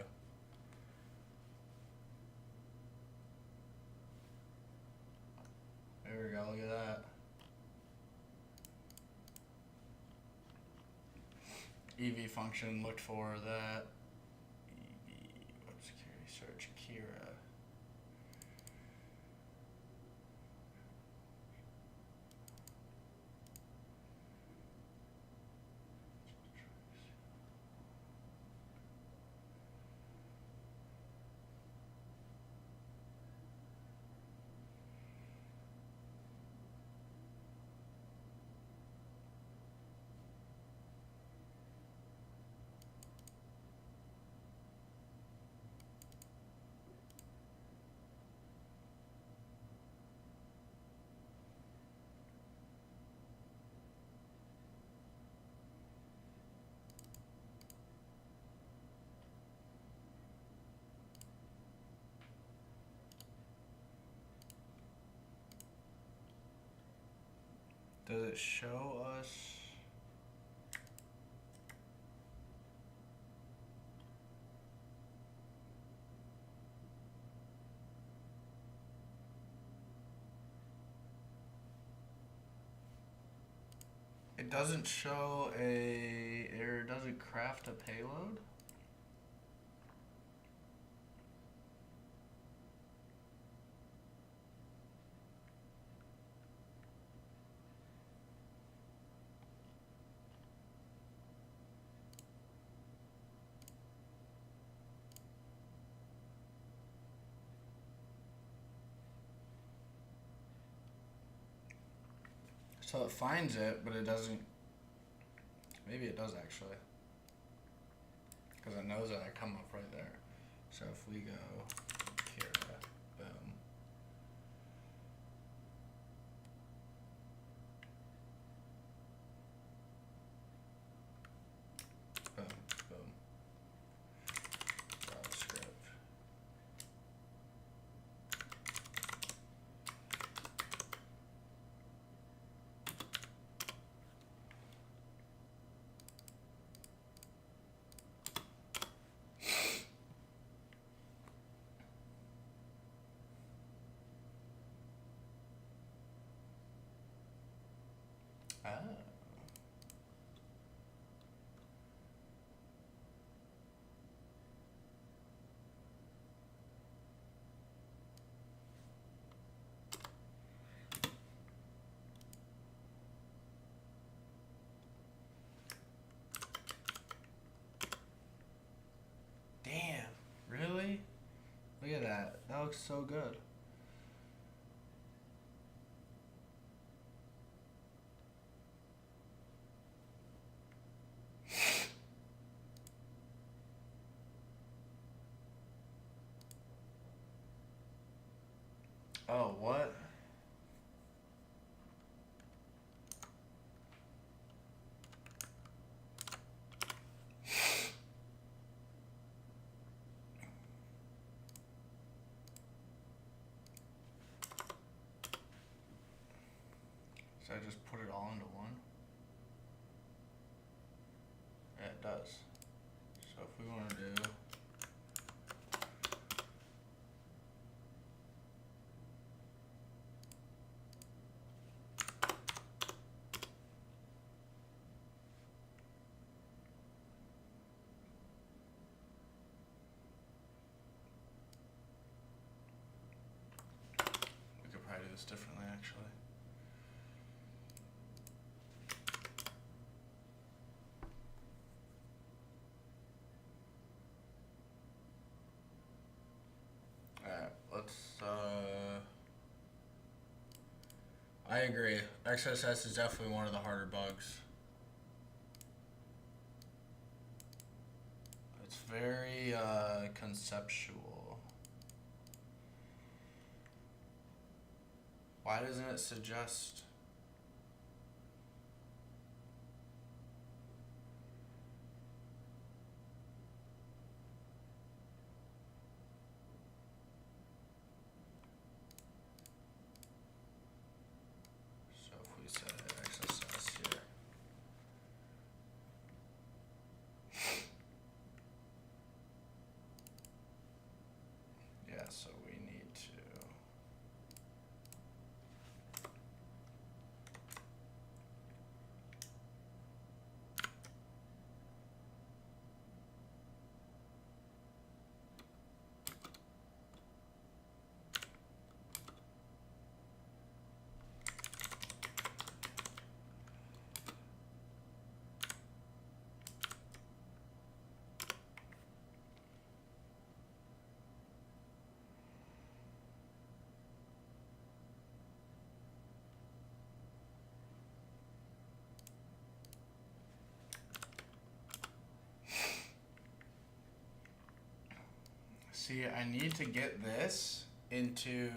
There we go, look at that. EV function looked for that. EV web security search Kira. Does it show us? It doesn't show or does it craft a payload? So it finds it, but it doesn't. Maybe it does actually. Because it knows that I come up right there. So if we go here, boom. Boom, boom. JavaScript. Ah. Damn, really? Look at that. That looks so good. Oh, what? So I just put it all into one? Yeah, it does. So if we want to do we could probably do this differently actually. Alright, let's I agree. XSS is definitely one of the harder bugs. It's very conceptual. Why doesn't it suggest? So if we say XSS here. Yeah, so we need to see, I need to get this into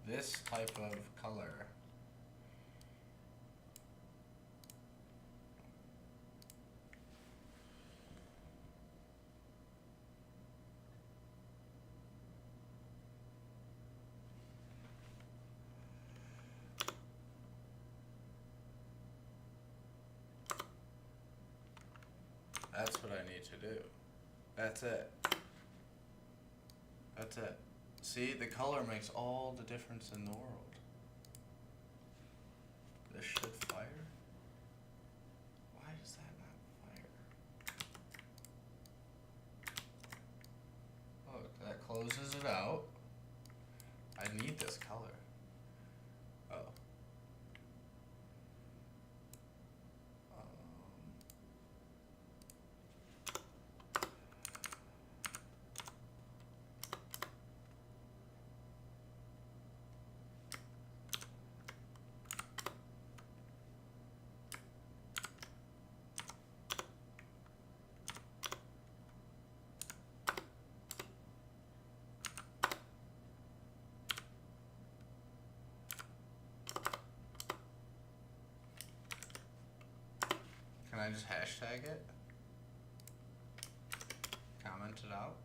this type of color. That's what I need to do. That's it. That's it. See, the color makes all the difference in the world. This should fire. Why does that not fire? Look, that closes it out. I need this color. Oh. Can I just hashtag it? Comment it out?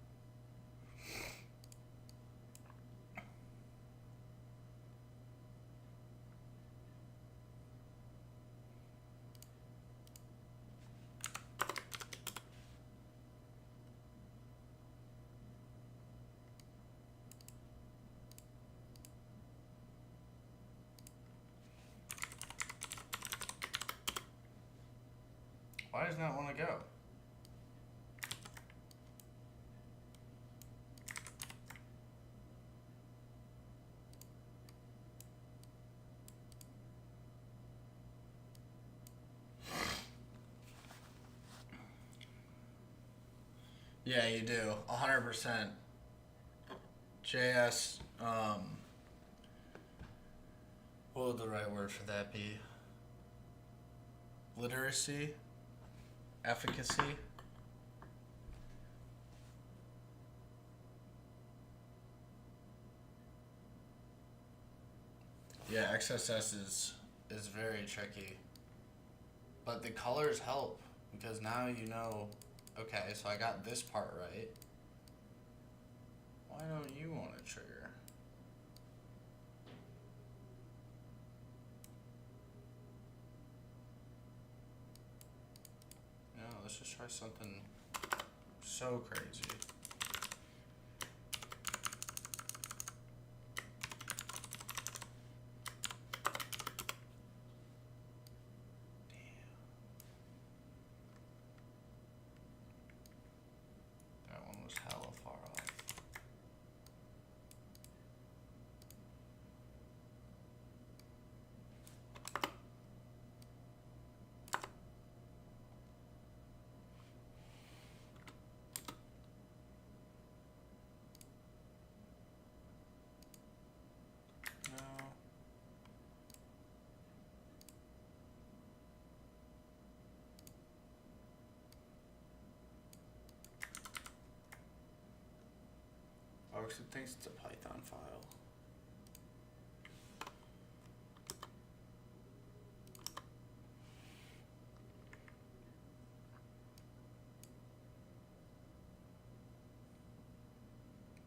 Why does not want to go? Yeah, you do. 100%. JS, what would the right word for that be? Literacy? Efficacy? Yeah, XSS is very tricky. But the colors help, because now you know, okay, so I got this part right. Why don't you want to trigger? No, let's just try something so crazy. That one was hella far off. No. Oh, 'cause it thinks it's a Python file.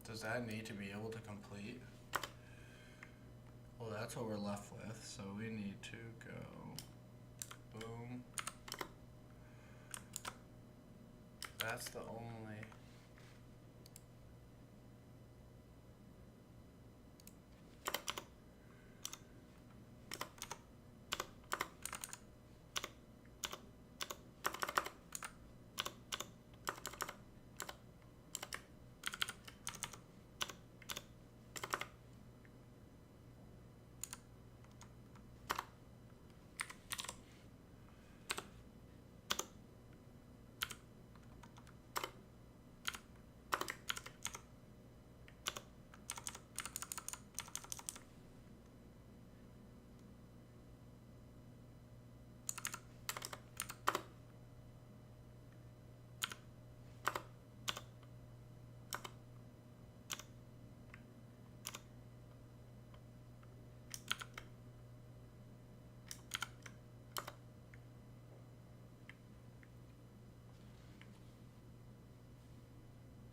Does that need to be able to complete? Well, that's what we're left with, so we need to go boom. That's the only.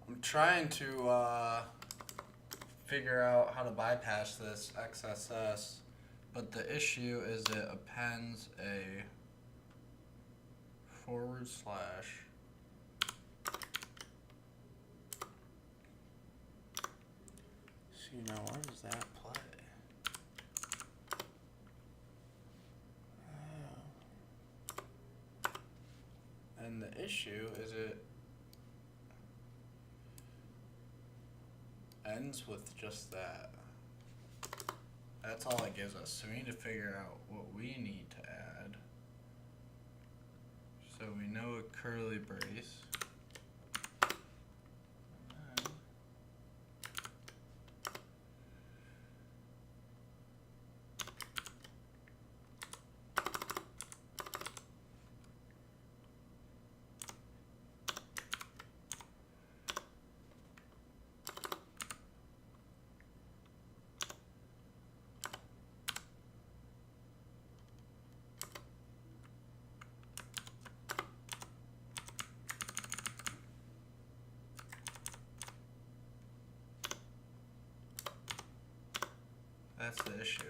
I'm trying to figure out how to bypass this XSS, but the issue is it appends a // See, now where does that play? Oh. And the issue is it ends with just that. That's all it gives us. So we need to figure out what we need to add. So we know a curly brace. That's the issue.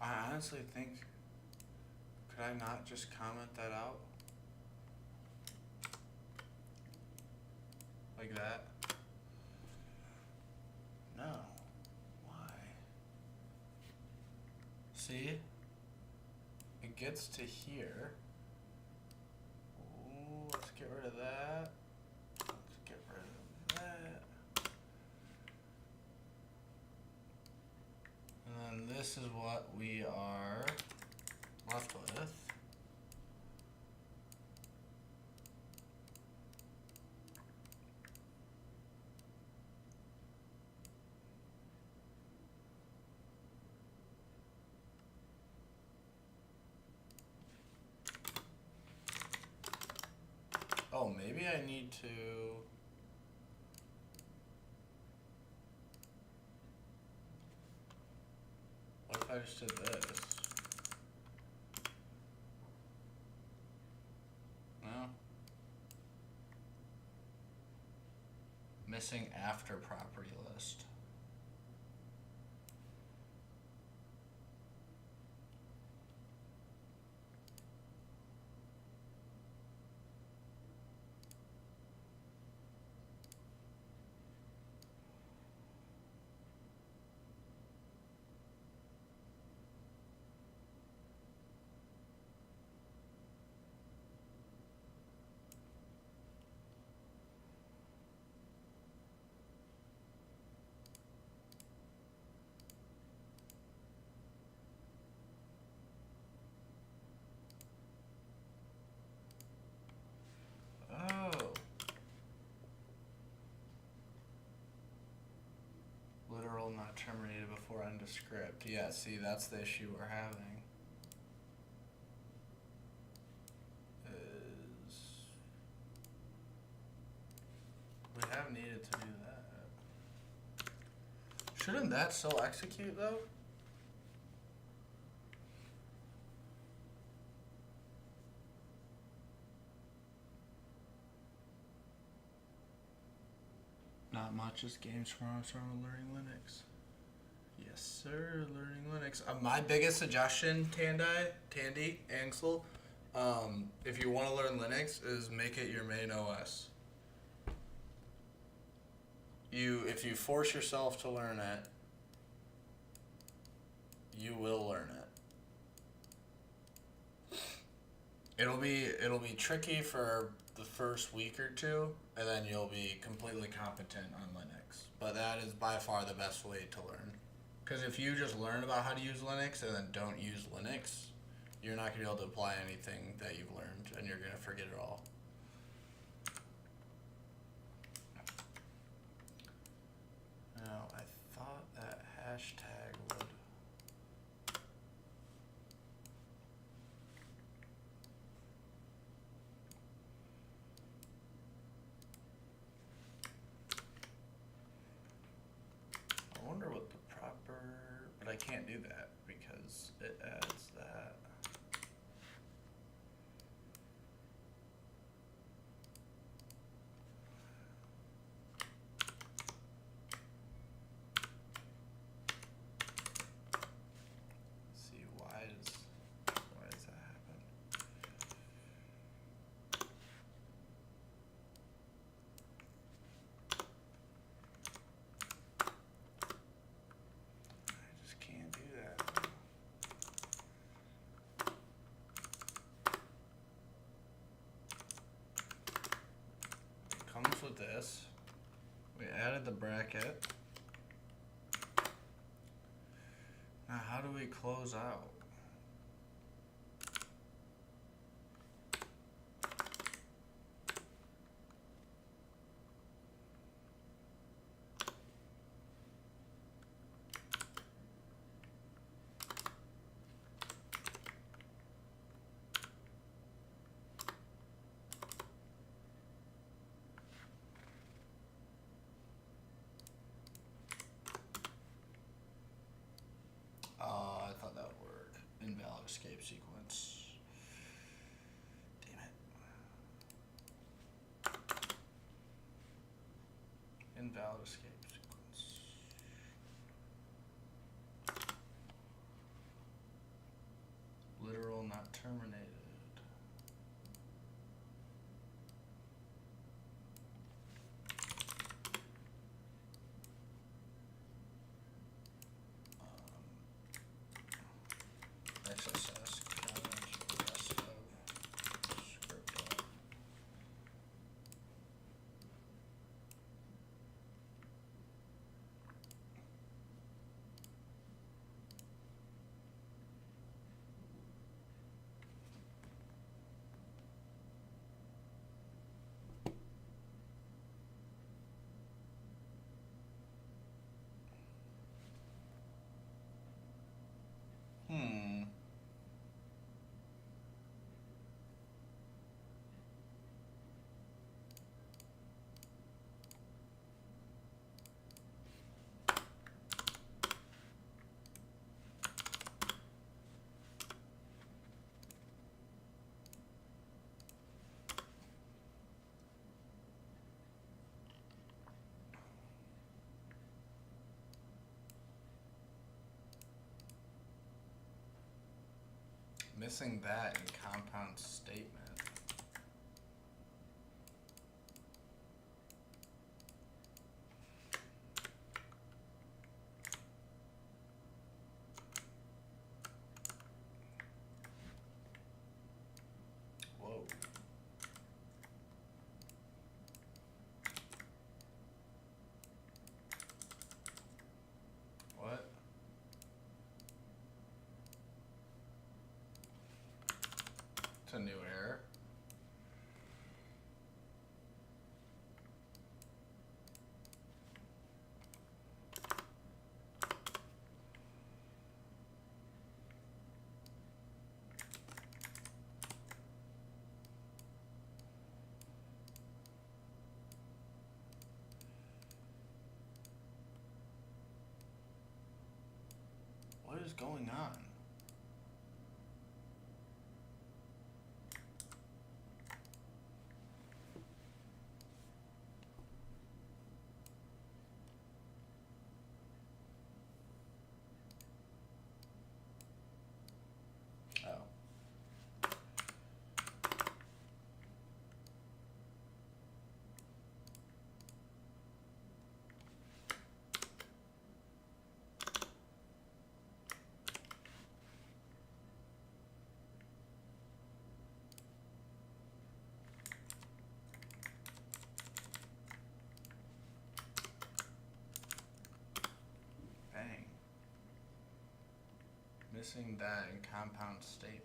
I honestly think, could I not just comment that out? Like that? No. Why? See? It gets to here. Ooh, let's get rid of that. Let's get rid of that. And then this is what we are left with. Oh, maybe I need to. What if I just did this? No. Missing after property list. Oh. Literal not terminated before end of script. Yeah, see, that's the issue we're having. Is we have needed to do that. Shouldn't that still execute though? Not much is games tomorrow, so I'm learning Linux. Yes, sir, learning Linux. My biggest suggestion, Tandy, Ansel, if you want to learn Linux, is make it your main OS. If you force yourself to learn it, you will learn it. It'll be tricky for the first week or two, and then you'll be completely competent on Linux. But that is by far the best way to learn. Because if you just learn about how to use Linux and then don't use Linux, you're not going to be able to apply anything that you've learned, and you're going to forget it all. Now, I thought that hashtag would... I wonder what the proper... But I can't do that because it adds that. Let's see this. We added the bracket. Now how do we close out? I thought that would work. Invalid escape sequence. Damn it. Invalid escape sequence. Literal not terminated. XSS comment rest of script. Missing that in compound statement. Whoa. What? It's a new error. What is going on? Oh. Bang. Missing that in compound statement.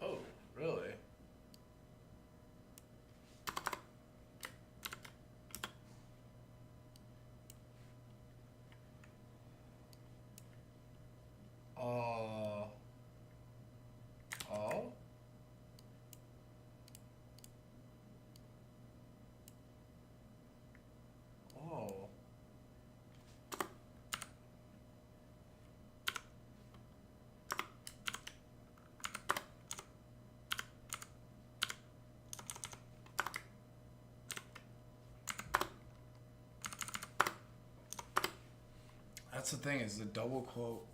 Oh, really? That's the thing, is the double quote.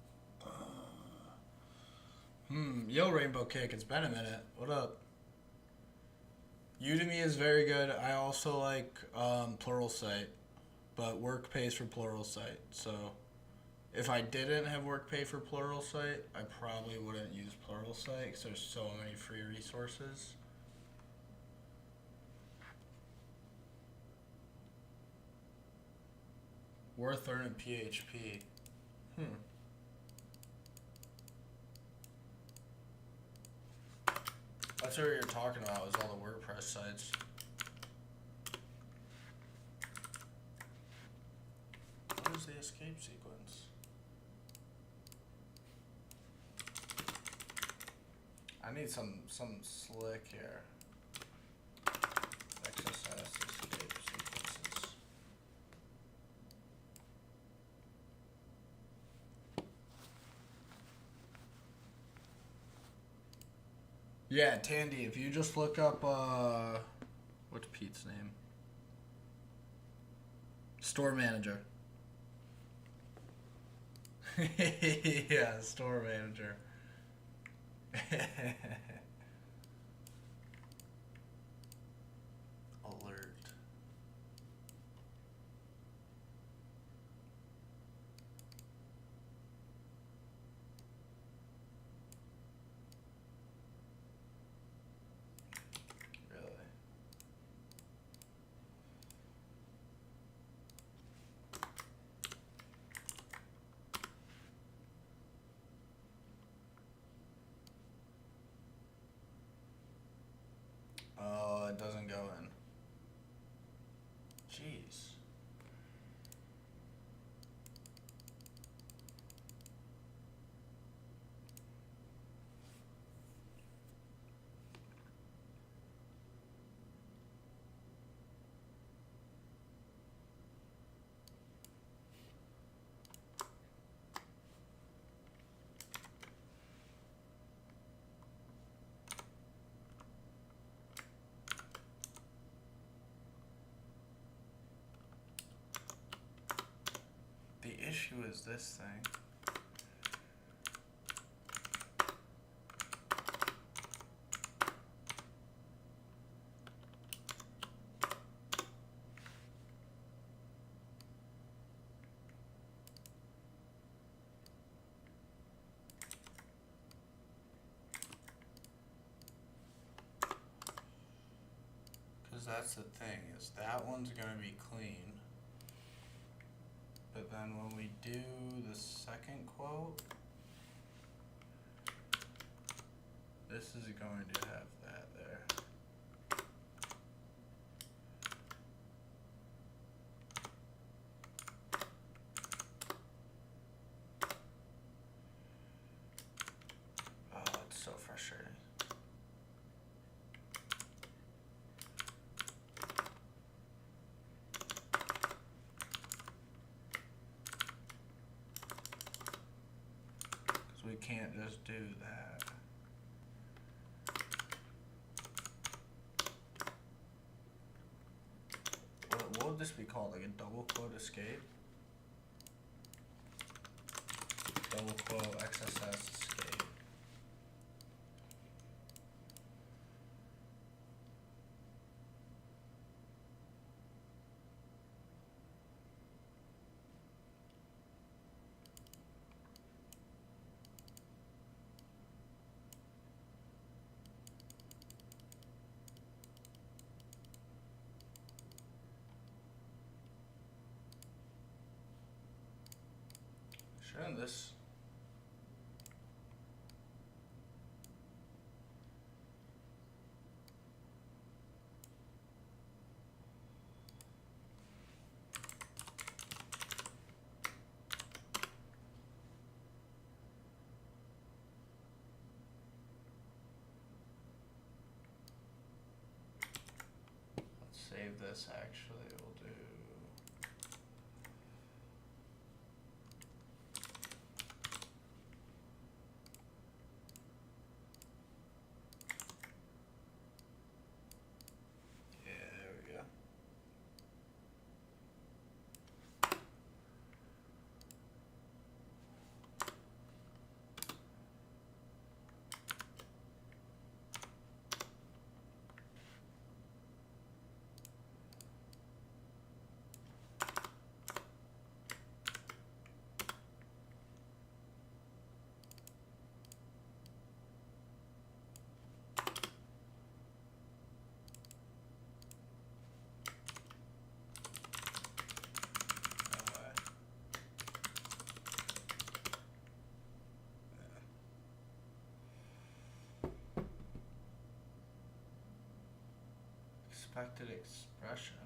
Yo, Rainbow Cake, it's been a minute. What up? Udemy is very good. I also like Pluralsight, but work pays for Pluralsight. So if I didn't have work pay for Pluralsight, I probably wouldn't use Pluralsight because there's so many free resources. Worth learning PHP. That's what you're talking about, is all the WordPress sites. What is the escape sequence? I need some slick here. XSS escape sequences. Yeah, Tandy, if you just look up, what's Pete's name? Store manager. Yeah, store manager. Alert. Really? Oh, it doesn't go in. Jeez. The issue is this thing. Because that's the thing, is that one's going to be clean. But then when we do the second quote, this is going to have that there. Oh, it's so frustrating. We can't just do that. What would this be called? Like a double quote escape? Double quote XSS escape. Shouldn't this... Let's save this actually. We'll do... Expected expression.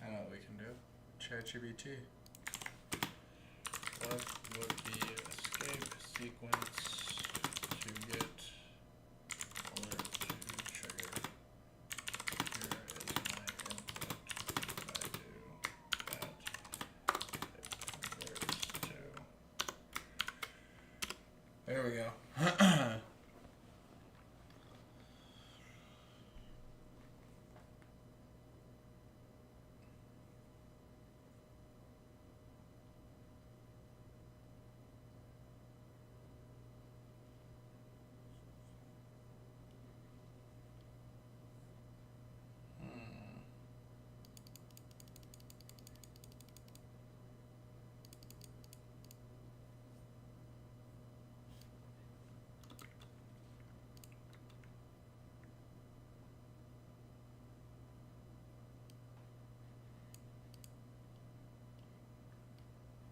I know what we can do. ChatGPT. What would the escape sequence to get alert to trigger? Here is my input. If I do that, it converts to. There we go.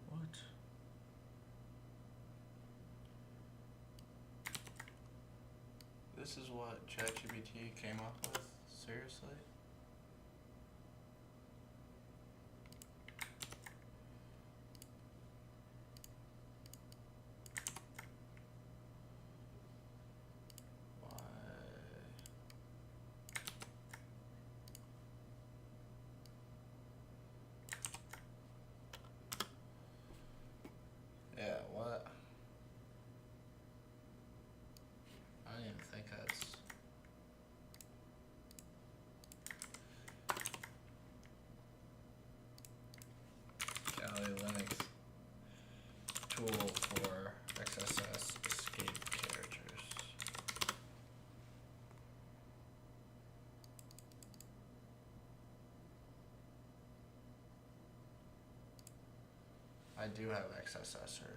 What? This is what ChatGPT came up with? Seriously? Why? Yeah, what? I don't even think that's. Kali Linux tool for XSS escape characters. I do have XSSer.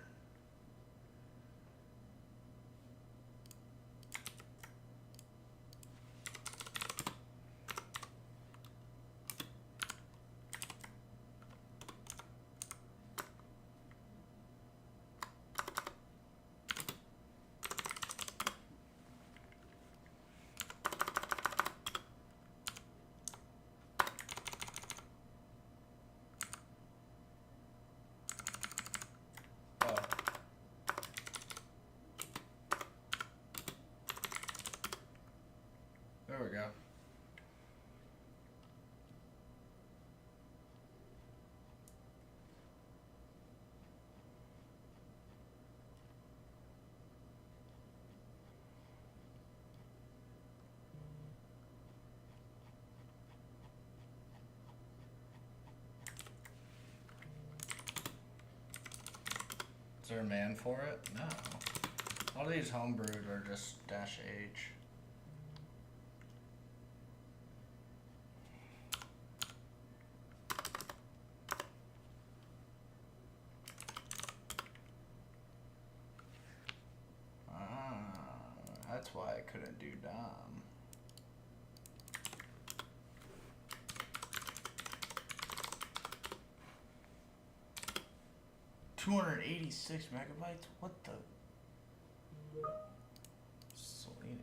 Oh. There we go. Is there a man for it? No. All these homebrewed are just -H. That's why I couldn't do Dom. $286 megabytes? What the? Selenium.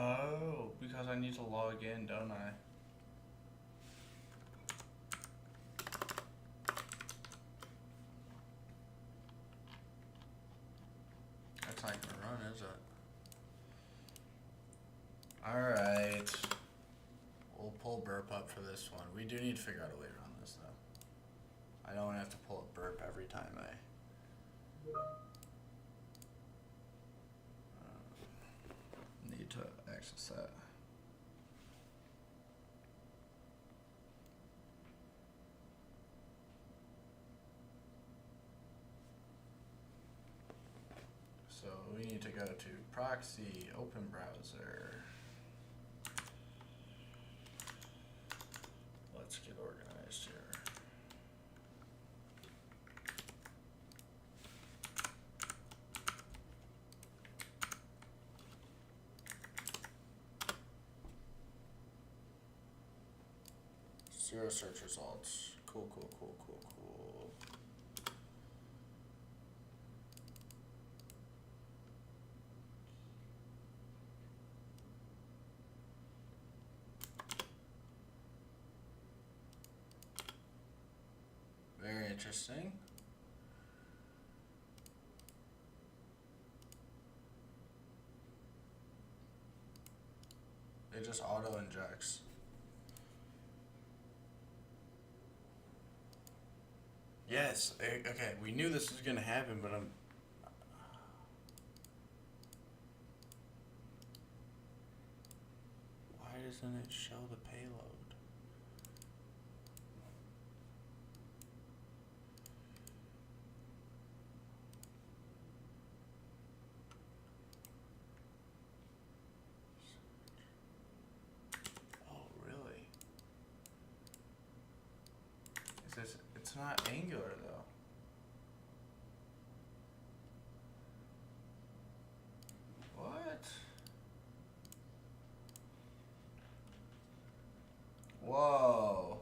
Oh, because I need to log in, don't I? That's not gonna run, is it? Alright. We'll pull burp up for this one. We do need to figure out a way around this, though. I don't want to have to pull a burp every time I... need to access that. So we need to go to proxy, open browser. Let's get organized here. Zero search results. Cool. Very interesting. It just auto injects. Yes, okay, we knew this was gonna happen, but why doesn't it show the payload? Oh, really? It's not Angular though. What? Whoa.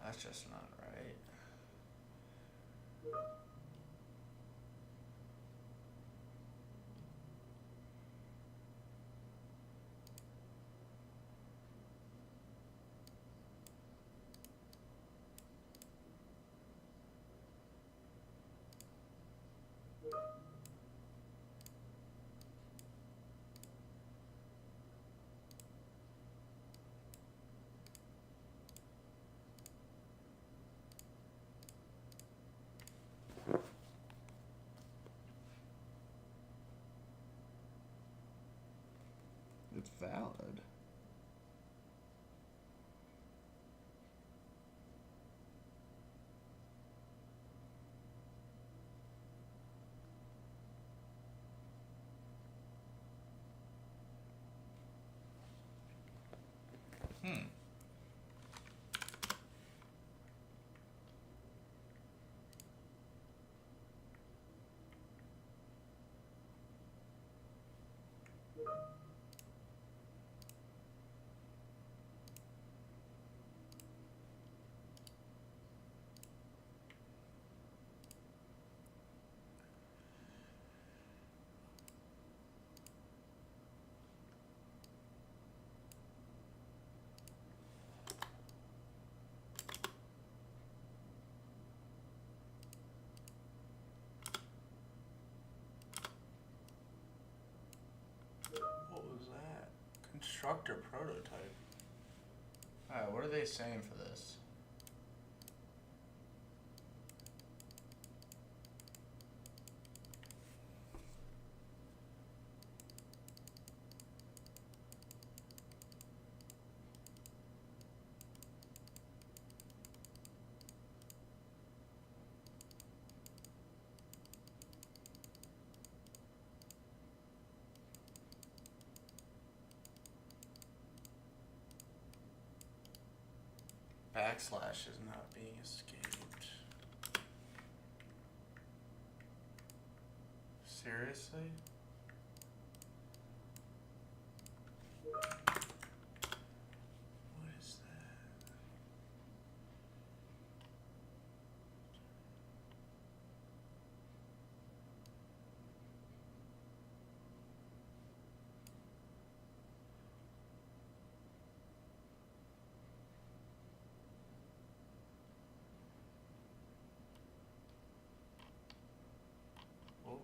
That's just not right. It's valid. What was that? Constructor prototype. Alright, what are they saying for this? Backslash is not being escaped. Seriously? What is that?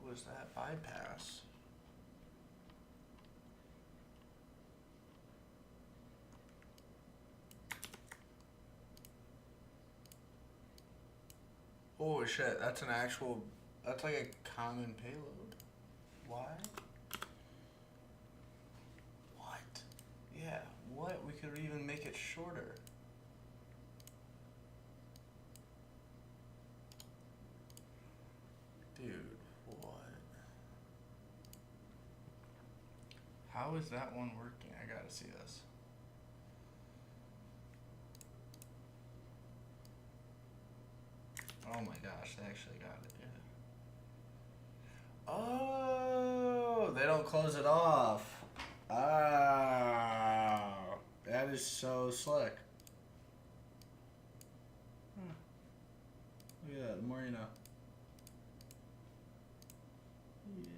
was that bypass? Holy shit, that's an actual, that's like a common payload. Why? What? Yeah, what? We could even make it shorter. Dude, what? How is that one working? I gotta see this. Oh my gosh, they actually got it, yeah. Oh, they don't close it off. Ah, that is so slick. Look at that, the more you know.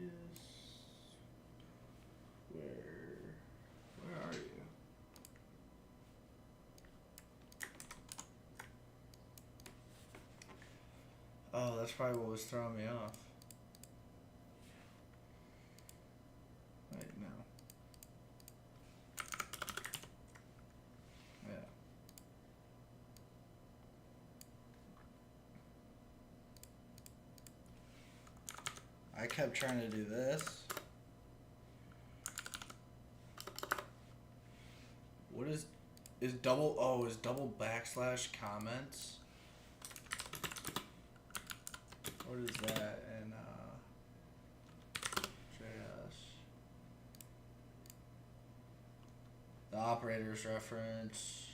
Yes. Where are you? Oh, that's probably what was throwing me off. Wait, no. Yeah. I kept trying to do this. What is double, oh, is double backslash comments? What is that in JS? The operator's reference.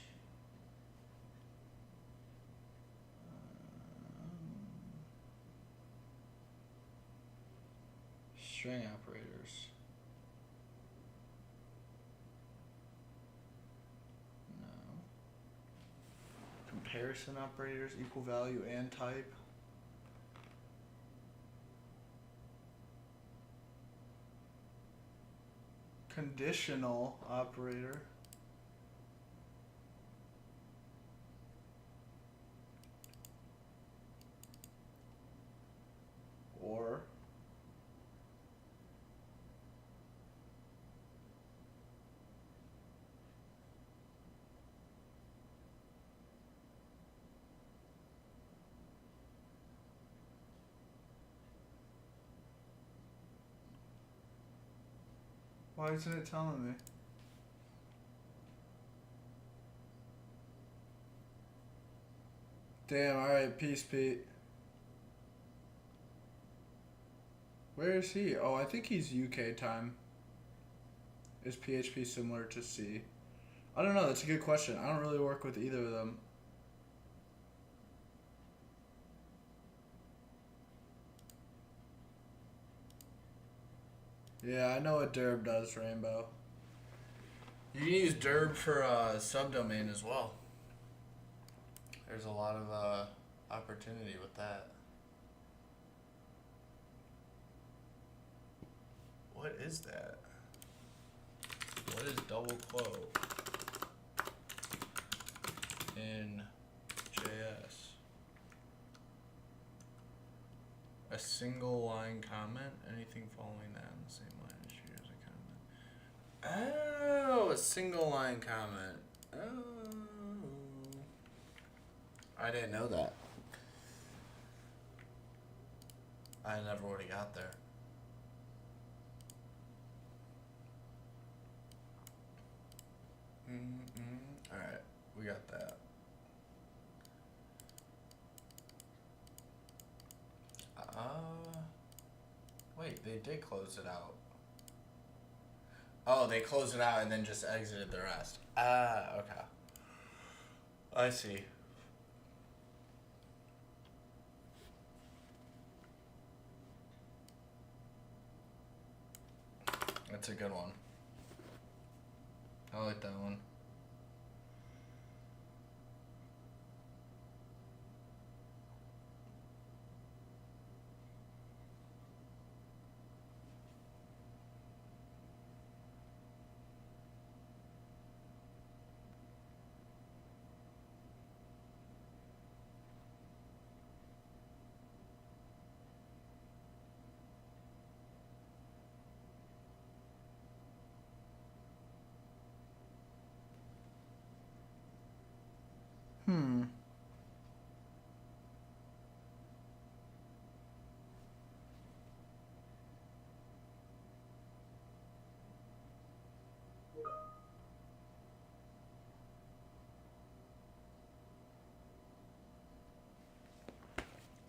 String operators. No. Comparison operators, equal value and type. Conditional operator. Or why isn't it telling me? Damn, alright, peace, Pete. Where is he? Oh, I think he's UK time. Is PHP similar to C? I don't know, that's a good question. I don't really work with either of them. Yeah, I know what derb does, Rainbow. You can use derb for subdomain as well. There's a lot of opportunity with that. What is that? What is double quote in JS? A single line comment? Anything following that in the same line is treated as a comment. Oh, a single line comment. Oh. I didn't know that. I never would have got there. Alright, we got that. Wait, they did close it out. Oh, they closed it out and then just exited the rest. Ah, okay. I see. That's a good one. I like that one. Hmm.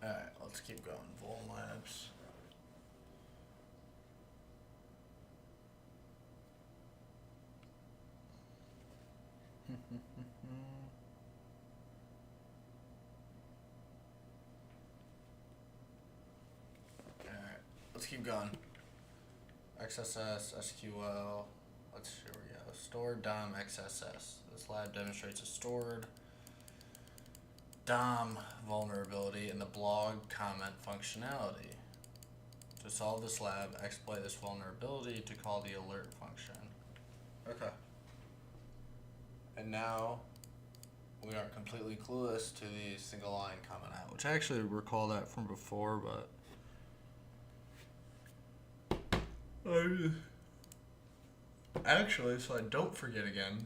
Alright, let's keep going. Vol Labs. Alright, let's keep going. XSS, SQL. Here we go. Stored DOM XSS. This lab demonstrates a stored DOM vulnerability in the blog comment functionality. To solve this lab, exploit this vulnerability to call the alert function. Okay. And now we are completely clueless to the single line comment out, which I actually recall that from before, but actually, so I don't forget again.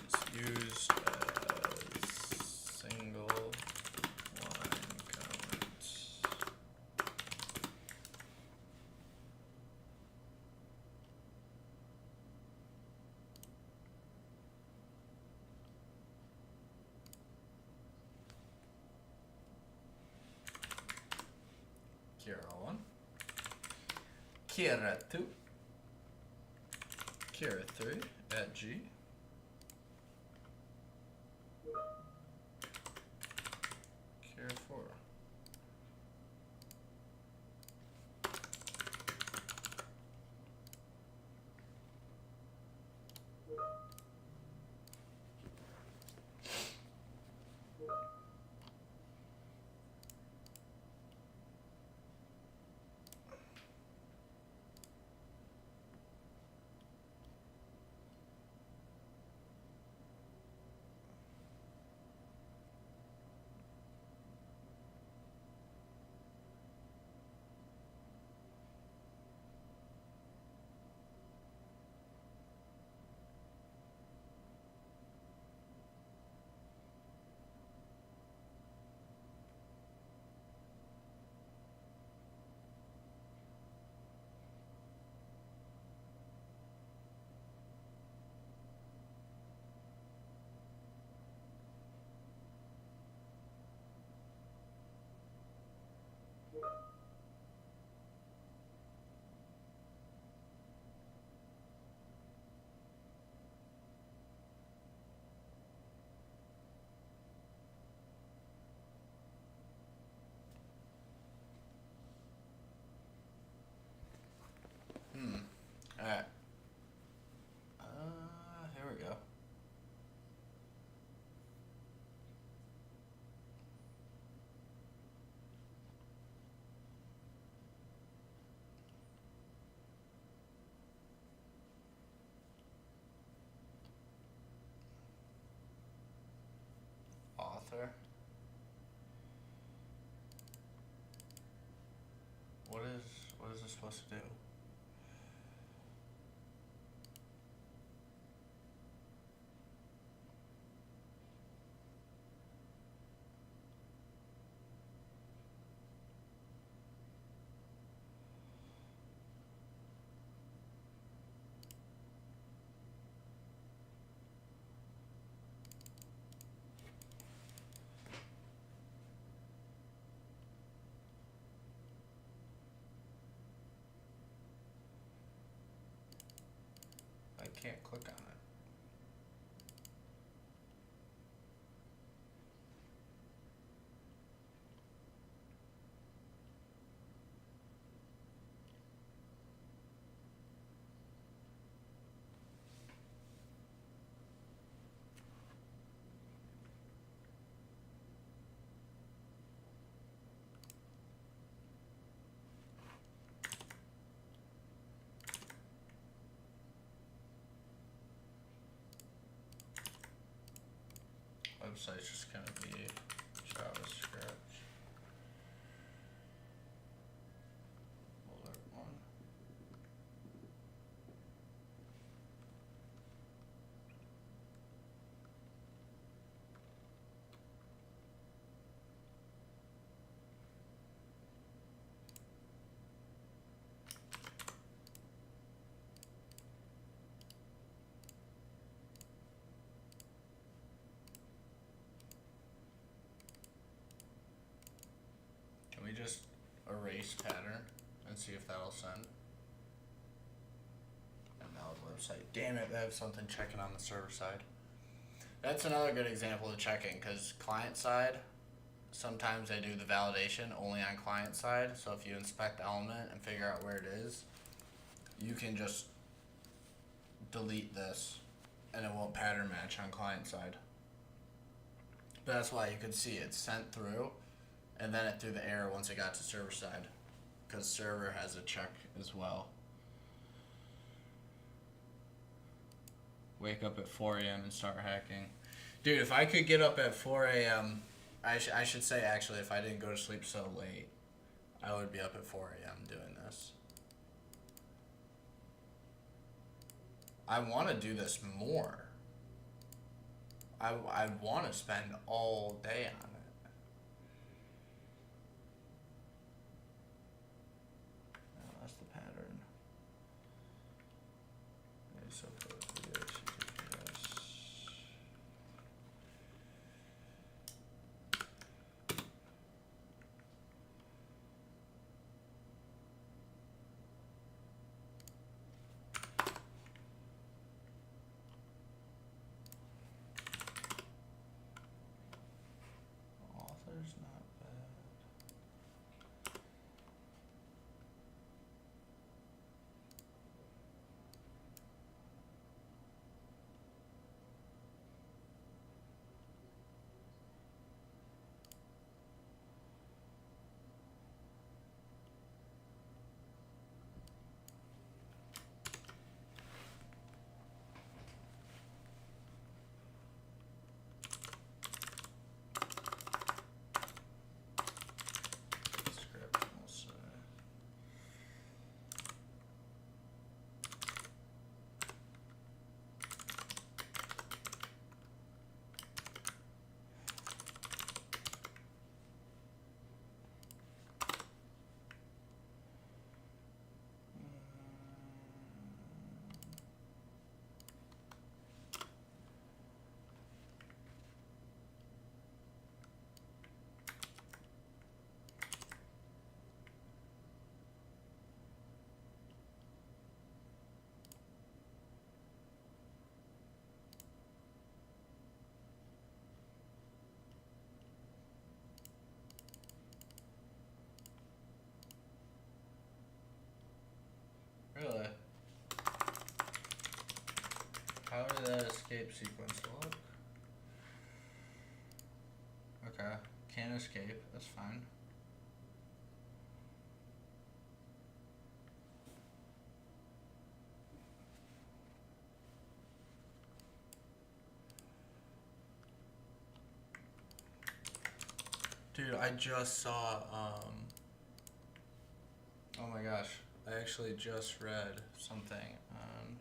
It's used as single line comments. Kira 1, Kira 2, Kira 3 at G. Kira 4. Alright. Here we go. Author. What is this supposed to do? I can't click on it. Website's just gonna be JavaScript. erase pattern and see if that'll send. Invalid website. Damn it, I have something checking on the server side. That's another good example of checking, because client side, sometimes they do the validation only on client side. So if you inspect the element and figure out where it is, you can just delete this and it won't pattern match on client side. But that's why you could see it sent through and then it threw the error once it got to server side, because server has a check as well. Wake up at 4 a.m. and start hacking. Dude, if I could get up at 4 a.m., I should say actually, if I didn't go to sleep so late, I would be up at 4 a.m. doing this. I want to do this more. I want to spend all day on it. Oh, that's the pattern. Okay, so for HTTPS. Author's not bad. Script, we'll say. Really? How did that escape sequence look? Okay, can't escape, that's fine. Dude, I just saw, oh my gosh, I actually just read something on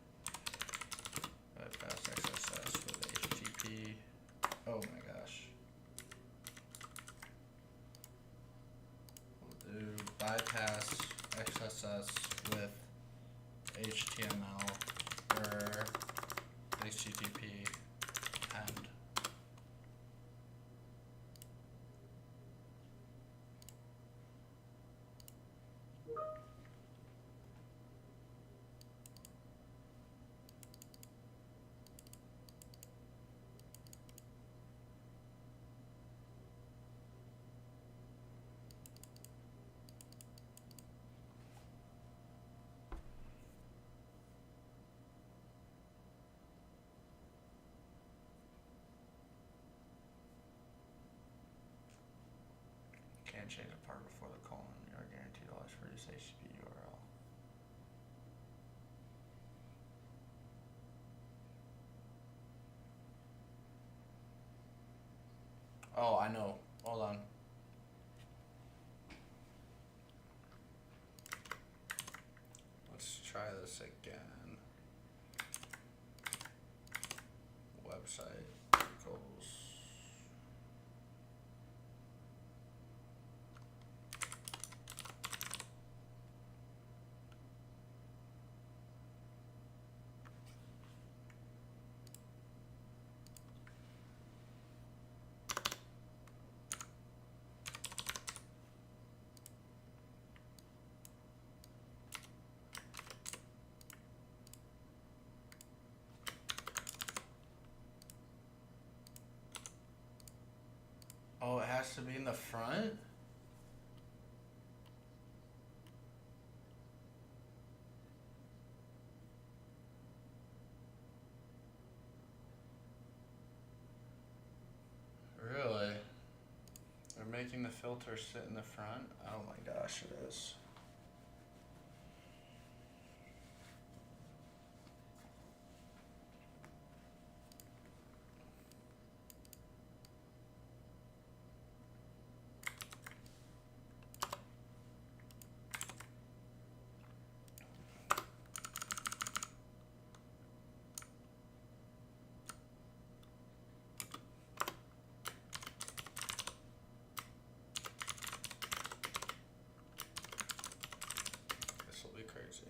bypass XSS with HTTP. Oh my gosh. We'll do bypass XSS with HTML or HTTP append. Can't change a part before the colon. You are guaranteed always produce HTTP URL. Oh, I know. Hold on. Let's try this again. Website equals. has to be in the front? Really? They're making the filter sit in the front? Oh my gosh, it is. This will be crazy.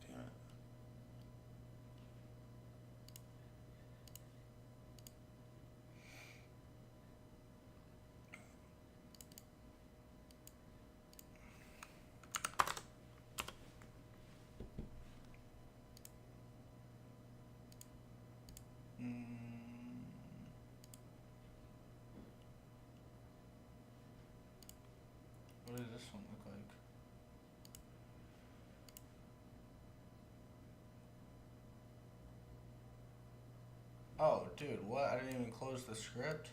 Damn it. What does this one look like? Oh, dude, what? I didn't even close the script.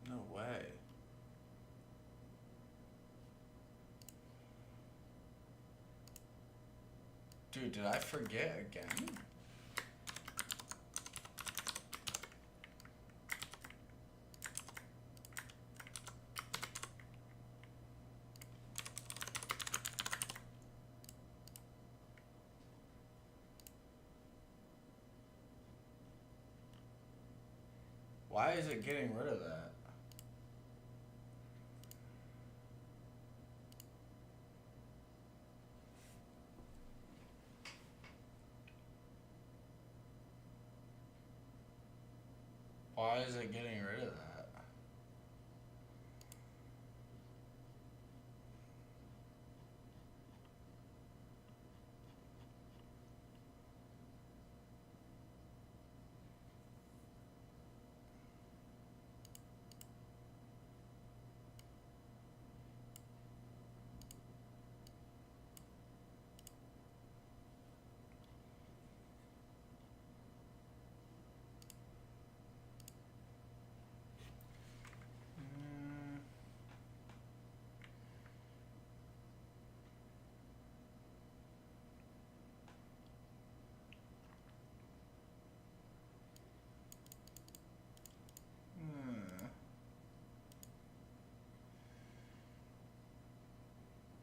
No way. Dude, did I forget again? Why is it getting rid of that? Why is it getting rid of that?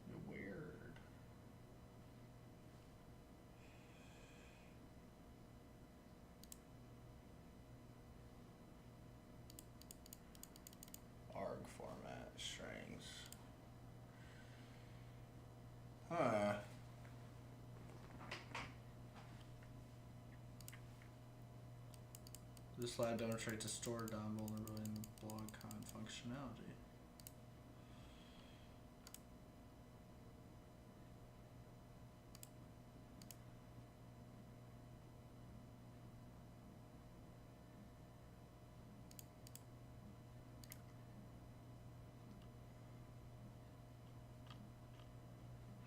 You're weird. ARG format, strings. Huh. This slide demonstrates a store down vulnerability in the blog con functionality.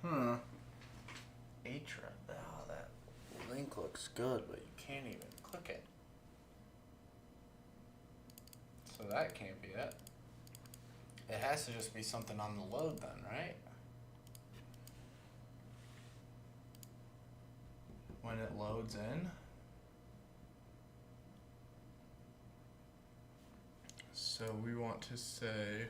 Huh. Atra. Oh, that link looks good, but you can't even click it. So that can't be it. It has to just be something on the load then, right? When it loads in. So we want to say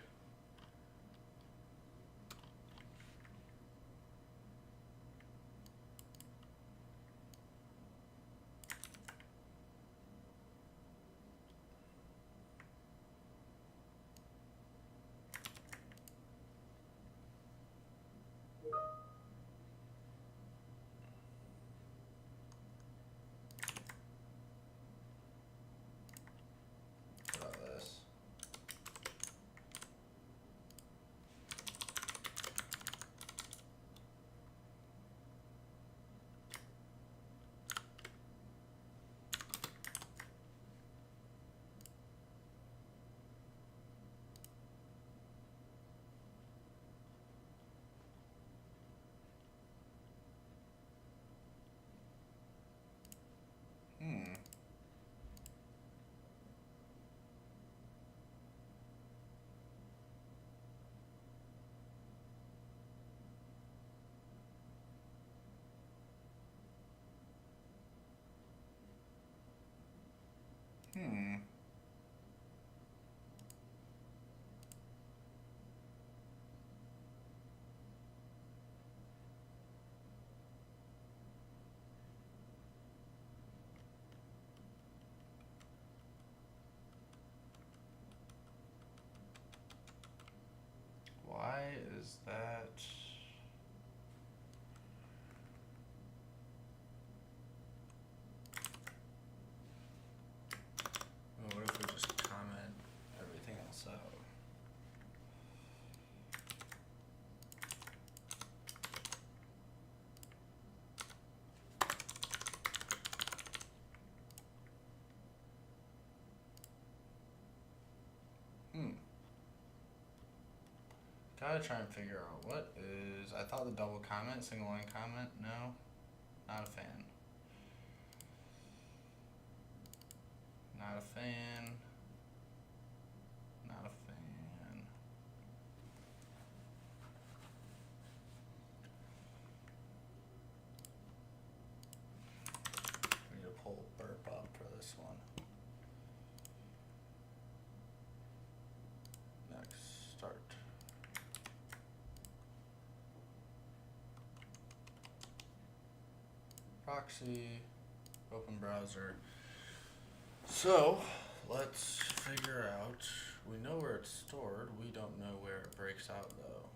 Gotta try and figure out what is. I thought the double comment, single line comment. No, not a fan. Not a fan. Not a fan. We need to pull burp up for this one. Next, start. Proxy, open browser. So, let's figure out, we know where it's stored, we don't know where it breaks out though.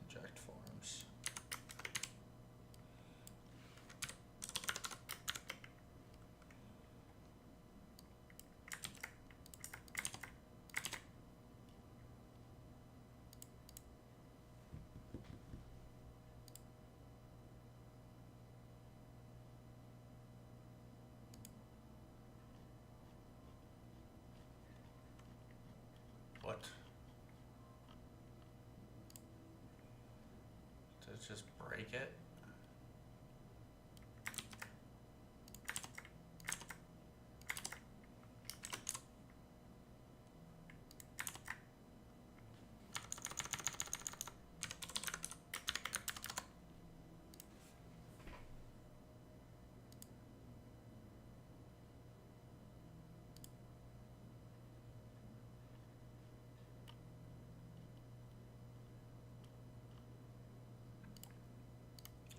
Inject forms. What? Did it just break it?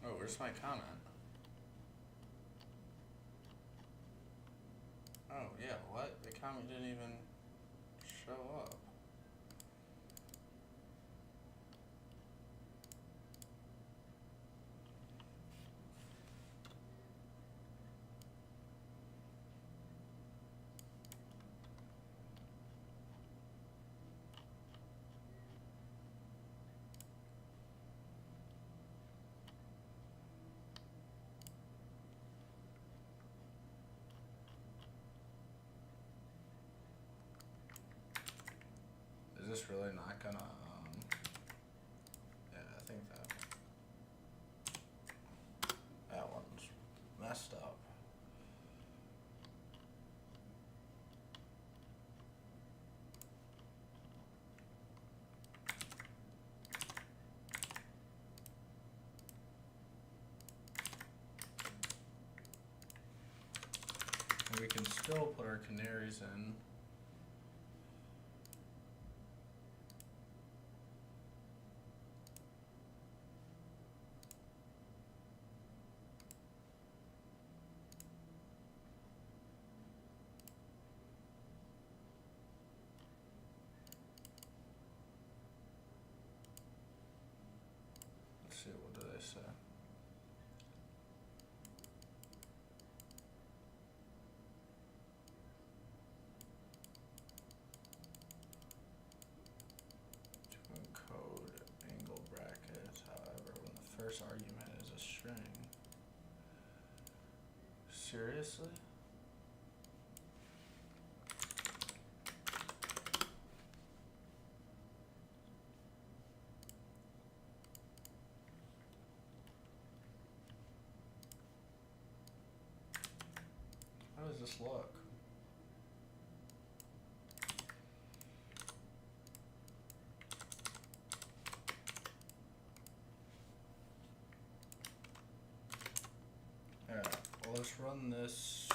Oh, where's my comment? Oh, yeah, what? The comment didn't even show up. Is this really not gonna, yeah, I think that one's messed up. And we can still put our canaries in. Let's see, what do they say? To encode angle brackets, however, when the first argument is a string. Seriously? How does this look? Alright, well, let's run this.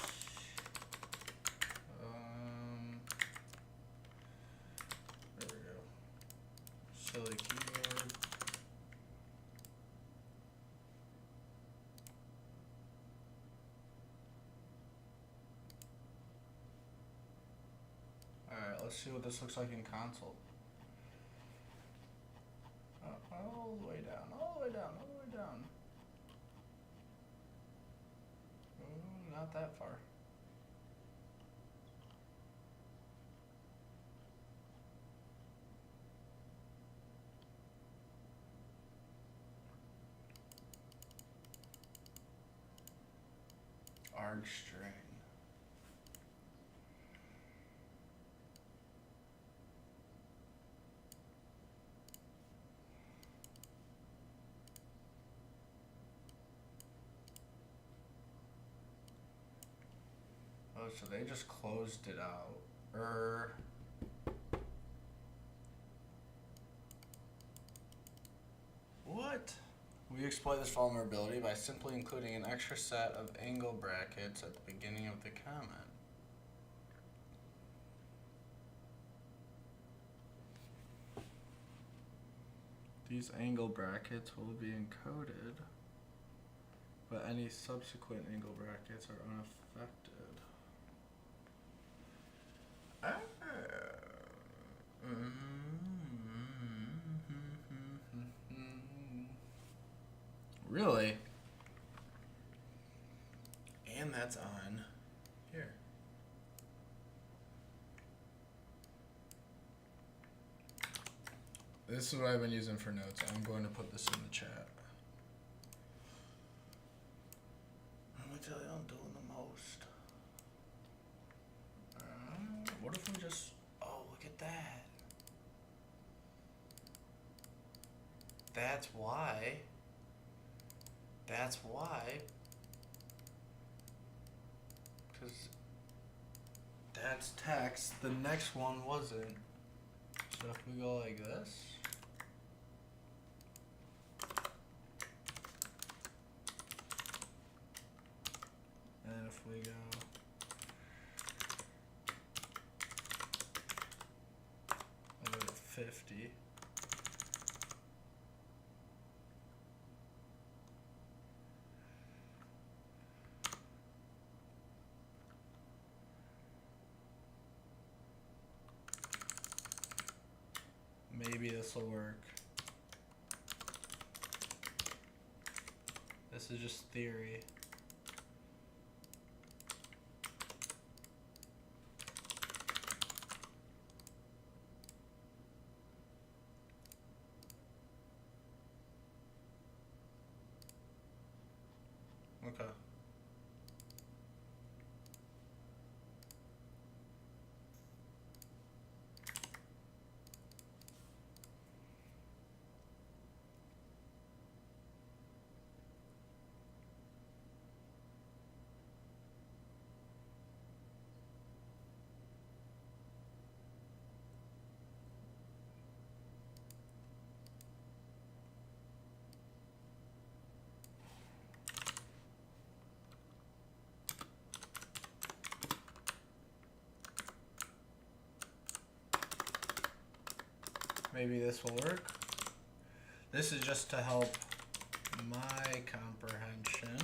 There we go. Silly keyboard. Alright, let's see what this looks like in console. All the way down, all the way down, all the way down. Ooh, not that far. arg string. Oh, so they just closed it out. What? We exploit this vulnerability by simply including an extra set of angle brackets at the beginning of the comment. These angle brackets will be encoded, but any subsequent angle brackets are unaffected. Really? And that's on here. This is what I've been using for notes. I'm going to put this in the chat. Let me tell you, I'm doing the most. What if we just... Oh, look at that. That's why. That's why. Because that's text. The next one wasn't. So if we go like this. And if we go... I go to 50. Maybe this will work. This is just theory. Okay. Maybe this will work. This is just to help my comprehension.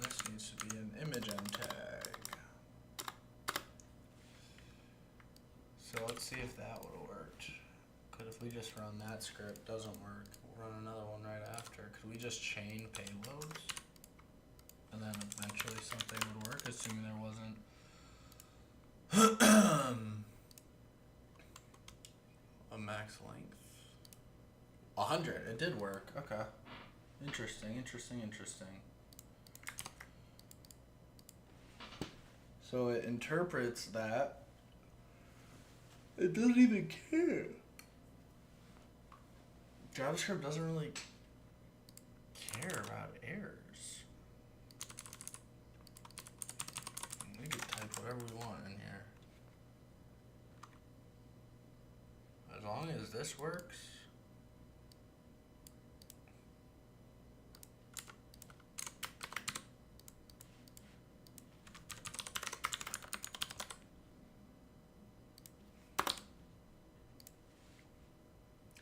This needs to be an image end tag. So let's see if that would have worked. Because if we just run that script, doesn't work. We'll run another one right after. Could we just chain payloads? And then eventually something would work, assuming there wasn't a max length. 100. It did work. Okay. Interesting, interesting, interesting. So it interprets that. It doesn't even care. JavaScript doesn't really care about errors. We can type whatever we want in here. As long as this works.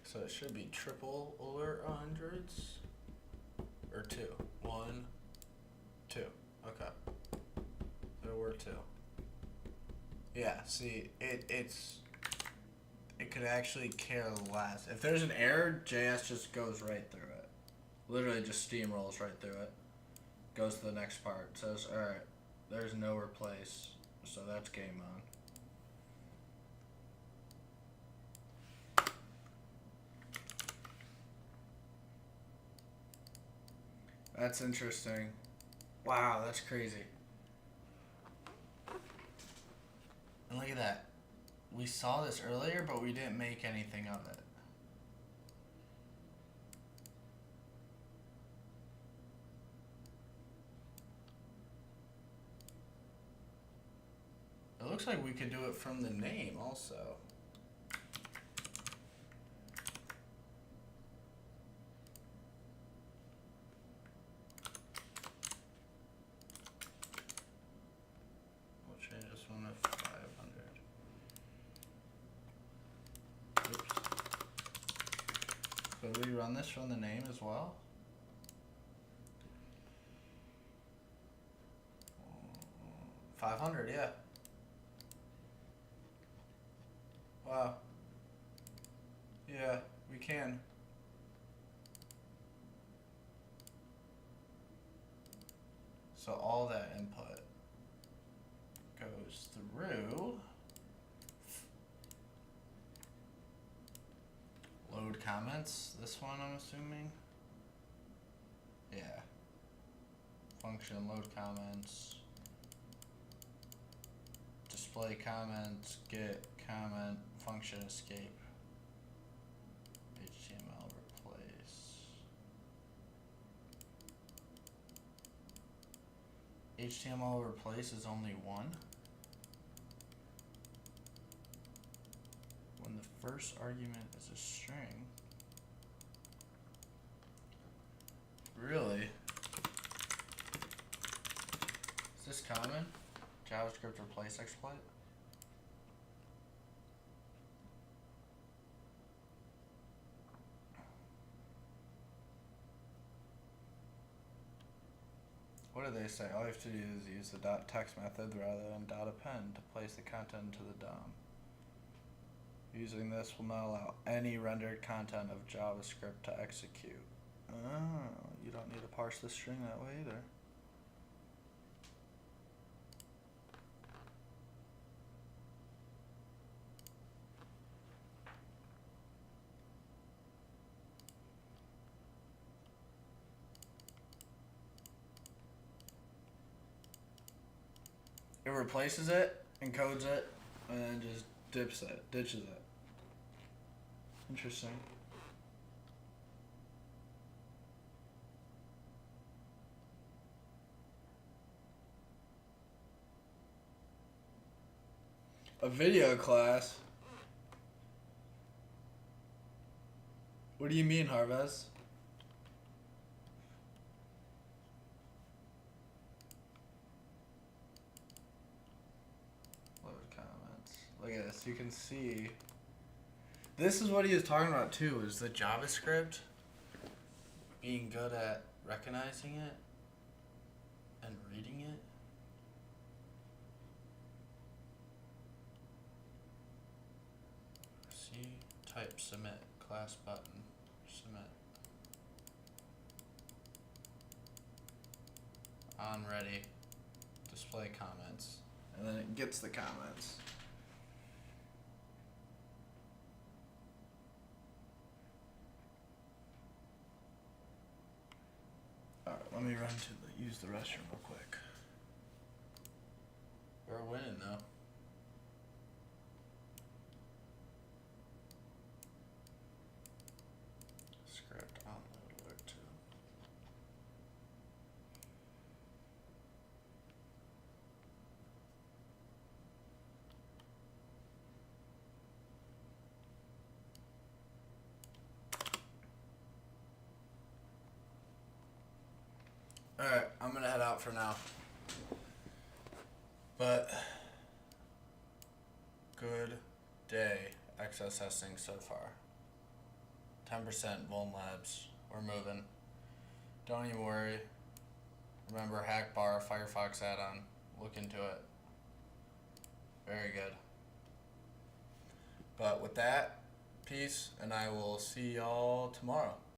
So it should be triple alert hundreds. Or 2. 1, 2. Okay. There were 2. Yeah, see, it could actually care less. If there's an error, JS just goes right through it. Literally just steamrolls right through it. Goes to the next part. Says, alright, there's no replace. So that's game on. That's interesting. Wow, that's crazy. And look at that. We saw this earlier, but we didn't make anything of it. It looks like we could do it from the name also. We'll change this one to 500. Oops. Could we run this from the name as well? $500, yeah. Wow. Yeah, we can. So all that input goes through. Load comments, this one I'm assuming. Yeah. Function load comments. Display comments, get comment, function escape. HTML replace. HTML replace is only one. When the first argument is a string. Really? Is this common? JavaScript replace exploit? What do they say? All you have to do is use the .text method rather than .append to place the content into the DOM. Using this will not allow any rendered content of JavaScript to execute. Oh, you don't need to parse the string that way either. It replaces it, encodes it, and then just ditches it. Interesting. A video class? What do you mean, Harvez? Load comments. Look at this. You can see. This is what he was talking about too, is the JavaScript being good at recognizing it and reading it. See, type submit, class button, submit. On ready, display comments, and then it gets the comments. Alright, let me run to use the restroom real quick. We're winning though. Script onload where to. Alright, I'm gonna head out for now. But good day access testing so far. 10% Vuln Labs. We're moving. Don't even worry. Remember Hackbar, Firefox add-on. Look into it. Very good. But with that, peace, and I will see y'all tomorrow.